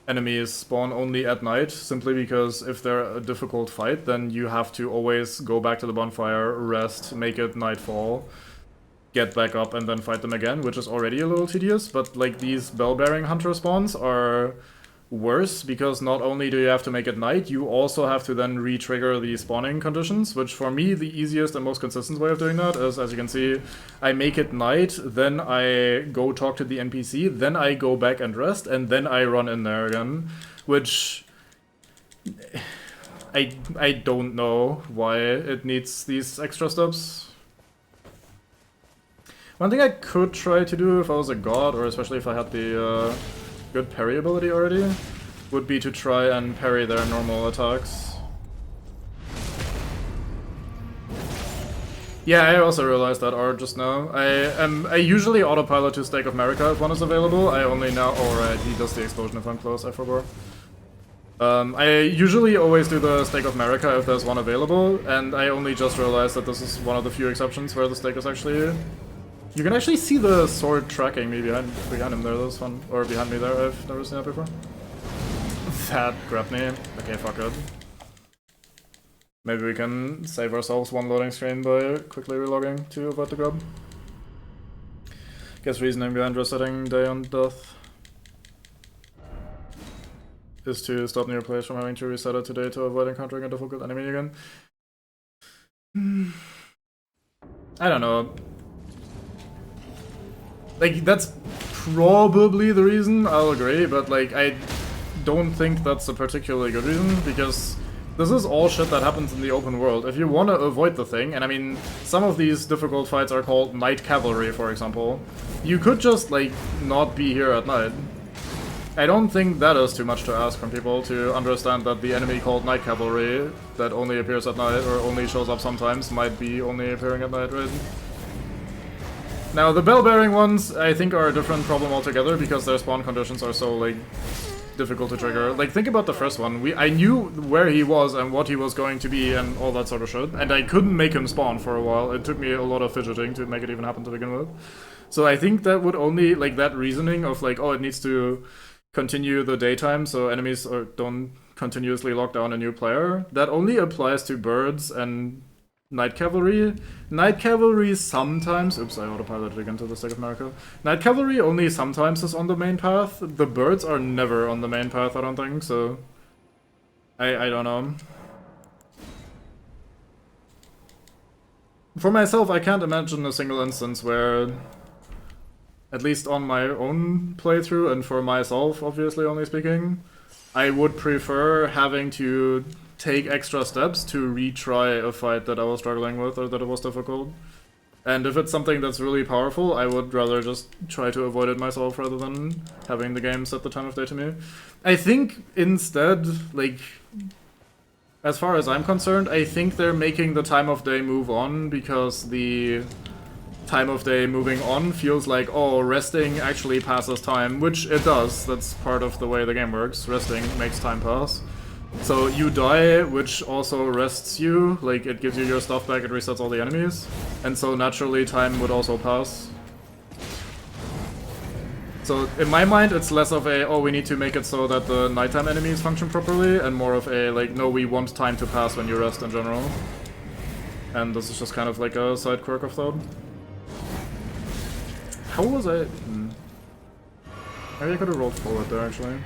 enemies spawn only at night, simply because if they're a difficult fight, then you have to always go back to the bonfire, rest, make it nightfall, get back up, and then fight them again, which is already a little tedious, but like these bell-bearing hunter spawns are worse, because not only do you have to make it night, you also have to then re-trigger the spawning conditions, which for me, the easiest and most consistent way of doing that is, as you can see, I make it night, then I go talk to the NPC, then I go back and rest, and then I run in there again, which I don't know why it needs these extra steps. One thing I could try to do if I was a god, or especially if I had the good parry ability already, would be to try and parry their normal attacks. Yeah, I also realized that art just now. I usually autopilot to Stake of Marika if one is available. I only now... Oh right, he does the explosion if I'm close, I forgot. I usually always do the Stake of Marika if there's one available, and I only just realized that this is one of the few exceptions where the stake is actually... You can actually see the sword tracking me behind him there, that was fun. Or behind me there, I've never seen that before. That grabbed me. Okay, fuck it. Maybe we can save ourselves one loading screen by quickly relogging to avoid the grab. Guess reasoning behind resetting day on death is to stop new players from having to reset it today to avoid encountering a difficult enemy again. I don't know. Like, that's probably the reason, I'll agree, but like, I don't think that's a particularly good reason, because this is all shit that happens in the open world. If you want to avoid the thing, and I mean, some of these difficult fights are called night cavalry, for example, you could just, like, not be here at night. I don't think that is too much to ask from people to understand that the enemy called night cavalry, that only appears at night, or only shows up sometimes, might be only appearing at night, right? Now, the bell-bearing ones, I think, are a different problem altogether, because their spawn conditions are so, like, difficult to trigger. Like, think about the first one. I knew where he was and what he was going to be and all that sort of shit, and I couldn't make him spawn for a while. It took me a lot of fidgeting to make it even happen to begin with. So I think that would only, like, that reasoning of, like, oh, it needs to continue the daytime so enemies don't continuously lock down a new player. That only applies to birds and Night Cavalry. Night Cavalry sometimes... Oops, I autopiloted again to the Stick of Miracle. Night Cavalry only sometimes is on the main path. The birds are never on the main path, I don't think, so... I don't know. For myself, I can't imagine a single instance where... At least on my own playthrough, and for myself, obviously only speaking, I would prefer having to take extra steps to retry a fight that I was struggling with or that it was difficult. And if it's something that's really powerful, I would rather just try to avoid it myself rather than having the game set the time of day to me. I think instead, like, as far as I'm concerned, I think they're making the time of day move on because the time of day moving on feels like, oh, resting actually passes time, which it does. That's part of the way the game works. Resting makes time pass. So you die, which also rests you, like it gives you your stuff back, it resets all the enemies, and so naturally time would also pass. So in my mind it's less of a, oh, we need to make it so that the nighttime enemies function properly, and more of a, like, no, we want time to pass when you rest in general. And this is just kind of like a side quirk of thought. How was I... Maybe I could have rolled forward there actually.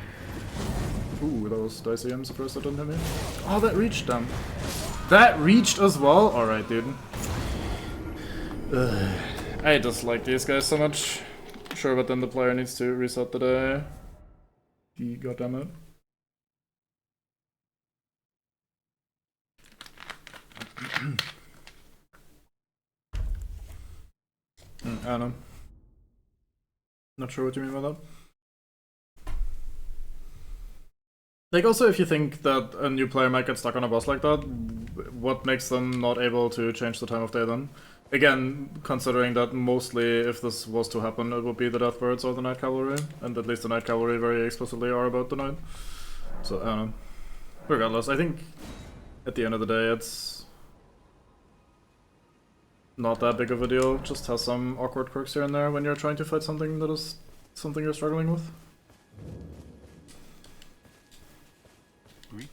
Ooh, that was dicey. I'm surprised that didn't hit me. Oh, that reached them. That reached as well? Alright, dude. Ugh. I dislike these guys so much. Sure, but then the player needs to reset the day. Goddammit. I don't know. Not sure what you mean by that. Like, also, if you think that a new player might get stuck on a boss like that, what makes them not able to change the time of day then? Again, considering that mostly, if this was to happen, it would be the Deathbirds or the Night Cavalry, and at least the Night Cavalry very explicitly are about the night. So, I don't know. Regardless, I think at the end of the day, it's not that big of a deal. Just has some awkward quirks here and there when you're trying to fight something that is something you're struggling with. I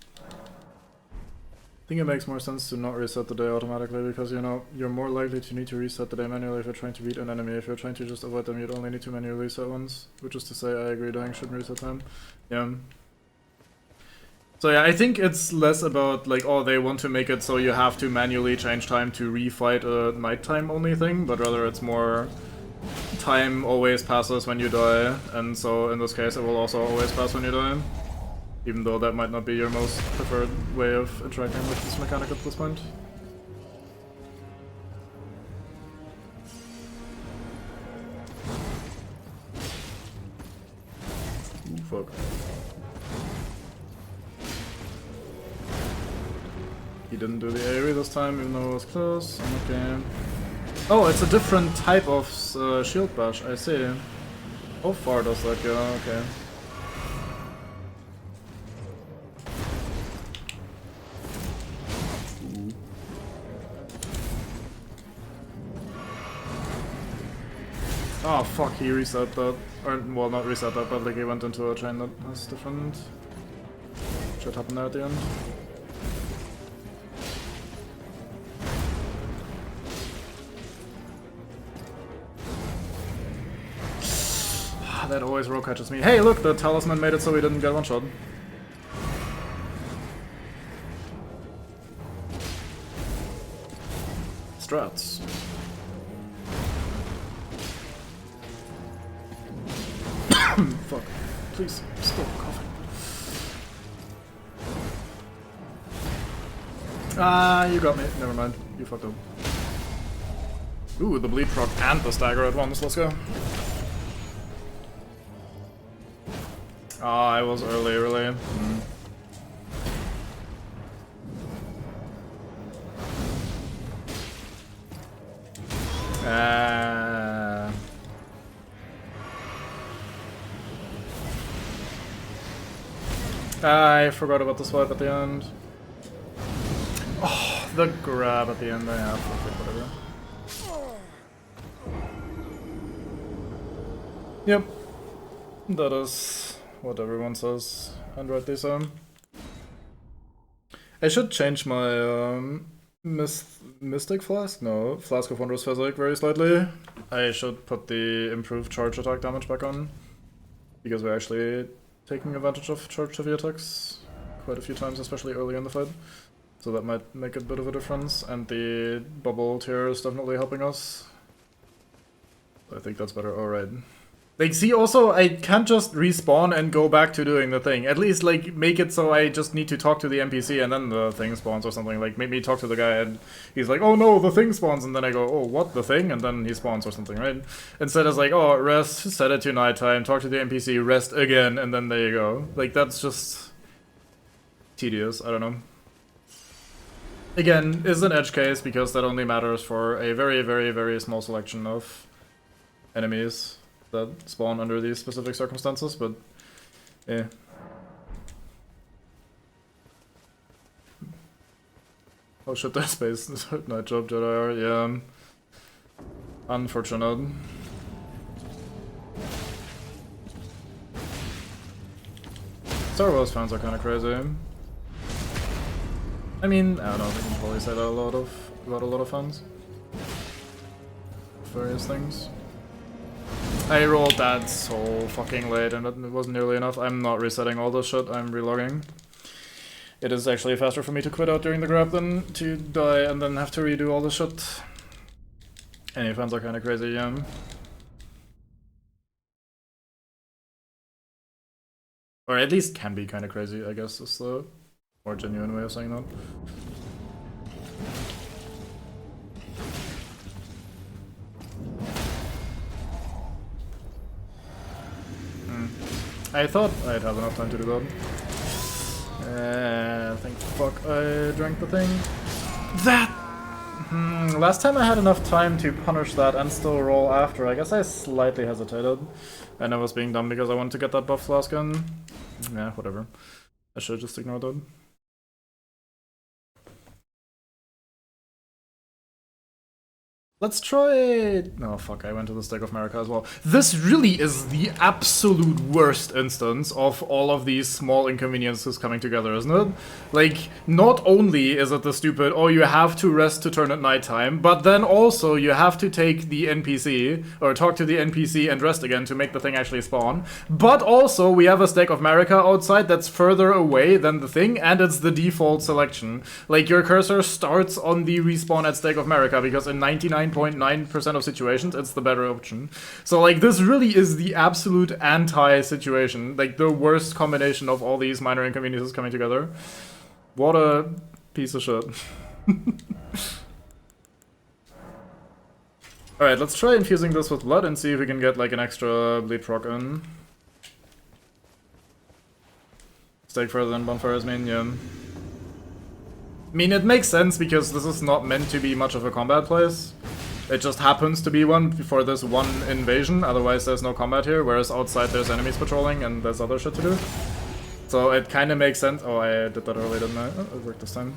think it makes more sense to not reset the day automatically because, you know, you're more likely to need to reset the day manually if you're trying to beat an enemy. If you're trying to just avoid them, you'd only need to manually reset once. Which is to say, I agree, dying shouldn't reset time. Yeah. So yeah, I think it's less about, like, oh, they want to make it so you have to manually change time to refight a nighttime only thing, but rather it's more time always passes when you die, and so in this case it will also always pass when you die. Even though that might not be your most preferred way of interacting with this mechanic at this point. Ooh, fuck. He didn't do the AoE this time, even though it was close. Okay. Oh, it's a different type of shield bash, I see. How far does that go? Okay. Oh fuck, he reset that. Or, well, not reset that, but like he went into a chain that has different shit happened there at the end. That always roll catches me. Hey, look, the talisman made it so we didn't get one shot. Strats. Fuck. Please, stop coughing. Ah, you got me. Never mind. You fucked up. Ooh, the bleed proc and the stagger at once. Let's go. Ah, I was early, really. I forgot about the swipe at the end. Oh, the grab at the end, I have. Whatever. Yep. That is what everyone says, and rightly so. I should change my Mystic Flask? No, Flask of Wondrous Physic very slightly. I should put the improved charge attack damage back on, because we're actually taking advantage of charge heavy attacks quite a few times, especially early in the fight. So that might make a bit of a difference, and the bubble tier is definitely helping us. I think that's better. Alright. Like, see, also, I can't just respawn and go back to doing the thing. At least, like, make it so I just need to talk to the NPC and then the thing spawns or something. Like, make me talk to the guy and he's like, oh no, the thing spawns, and then I go, oh, what, the thing? And then he spawns or something, right? Instead it's like, oh, rest, set it to nighttime, talk to the NPC, rest again, and then there you go. Like, that's just tedious, I don't know. Again, is an edge case because that only matters for a very, very, very small selection of enemies that spawn under these specific circumstances, but yeah. Oh shit, there's space. Night job, Jedi, yeah. Unfortunate. Star Wars fans are kinda crazy. I mean, I don't know, I can probably say that about a lot of fans. Various things. I rolled that so fucking late and it wasn't nearly enough. I'm not resetting all this shit, I'm relogging. It is actually faster for me to quit out during the grab than to die and then have to redo all this shit. Any fans are kinda crazy, yeah. Or at least can be kinda crazy, I guess is the more genuine way of saying that. I thought I'd have enough time to do that. Thank fuck I drank the thing. That! Last time I had enough time to punish that and still roll after. I guess I slightly hesitated. And I was being dumb because I wanted to get that buff flask in. Yeah, whatever. I should just ignore that. Let's try... Oh fuck, I went to the Stake of America as well. This really is the absolute worst instance of all of these small inconveniences coming together, isn't it? Like, not only is it the stupid, oh, you have to rest to turn at nighttime, but then also you have to take the NPC, or talk to the NPC and rest again to make the thing actually spawn. But also, we have a Stake of America outside that's further away than the thing, and it's the default selection. Like, your cursor starts on the respawn at Stake of America, because in 99.9% of situations, it's the better option. So, like, this really is the absolute anti-situation. Like, the worst combination of all these minor inconveniences coming together. What a piece of shit. Alright, let's try infusing this with blood and see if we can get, like, an extra bleed proc in. Stake further than Bonfire's minion. I mean, it makes sense because this is not meant to be much of a combat place. It just happens to be one for this one invasion, otherwise there's no combat here, whereas outside there's enemies patrolling and there's other shit to do. So it kinda makes sense. Oh, I did that early, didn't I? Oh, it worked this time.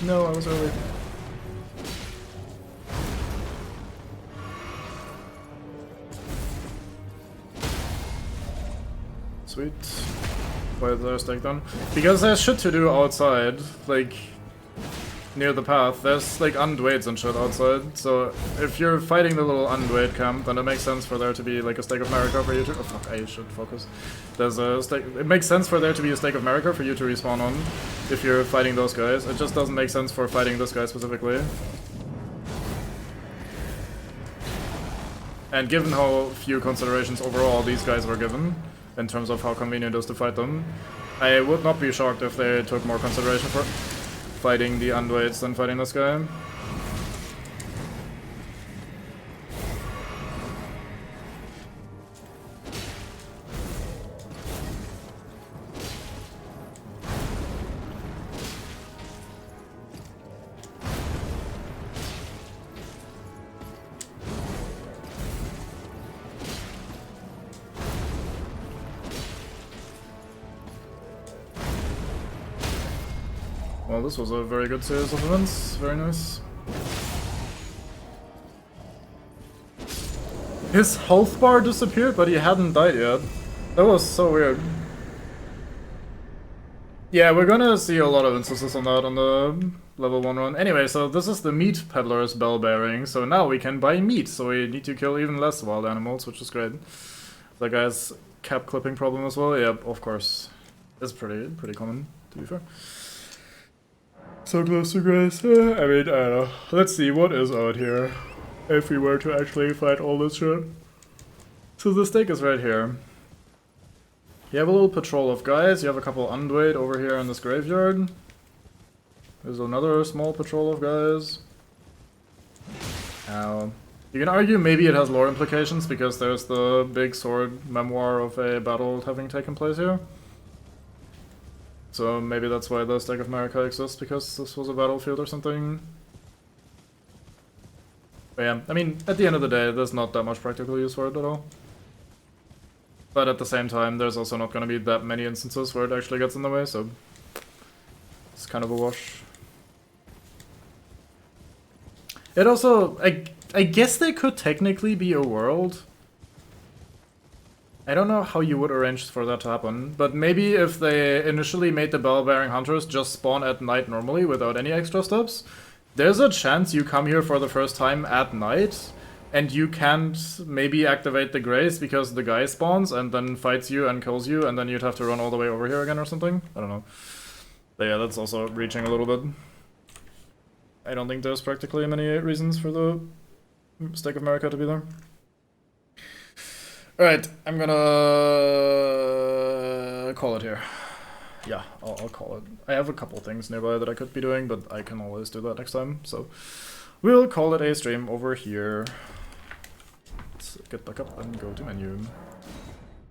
No, I was early. Sweet. Why is there a stake done? Because there's shit to do outside, like, near the path. There's, like, undweights and shit outside, so if you're fighting the little undweight camp, then it makes sense for there to be, like, a Stake of America for you to— oh fuck, I should focus. There's a stake— it makes sense for there to be a Stake of America for you to respawn on, if you're fighting those guys. It just doesn't make sense for fighting this guy specifically. And given how few considerations overall these guys were given, in terms of how convenient it is to fight them, I would not be shocked if they took more consideration for fighting the undweights than fighting this guy. Well, this was a very good series of events. Very nice. His health bar disappeared, but he hadn't died yet. That was so weird. Yeah, we're gonna see a lot of instances on that on the level 1 run. Anyway, so this is the meat peddler's bell bearing, so now we can buy meat, so we need to kill even less wild animals, which is great. That guy's cap clipping problem as well, yeah, of course. It's pretty common, to be fair. So close to grace. I mean, I don't know. Let's see what is out here. If we were to actually fight all this shit. So the stake is right here. You have a little patrol of guys, you have a couple Unduate over here in this graveyard. There's another small patrol of guys. You can argue maybe it has lore implications because there's the big sword memoir of a battle having taken place here. So maybe that's why the Stake of America exists, because this was a battlefield or something. But yeah, I mean, at the end of the day, there's not that much practical use for it at all. But at the same time, there's also not going to be that many instances where it actually gets in the way, so it's kind of a wash. It also, I guess there could technically be a world. I don't know how you would arrange for that to happen, but maybe if they initially made the bell-bearing hunters just spawn at night normally without any extra steps, there's a chance you come here for the first time at night, and you can't maybe activate the grace because the guy spawns and then fights you and kills you, and then you'd have to run all the way over here again or something. I don't know. But yeah, that's also reaching a little bit. I don't think there's practically many reasons for the Stake of America to be there. Alright, I'm gonna call it here. Yeah, I'll call it. I have a couple things nearby that I could be doing, but I can always do that next time, so we'll call it a stream over here. Let's get back up and go to menu.